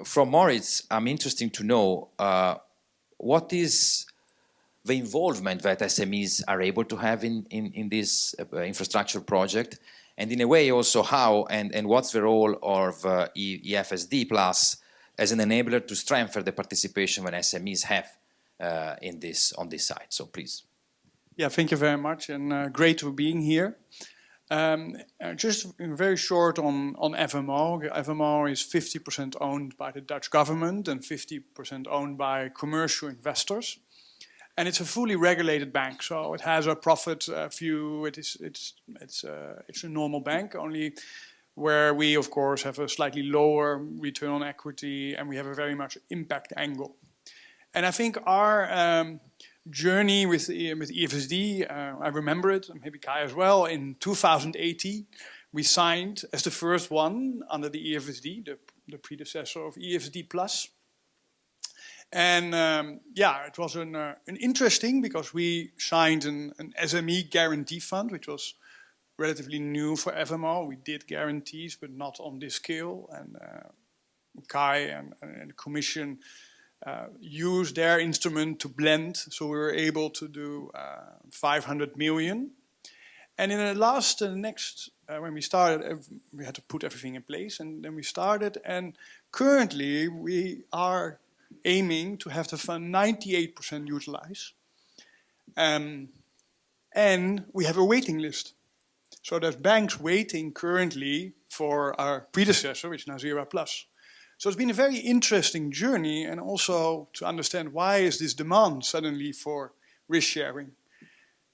from Moritz, I'm interested to know what is the involvement that SMEs are able to have in this infrastructure project, and in a way also how and what's the role of EFSD Plus as an enabler to strengthen the participation that SMEs have on this side. So please. Yeah, thank you very much, and great to being here. Just very short on FMO. FMO is 50% owned by the Dutch government and 50% owned by commercial investors. And it's a fully regulated bank, so it has a profit view. It's a normal bank, only where we, of course, have a slightly lower return on equity, and we have a very much impact angle. And I think our journey with EFSD, I remember it, and maybe Kai as well, in 2018, we signed as the first one under the EFSD, the predecessor of EFSD Plus. And yeah, it was an interesting, because we signed an SME guarantee fund, which was relatively new for FMO. We did guarantees, but not on this scale. And Kai and the Commission used their instrument to blend, so we were able to do 500 million. And in the next, when we started, we had to put everything in place, and then we started. And currently, we are aiming to have the fund 98% utilized. And we have a waiting list. So there's banks waiting currently for our predecessor, which is now Zero Plus. So it's been a very interesting journey, and also to understand why is this demand suddenly for risk sharing.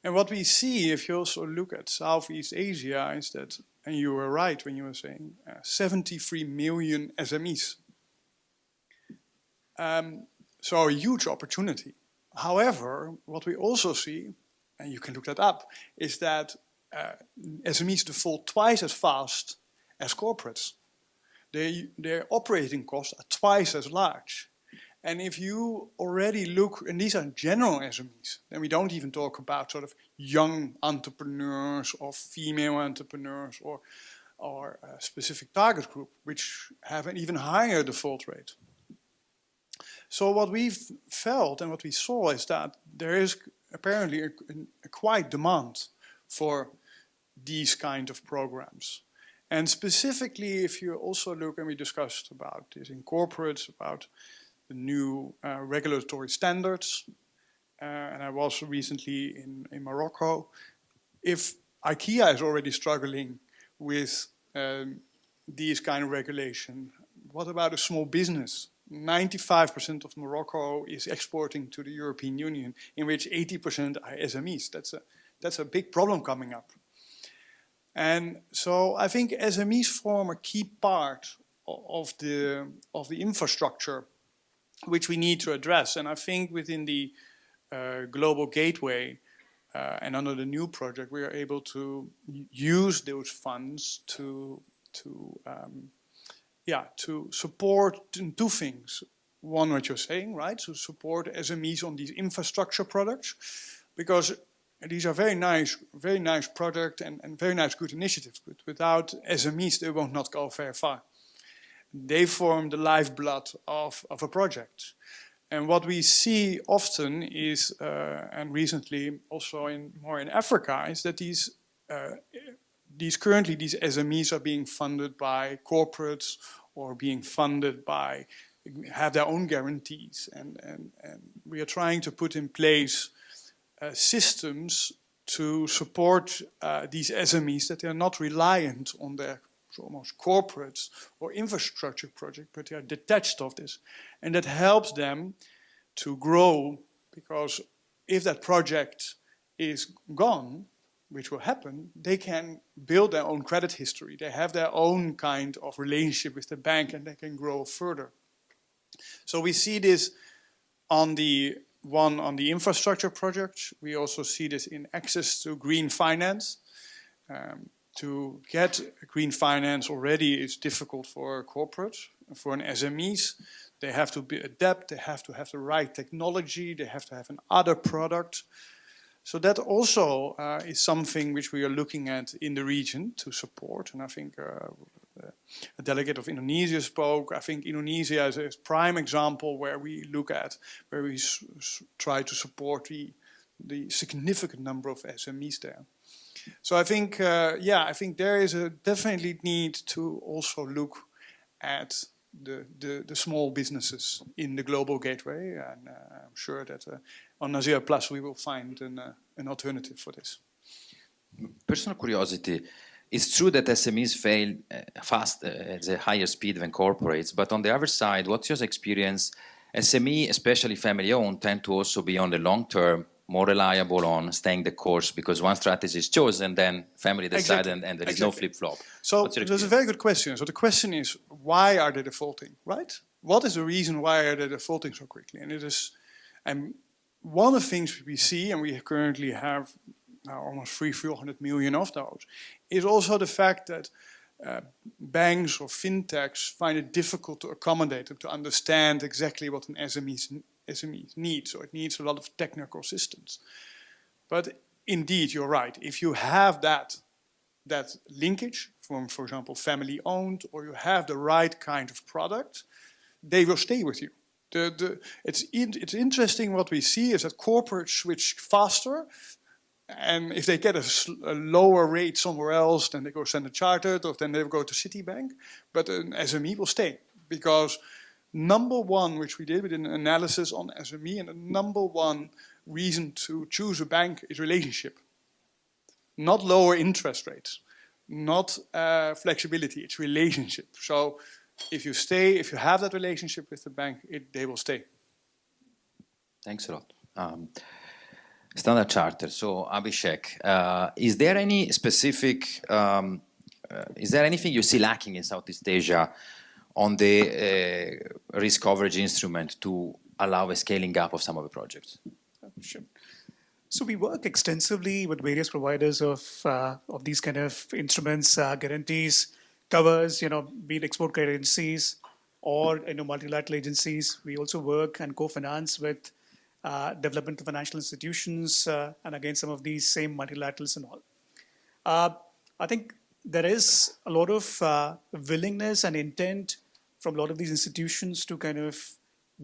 And what we see, if you also look at Southeast Asia, is that, and you were right when you were saying, 73 million SMEs. So a huge opportunity. However, what we also see, and you can look that up, is that SMEs default twice as fast as corporates. Their operating costs are twice as large. And if you already look, and these are general SMEs, then we don't even talk about sort of young entrepreneurs or female entrepreneurs or a specific target group, which have an even higher default rate. So what we've felt and what we saw is that there is apparently a quite demand for these kind of programs. And specifically, if you also look, and we discussed about this in corporates, about the new regulatory standards, and I was recently in Morocco. If IKEA is already struggling with these kind of regulation, what about a small business? 95% of Morocco is exporting to the European Union, in which 80% are SMEs. That's a big problem coming up. And so I think SMEs form a key part of the infrastructure which we need to address. And I think within the Global Gateway and under the new project, we are able to use those funds to support two things. One, what you're saying, right? To support SMEs on these infrastructure products, because these are very nice product and very nice, good initiatives. But without SMEs, they will not go very far. They form the lifeblood of a project. And what we see often is, and recently also more in Africa, is that these SMEs are being funded by corporates or being funded by have their own guarantees. And we are trying to put in place systems to support these SMEs, that they are not reliant on their almost corporate or infrastructure project, but they are detached of this. And that helps them to grow, because if that project is gone, which will happen, they can build their own credit history. They have their own kind of relationship with the bank, and they can grow further. So we see this on the infrastructure project. We also see this in access to green finance. To get green finance already is difficult for corporates. For an SMEs, they have to be adept, they have to have the right technology, they have to have another product. So that also is something which we are looking at in the region to support. And I think a delegate of Indonesia spoke. I think Indonesia is a prime example where we look at, where we try to support the significant number of SMEs there. So I think, I think there is a definitely need to also look at the small businesses in the global gateway, and I'm sure that on Nazir Plus we will find an alternative for this. Personal curiosity. It's true that SMEs fail fast at a higher speed than corporates, but on the other side, what's your experience? SME, especially family-owned, tend to also be on the long term more reliable on staying the course, because one strategy is chosen, then family decide, and there is no flip-flop. So there's a very good question. So the question is, why are they defaulting, right? What is the reason why are they defaulting so quickly? And it is, and one of the things we see, and we currently have now almost 300 million of those, is also the fact that banks or fintechs find it difficult to accommodate them, to understand exactly what an SMEs need. So it needs a lot of technical assistance. But indeed, you're right. If you have that linkage from, for example, family-owned, or you have the right kind of product, they will stay with you. It's interesting what we see is that corporates switch faster, and if they get a lower rate somewhere else, then they go Standard Chartered, or then they go to Citibank. But an SME will stay, because number one, which we did with an analysis on SME, and the number one reason to choose a bank is relationship. Not lower interest rates, not flexibility, it's relationship. So if you stay, if you have that relationship with the bank, they will stay. Thanks a lot. Standard Chartered. So Abhishek, is there any specific, is there anything you see lacking in Southeast Asia on the risk coverage instrument to allow a scaling up of some of the projects? Sure. So we work extensively with various providers of these kind of instruments, guarantees, covers, be it export credit agencies or multilateral agencies. We also work and co-finance with development financial institutions, and again, some of these same multilaterals and all. I think there is a lot of willingness and intent from a lot of these institutions to kind of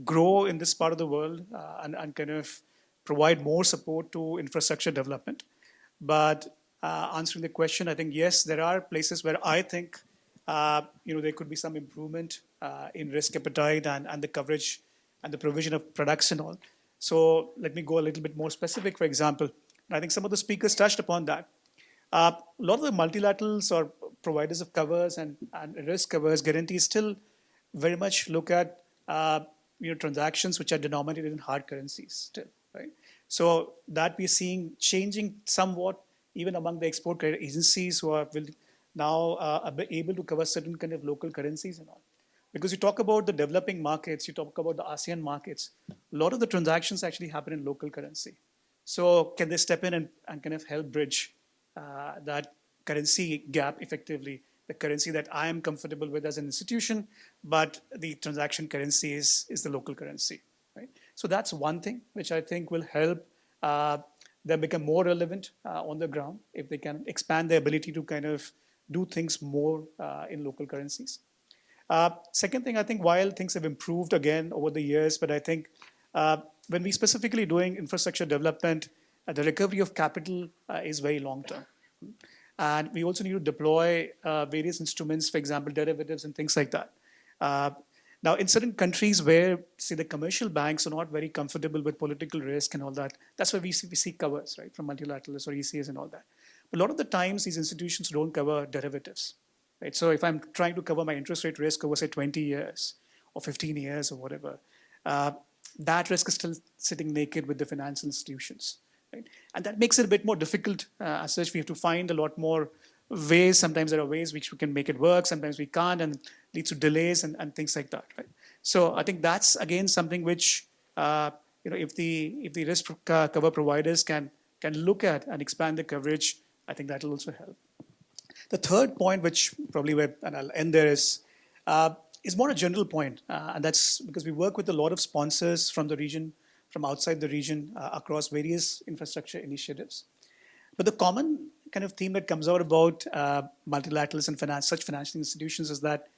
grow in this part of the world and kind of provide more support to infrastructure development. But answering the question, I think, yes, there are places where I think there could be some improvement in risk appetite and the coverage and the provision of products and all. So let me go a little bit more specific, for example. I think some of the speakers touched upon that. A lot of the multilaterals or providers of covers and risk covers, guarantees still very much look at transactions which are denominated in hard currencies still, right? So that we're seeing changing somewhat even among the export credit agencies who are now able to cover certain kind of local currencies and all. Because you talk about the developing markets, you talk about the ASEAN markets, a lot of the transactions actually happen in local currency. So can they step in and kind of help bridge that currency gap effectively, the currency that I am comfortable with as an institution, but the transaction currency is the local currency, right? So that's one thing which I think will help them become more relevant on the ground if they can expand their ability to kind of do things more in local currencies. Second thing, I think while things have improved again over the years, but I think when we specifically doing infrastructure development, the recovery of capital is very long term. And we also need to deploy various instruments, for example, derivatives and things like that. Now, in certain countries where, say, the commercial banks are not very comfortable with political risk and all that, that's why we see covers, right, from multilateralists or ECAs and all that. But a lot of the times, these institutions don't cover derivatives, right? So if I'm trying to cover my interest rate risk over, say, 20 years or 15 years or whatever, that risk is still sitting naked with the financial institutions, right? And that makes it a bit more difficult. As such, we have to find a lot more ways. Sometimes there are ways which we can make it work, sometimes we can't, and leads to delays and things like that, right? So I think that's again something which if the risk cover providers can look at and expand the coverage, I think that will also help. The third point, which probably and I'll end there, is more a general point, and that's because we work with a lot of sponsors from the region, from outside the region, across various infrastructure initiatives. But the common kind of theme that comes out about multilaterals and such financial institutions is that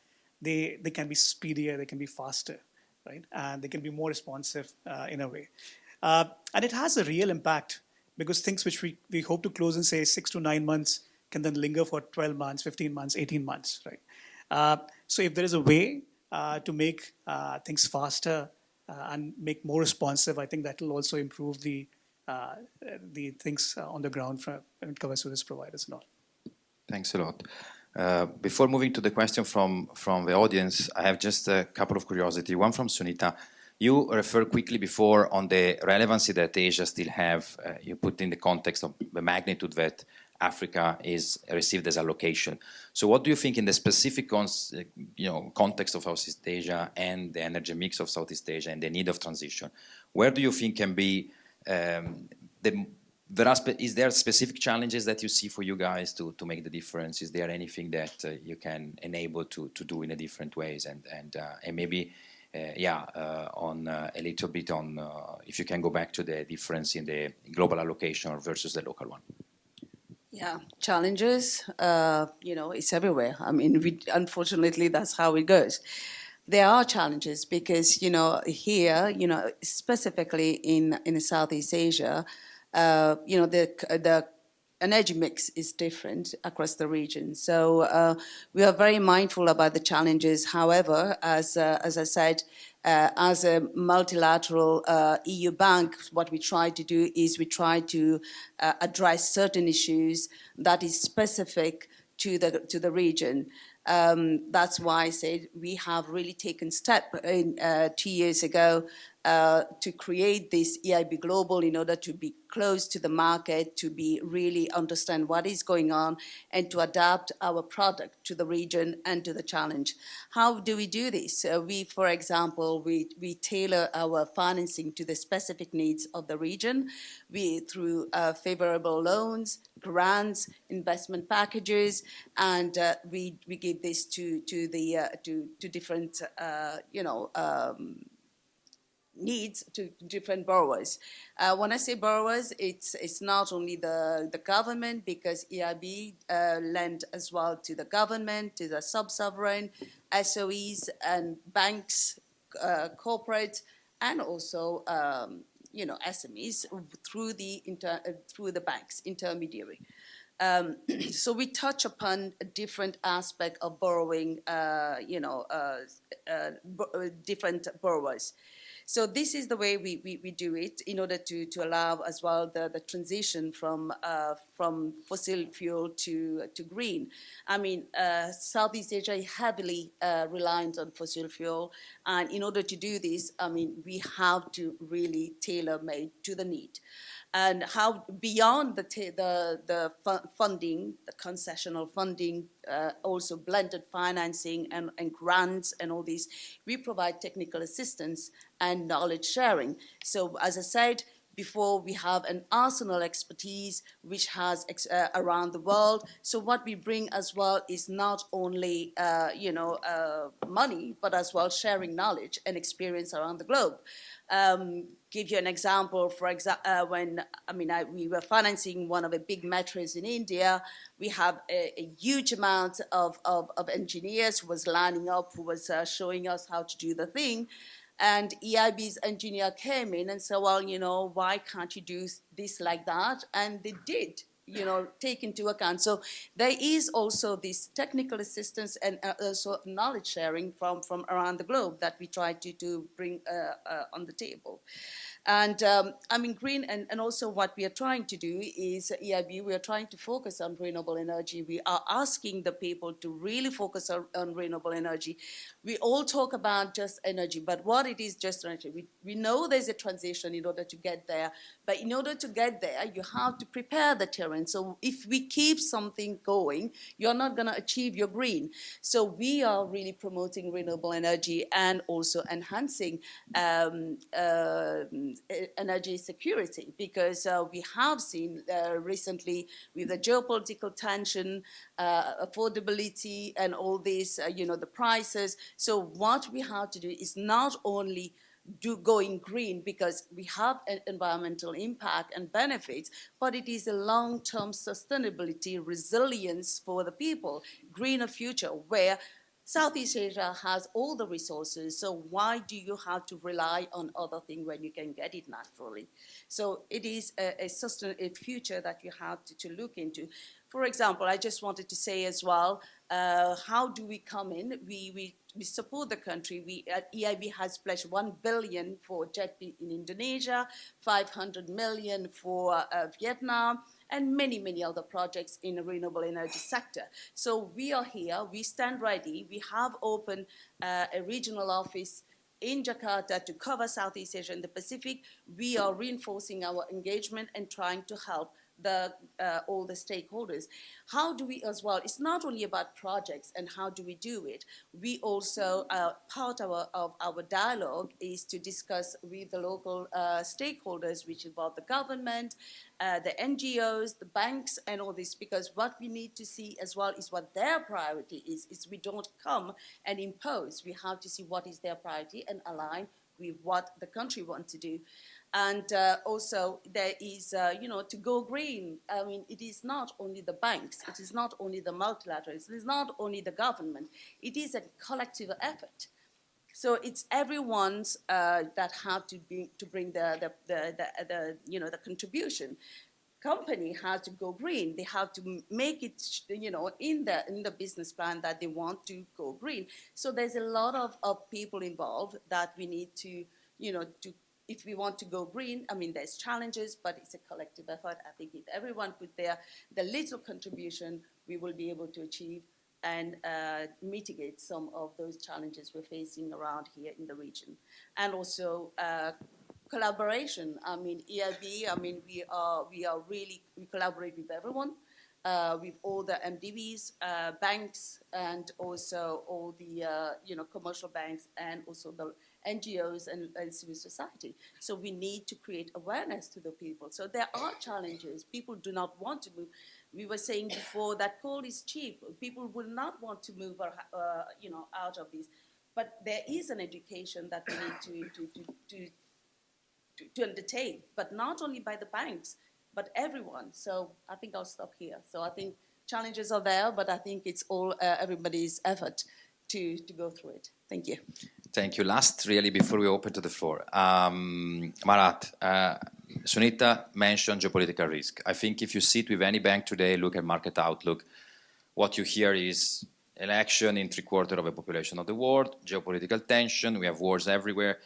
they can be speedier, they can be faster, right? And they can be more responsive in a way. And it has a real impact because things which we hope to close in, say, 6 to 9 months can then linger for 12 months, 15 months, 18 months, right? So if there is a way to make things faster and make more responsive, I think that will also improve the things on the ground when it covers service providers and all. Thanks a lot. Before moving to the question from the audience, I have just a couple of curiosity. One from Sunita. You referred quickly before on the relevancy that Asia still have. You put in the context of the magnitude that Africa is received as allocation. So what do you think in the specific context of Southeast Asia and the energy mix of Southeast Asia and the need of transition? Where do you think can be is there specific challenges that you see for you guys to make the difference? Is there anything that you can enable to do in a different ways? And maybe, on a little bit on if you can go back to the difference in the global allocation versus the local one. Yeah, challenges, it's everywhere. I mean, unfortunately, that's how it goes. There are challenges because, here, specifically in Southeast Asia, the energy mix is different across the region. So we are very mindful about the challenges. However, as I said, as a multilateral EU bank, what we try to do is we try to address certain issues that is specific to the region. That's why I said we have really taken step 2 years ago to create this EIB Global in order to be close to the market, to be really understand what is going on, and to adapt our product to the region and to the challenge. How do we do this? For example, we tailor our financing to the specific needs of the region. Through favorable loans, grants, investment packages, and we give this to different needs to different borrowers. When I say borrowers, it's not only the government, because EIB lend as well to the government, to the sub-sovereign, SOEs and banks, corporate, and also SMEs through the banks intermediary. So we touch upon a different aspect of borrowing, different borrowers. So this is the way we do it in order to allow as well the transition from fossil fuel to green. I mean, Southeast Asia is heavily reliant on fossil fuel, and in order to do this, I mean, we have to really tailor-made to the need. And how beyond the funding, the concessional funding, also blended financing and grants and all these, we provide technical assistance and knowledge sharing. So as I said before, we have an arsenal expertise which has around the world. So what we bring as well is not only money, but as well sharing knowledge and experience around the globe. Give you an example. For example, we were financing one of the big metros in India. We have a huge amount of engineers who was lining up, who was showing us how to do the thing. And EIB's engineer came in and said, well, why can't you do this like that? And they did. take into account. So there is also this technical assistance and also knowledge sharing from around the globe that we try to bring on the table. And I mean, green, and also what we are trying to do is EIB, we are trying to focus on renewable energy. We are asking the people to really focus on renewable energy. We all talk about just energy, but what it is just energy. We know there's a transition in order to get there, but in order to get there, you have to prepare the terrain. So if we keep something going, you're not going to achieve your green. So we are really promoting renewable energy and also enhancing energy security, because we have seen recently with the geopolitical tension, affordability, and all this, the prices. So what we have to do is not only going green because we have an environmental impact and benefits, but it is a long-term sustainability, resilience for the people, greener future where Southeast Asia has all the resources, so why do you have to rely on other things when you can get it naturally? So it is a sustainable future that you have to look into. For example, I just wanted to say as well, how do we come in? We support the country. EIB has pledged 1 billion for JET in Indonesia, 500 million for Vietnam, and many, many other projects in the renewable energy sector. So we are here, we stand ready. We have opened a regional office in Jakarta to cover Southeast Asia and the Pacific. We are reinforcing our engagement and trying to help all the stakeholders. How do we as well, it's not only about projects and how do we do it. We also, part of our dialogue is to discuss with the local stakeholders, which involve the government, the NGOs, the banks, and all this, because what we need to see as well is what their priority is we don't come and impose. We have to see what is their priority and align with what the country wants to do. And also there is, to go green. I mean, it is not only the banks, it is not only the multilaterals, it is not only the government, it is a collective effort. So it's everyone's that have to bring the contribution. Company has to go green. They have to make it, in the business plan that they want to go green. So there's a lot of people involved that we need to, if we want to go green. I mean, there's challenges, but it's a collective effort. I think if everyone put the little contribution, we will be able to achieve and mitigate some of those challenges we're facing around here in the region. And also collaboration. I mean, EIB, we collaborate with everyone, with all the MDBs, banks, and also all the, commercial banks, and also the NGOs and civil society. So we need to create awareness to the people. So there are challenges. People do not want to move. We were saying before that coal is cheap. People will not want to move, out of this. But there is an education that we need to undertake, but not only by the banks, but everyone. So I think I'll stop here. So I think challenges are there, but I think it's all everybody's effort to go through it. Thank you. Thank you. Last, really, before we open to the floor. Marat, Sunita mentioned geopolitical risk. I think if you sit with any bank today, look at market outlook, what you hear is election in 3/4 of the population of the world, geopolitical tension, we have wars everywhere.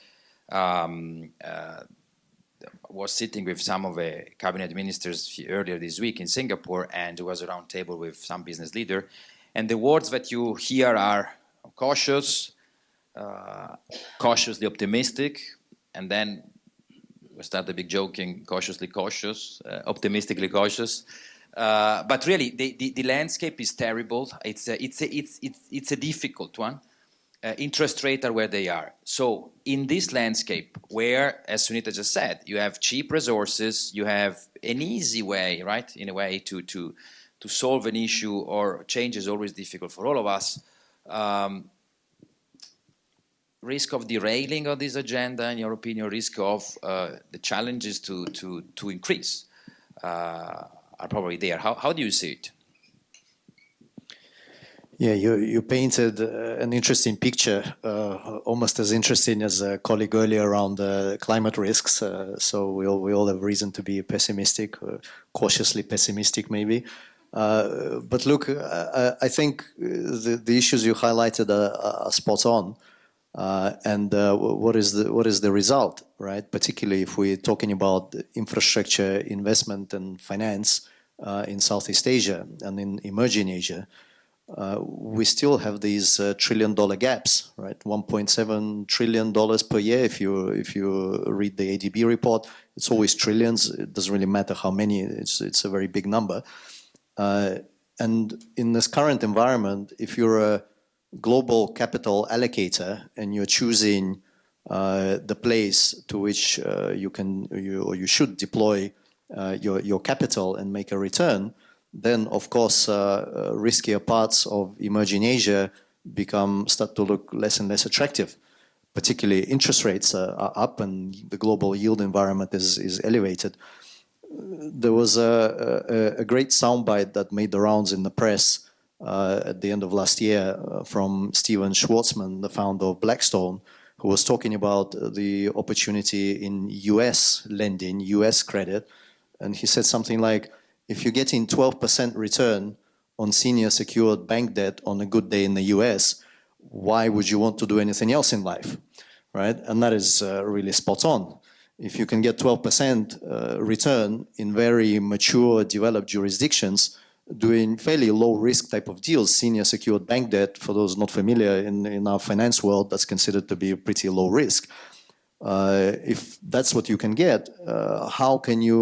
Was sitting with some of the cabinet ministers earlier this week in Singapore, and there was a round table with some business leader. And the words that you hear are cautious, cautiously optimistic, and then we started big joking, cautiously cautious, optimistically cautious. But really, the landscape is terrible. It's a difficult one. Interest rates are where they are. So in this landscape, where, as Sunita just said, you have cheap resources, you have an easy way, right, in a way to solve an issue, or change is always difficult for all of us. Risk of derailing of this agenda, in your opinion, risk of the challenges to increase are probably there. How do you see it? Yeah, you painted an interesting picture, almost as interesting as a colleague earlier around climate risks. So we all have reason to be pessimistic, cautiously pessimistic maybe. But look, I think the issues you highlighted are spot on. And what is the result, right? Particularly if we're talking about infrastructure, investment, and finance in Southeast Asia and in emerging Asia. We still have these trillion-dollar gaps, right? $1.7 trillion per year. If you read the ADB report, it's always trillions. It doesn't really matter how many. It's a very big number. And in this current environment, if you're a global capital allocator and you're choosing the place to which you should deploy your capital and make a return, then of course riskier parts of emerging Asia start to look less and less attractive. Particularly interest rates are up and the global yield environment is elevated. There was a great soundbite that made the rounds in the press at the end of last year from Steven Schwartzman, the founder of Blackstone, who was talking about the opportunity in US lending, US credit. And he said something like, if you're getting 12% return on senior secured bank debt on a good day in the US, why would you want to do anything else in life, right? And that is really spot on. If you can get 12% return in very mature, developed jurisdictions, doing fairly low risk type of deals, senior secured bank debt, for those not familiar in our finance world, that's considered to be pretty low risk. If that's what you can get, how can you,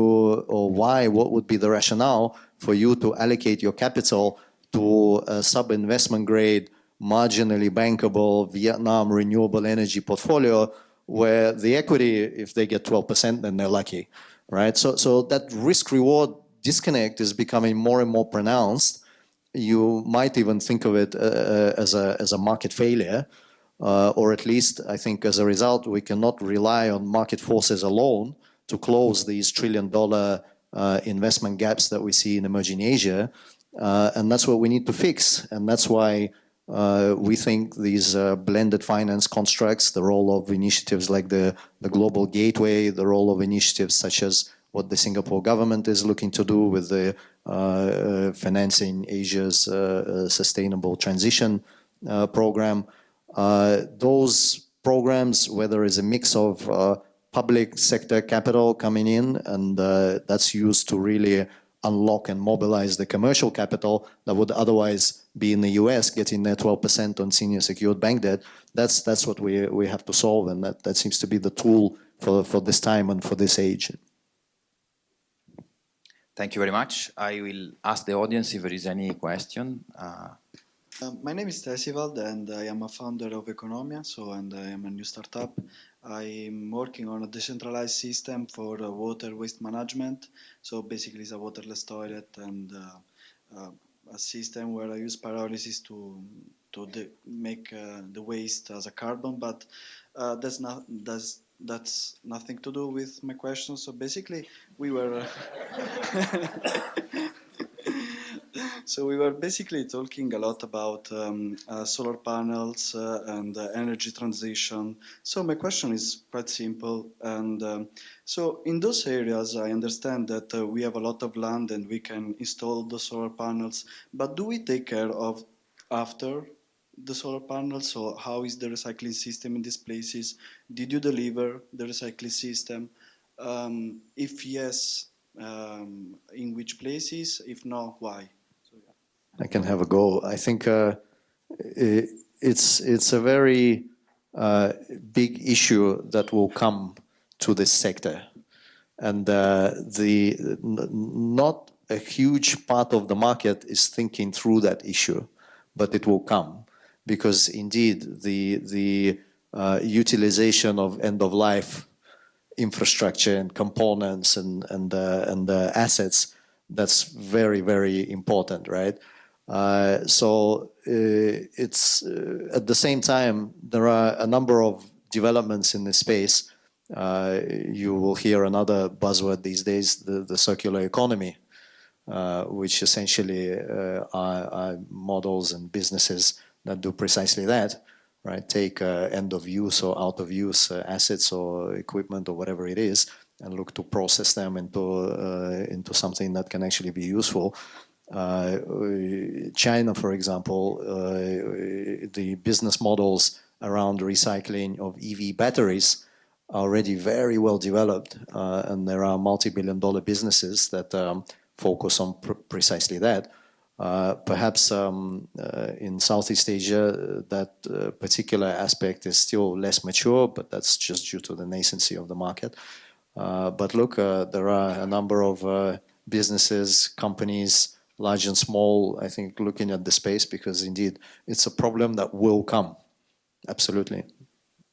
or why, what would be the rationale for you to allocate your capital to a sub-investment grade, marginally bankable Vietnam renewable energy portfolio where the equity, if they get 12%, then they're lucky, right? So that risk-reward disconnect is becoming more and more pronounced. You might even think of it as a market failure. Or at least, I think, as a result, we cannot rely on market forces alone to close these trillion-dollar investment gaps that we see in emerging Asia. And that's what we need to fix. And that's why we think these blended finance constructs, the role of initiatives like the Global Gateway, the role of initiatives such as what the Singapore government is looking to do with the financing Asia's sustainable transition program, those programs, whether it's a mix of public sector capital coming in, and that's used to really unlock and mobilize the commercial capital that would otherwise be in the US getting their 12% on senior secured bank debt, that's what we have to solve, and that seems to be the tool for this time and for this age. Thank you very much. I will ask the audience if there is any question. My name is Tesivald and I am a founder of Economia, and I am a new startup. I'm working on a decentralized system for water waste management. So basically it's a waterless toilet and a system where I use pyrolysis to make the waste as a carbon, but that's nothing to do with my question. So basically we were So we were basically talking a lot about solar panels and energy transition. So my question is quite simple. And so in those areas, I understand that we have a lot of land and we can install the solar panels. But do we take care of after the solar panels? So how is the recycling system in these places? Did you deliver the recycling system? If yes, in which places? If no, why? I can have a go. I think it's a very big issue that will come to this sector, and not a huge part of the market is thinking through that issue, but it will come because indeed the utilization of end-of-life infrastructure and components and assets, that's very, very important, right? So it's at the same time, there are a number of developments in this space. You will hear another buzzword these days, the circular economy. which essentially are models and businesses that do precisely that, right? Take end of use or out of use assets or equipment or whatever it is, and look to process them into something that can actually be useful. China, for example, the business models around recycling of EV batteries are already very well developed, and there are multi-billion-dollar businesses that focus on precisely that. Perhaps in Southeast Asia, that particular aspect is still less mature, but that's just due to the nascency of the market. But look, there are a number of businesses, companies, large and small, I think, looking at the space, because indeed it's a problem that will come. Absolutely.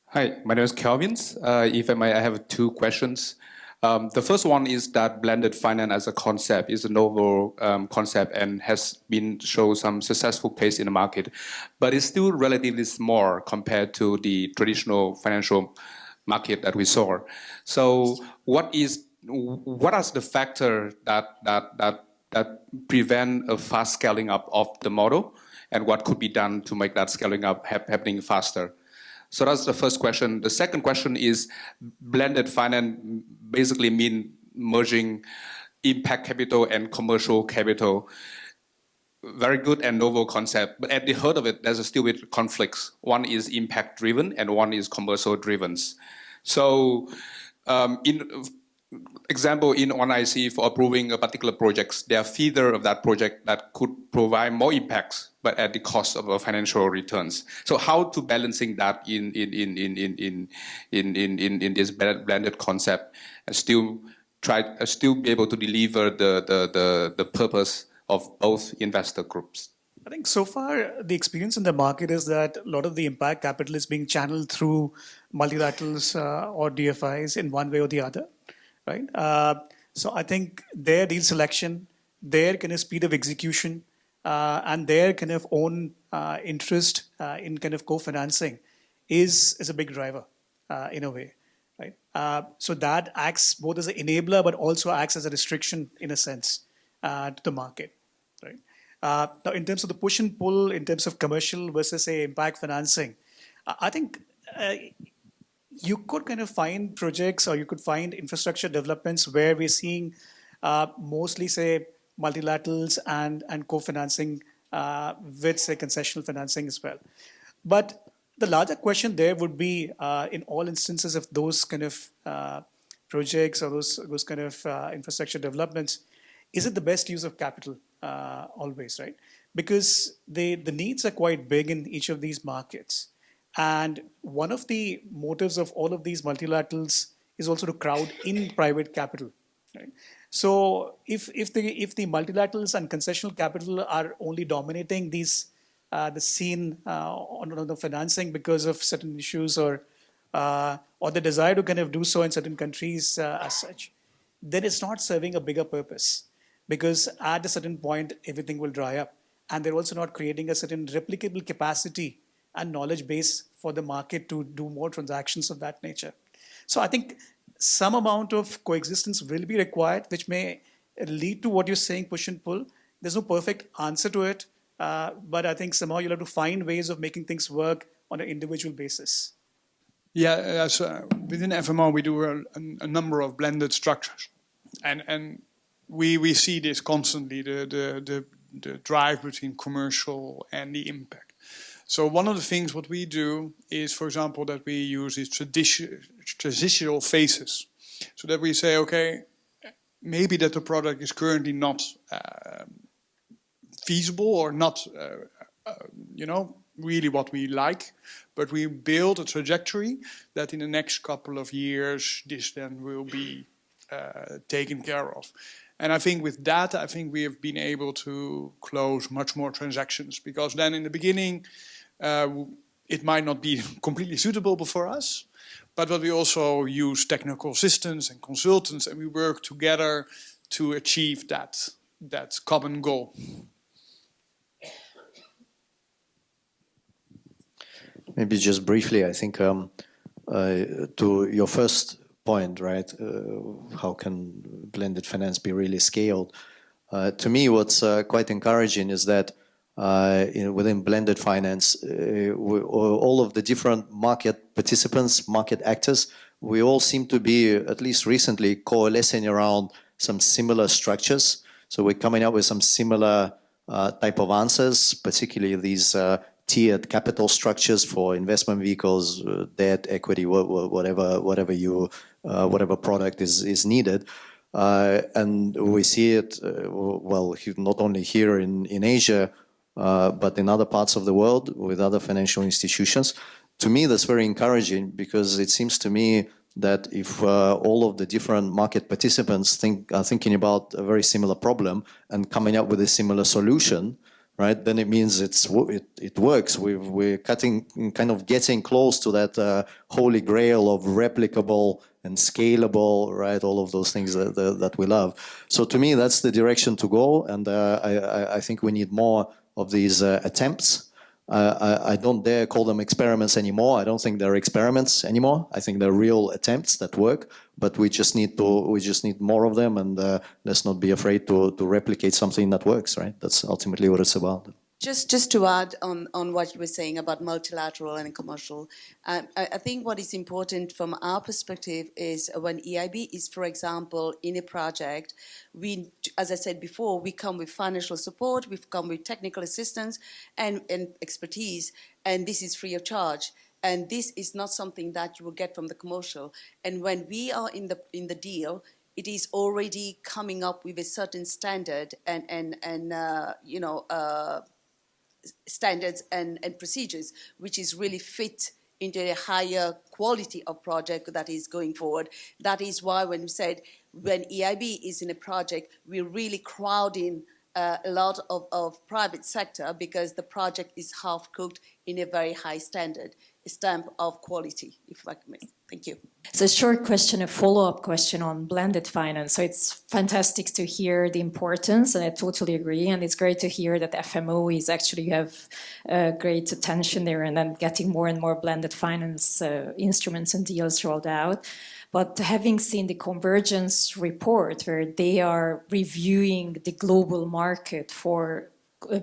Hi, my name is Kelvin. If I may, I have two questions. The first one is that blended finance as a concept is a novel concept and has been shown some successful case in the market, but it's still relatively small compared to the traditional financial market that we saw. So what are the factors that prevent a fast scaling up of the model, and what could be done to make that scaling up happening faster? So that's the first question. The second question is, blended finance basically mean merging impact capital and commercial capital. Very good and novel concept, but at the heart of it, there's still bit conflicts. One is impact driven and one is commercial driven. So example, in one IC for approving a particular project, there are feeder of that project that could provide more impacts, but at the cost of financial returns. So how to balancing that in this blended concept and still be able to deliver the purpose of both investor groups? I think so far the experience in the market is that a lot of the impact capital is being channeled through multilaterals or DFIs in one way or the other, right? So I think their deal selection, their kind of speed of execution, and their kind of own interest in kind of co-financing is a big driver in a way, right? So that acts both as an enabler, but also acts as a restriction in a sense to the market, right? Now, in terms of the push and pull, in terms of commercial versus, say, impact financing, I think you could kind of find projects or you could find infrastructure developments where we're seeing mostly, say, multilaterals and co-financing with, say, concessional financing as well. But the larger question there would be, in all instances of those kind of projects or those kind of infrastructure developments, is it the best use of capital always, right? Because the needs are quite big in each of these markets. And one of the motives of all of these multilaterals is also to crowd in private capital, right? So if the multilaterals and concessional capital are only dominating these the scene on the financing because of certain issues or the desire to kind of do so in certain countries as such, then it's not serving a bigger purpose, because at a certain point everything will dry up, and they're also not creating a certain replicable capacity and knowledge base for the market to do more transactions of that nature. So I think some amount of coexistence will be required, which may lead to what you're saying, push and pull. There's no perfect answer to it, but I think somehow you'll have to find ways of making things work on an individual basis. Yeah, within FMO we do a number of blended structures, and we see this constantly, the drive between commercial and the impact. So one of the things what we do is, for example, that we use is transitional phases. So that we say, okay, maybe that the product is currently not feasible or not, really what we like, but we build a trajectory that in the next couple of years, this then will be taken care of. And I think with that, I think we have been able to close much more transactions, because then in the beginning, it might not be completely suitable for us, but we also use technical assistants and consultants, and we work together to achieve that common goal. Maybe just briefly, I think to your first point, right? How can blended finance be really scaled? To me, what's quite encouraging is that within blended finance, all of the different market participants, market actors, we all seem to be, at least recently, coalescing around some similar structures. So we're coming up with some similar type of answers, particularly these tiered capital structures for investment vehicles, debt, equity, whatever product is needed. And we see it, well, not only here in Asia, but in other parts of the world with other financial institutions. To me, that's very encouraging because it seems to me that if all of the different market participants are thinking about a very similar problem and coming up with a similar solution, right, then it means it works. We're kind of getting close to that holy grail of replicable and scalable, right, all of those things that we love. So to me, that's the direction to go, and I think we need more of these attempts. I don't dare call them experiments anymore. I don't think they're experiments anymore. I think they're real attempts that work, but we just need more of them, and let's not be afraid to replicate something that works, right? That's ultimately what it's about. Just to add on what you were saying about multilateral and commercial, I think what is important from our perspective is when EIB is, for example, in a project, we, as I said before, we come with financial support, we've come with technical assistance and expertise, and this is free of charge. And this is not something that you will get from the commercial. And when we are in the deal, it is already coming up with a certain standard and standards and procedures, which is really fit into a higher quality of project that is going forward. That is why when EIB is in a project, we're really crowding a lot of private sector because the project is half cooked in a very high standard, a stamp of quality, if I may. Thank you. So a short question, a follow-up question on blended finance. So it's fantastic to hear the importance, and I totally agree. And it's great to hear that FMO is actually have great attention there and then getting more and more blended finance instruments and deals rolled out. But having seen the Convergence report where they are reviewing the global market for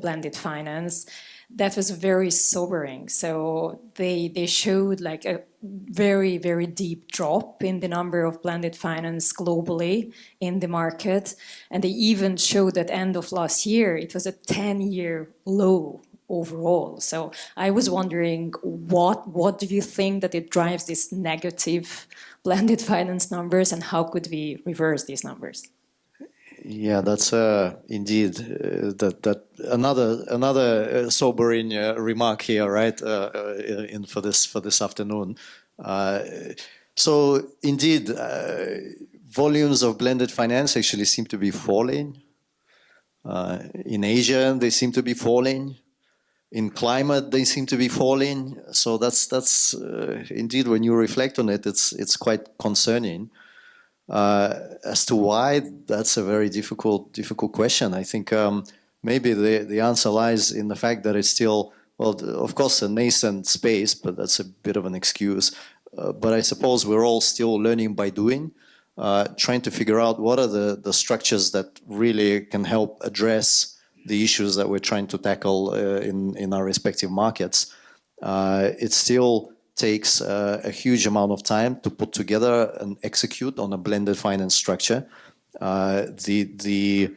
blended finance, that was very sobering. So they showed like a very, very deep drop in the number of blended finance globally in the market. And they even showed that end of last year, it was a 10-year low overall. So I was wondering, what do you think that it drives this negative blended finance numbers, and how could we reverse these numbers? Yeah, that's indeed that another sobering remark here, right? For this afternoon. So indeed, volumes of blended finance actually seem to be falling. In Asia, they seem to be falling. In climate, they seem to be falling. So that's indeed, when you reflect on it, it's quite concerning. As to why, that's a very difficult question. I think maybe the answer lies in the fact that it's still, well, of course, a nascent space, but that's a bit of an excuse. But I suppose we're all still learning by doing, trying to figure out what are the structures that really can help address the issues that we're trying to tackle in our respective markets. It still takes a huge amount of time to put together and execute on a blended finance structure. The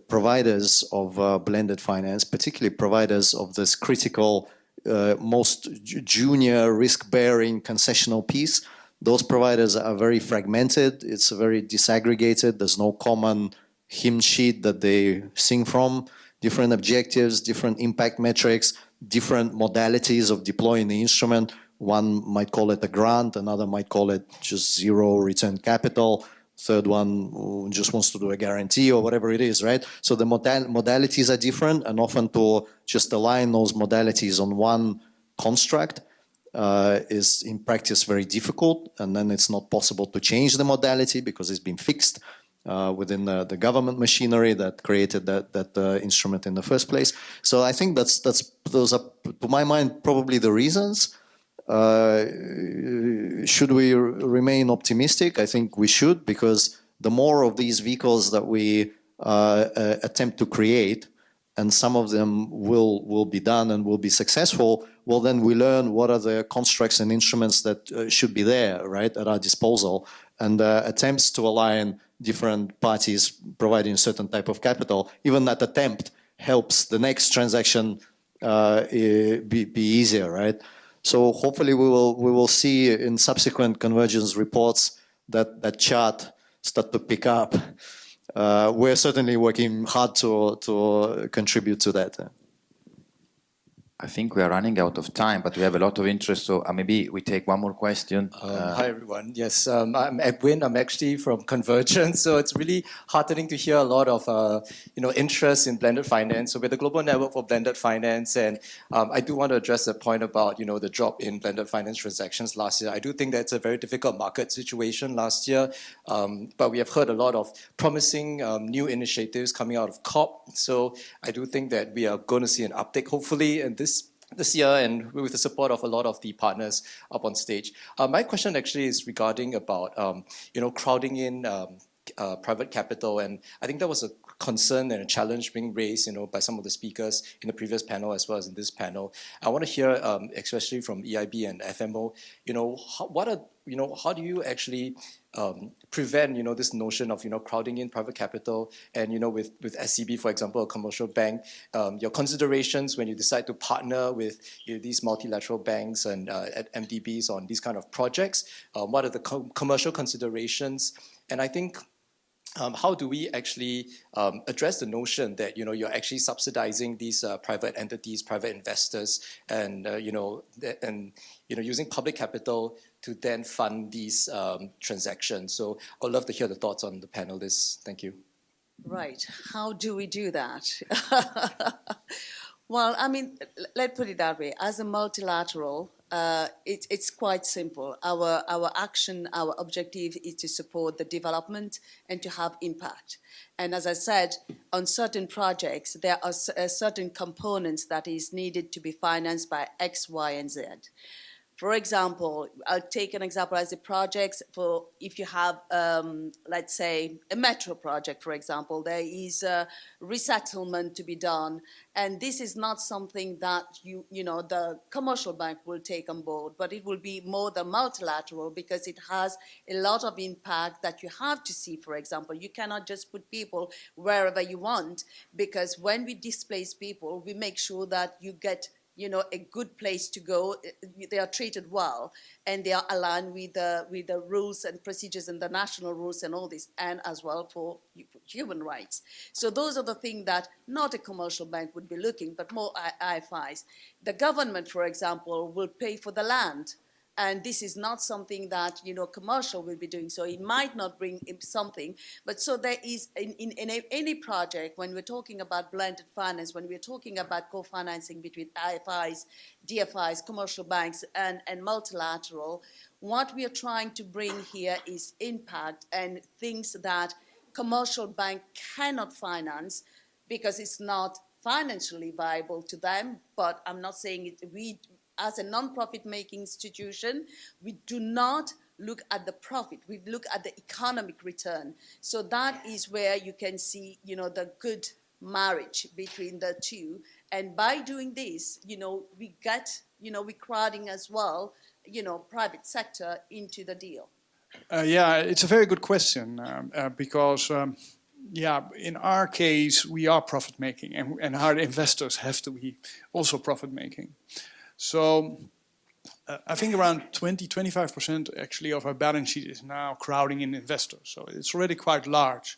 providers of blended finance, particularly providers of this critical, most junior risk-bearing concessional piece, those providers are very fragmented. It's very disaggregated. There's no common hymn sheet that they sing from. Different objectives, different impact metrics, different modalities of deploying the instrument. One might call it a grant, another might call it just zero return capital. Third one just wants to do a guarantee or whatever it is, right? So the modalities are different, and often to just align those modalities on one construct is in practice very difficult, and then it's not possible to change the modality because it's been fixed within the government machinery that created that instrument in the first place. So I think those are, to my mind, probably the reasons. Should we remain optimistic? I think we should, because the more of these vehicles that we attempt to create, and some of them will be done and will be successful, well, then we learn what are the constructs and instruments that should be there, right, at our disposal, and attempts to align different parties providing a certain type of capital. Even that attempt helps the next transaction be easier, right? So hopefully we will see in subsequent convergence reports that chart start to pick up. We're certainly working hard to contribute to that. I think we are running out of time, but we have a lot of interest, so maybe we take one more question. Hi, everyone. Yes, I'm Edwin. I'm actually from Convergence, so it's really heartening to hear a lot of interest in blended finance. So we're the global network for blended finance, and I do want to address the point about the drop in blended finance transactions last year. I do think that's a very difficult market situation last year, but we have heard a lot of promising new initiatives coming out of COP. So I do think that we are going to see an uptick, hopefully, in this year, and with the support of a lot of the partners up on stage. My question actually is regarding about crowding in private capital, and I think that was a concern and a challenge being raised by some of the speakers in the previous panel as well as in this panel. I want to hear, especially from EIB and FMO, how do you actually prevent this notion of crowding in private capital, and with SCB, for example, a commercial bank, your considerations when you decide to partner with these multilateral banks and MDBs on these kind of projects? What are the commercial considerations? And I think how do we actually address the notion that you're actually subsidizing these private entities, private investors, and using public capital to then fund these transactions? So I'd love to hear the thoughts on the panelists. Thank you. Right. How do we do that? Well, I mean, let's put it that way. As a multilateral, it's quite simple. Our action, our objective is to support the development and to have impact. And as I said, on certain projects, there are certain components that is needed to be financed by X, Y, and Z. For example, I'll take an example as a project for if you have, let's say, a metro project, for example, there is a resettlement to be done. And this is not something that the commercial bank will take on board, but it will be more the multilateral because it has a lot of impact that you have to see, for example. You cannot just put people wherever you want, because when we displace people, we make sure that you get a good place to go. They are treated well, and they are aligned with the rules and procedures and the national rules and all this, and as well for human rights. So those are the things that not a commercial bank would be looking, but more IFIs. The government, for example, will pay for the land. And this is not something that commercial will be doing. So it might not bring something, but so there is in any project, when we're talking about blended finance, when we're talking about co-financing between IFIs, DFIs, commercial banks, and multilateral, what we are trying to bring here is impact and things that commercial bank cannot finance because it's not financially viable to them. But I'm not saying it. As a non-profit making institution, we do not look at the profit, we look at the economic return. So that is where you can see, the good marriage between the two. And by doing this, we get, we're crowding as well, private sector into the deal. Yeah, it's a very good question because in our case, we are profit making, and our investors have to be also profit making. So I think around 20-25% actually of our balance sheet is now crowding in investors. So it's already quite large.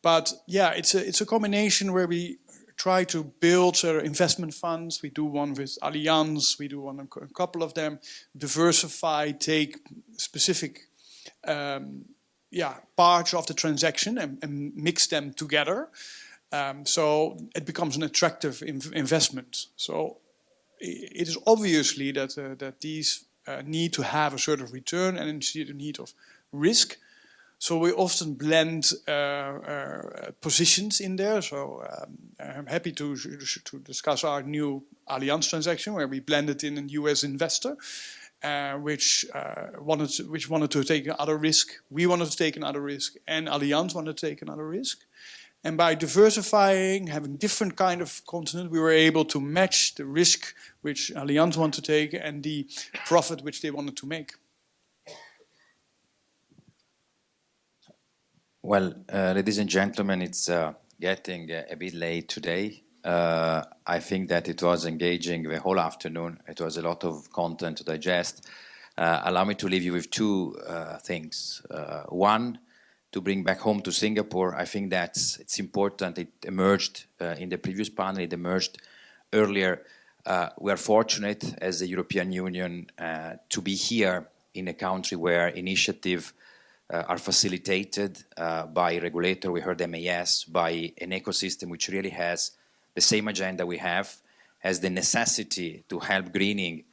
But yeah, it's a combination where we try to build investment funds. We do one with Allianz, we do one, a couple of them, diversify, take specific parts of the transaction and mix them together. So it becomes an attractive investment. So it is obviously that these need to have a certain return and a need of risk. So we often blend positions in there. So I'm happy to discuss our new Allianz transaction where we blended in a US investor, which wanted to take another risk. We wanted to take another risk, and Allianz wanted to take another risk. And by diversifying, having different kind of continent, we were able to match the risk which Allianz wanted to take and the profit which they wanted to make. Well, ladies and gentlemen, it's getting a bit late today. I think that it was engaging the whole afternoon. It was a lot of content to digest. Allow me to leave you with two things. One, to bring back home to Singapore, I think that it's important. It emerged in the previous panel, it emerged earlier. We are fortunate as the European Union to be here in a country where initiatives are facilitated by a regulator. We heard MAS, by an ecosystem which really has the same agenda we have, has the necessity to help greening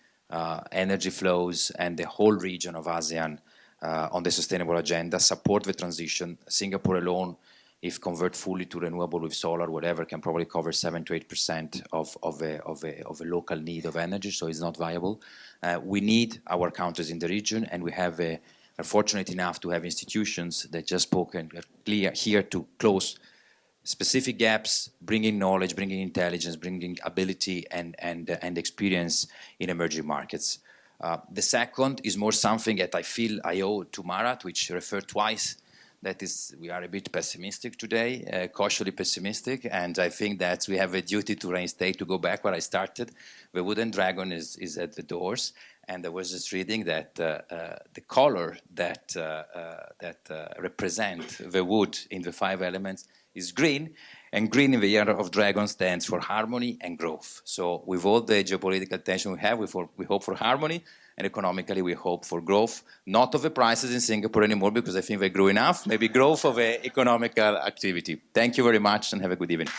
energy flows and the whole region of ASEAN on the sustainable agenda, support the transition. Singapore alone, if convert fully to renewable with solar, whatever, can probably cover 7 to 8% of a local need of energy, so it's not viable. We need our countries in the region, and we have are fortunate enough to have institutions that just spoken clear here to close specific gaps, bringing knowledge, bringing intelligence, bringing ability and experience in emerging markets. The second is more something that I feel I owe to Marat, which referred twice. That is, we are a bit pessimistic today, cautiously pessimistic, and I think that we have a duty to reinstate, to go back where I started. The wooden dragon is at the doors, and I was just reading that the color that represent the wood in the 5 elements is green, and green in the year of dragon stands for harmony and growth. So with all the geopolitical tension we have, we hope for harmony, and economically we hope for growth, not of the prices in Singapore anymore, because I think they grew enough, maybe growth of economical activity. Thank you very much, and have a good evening.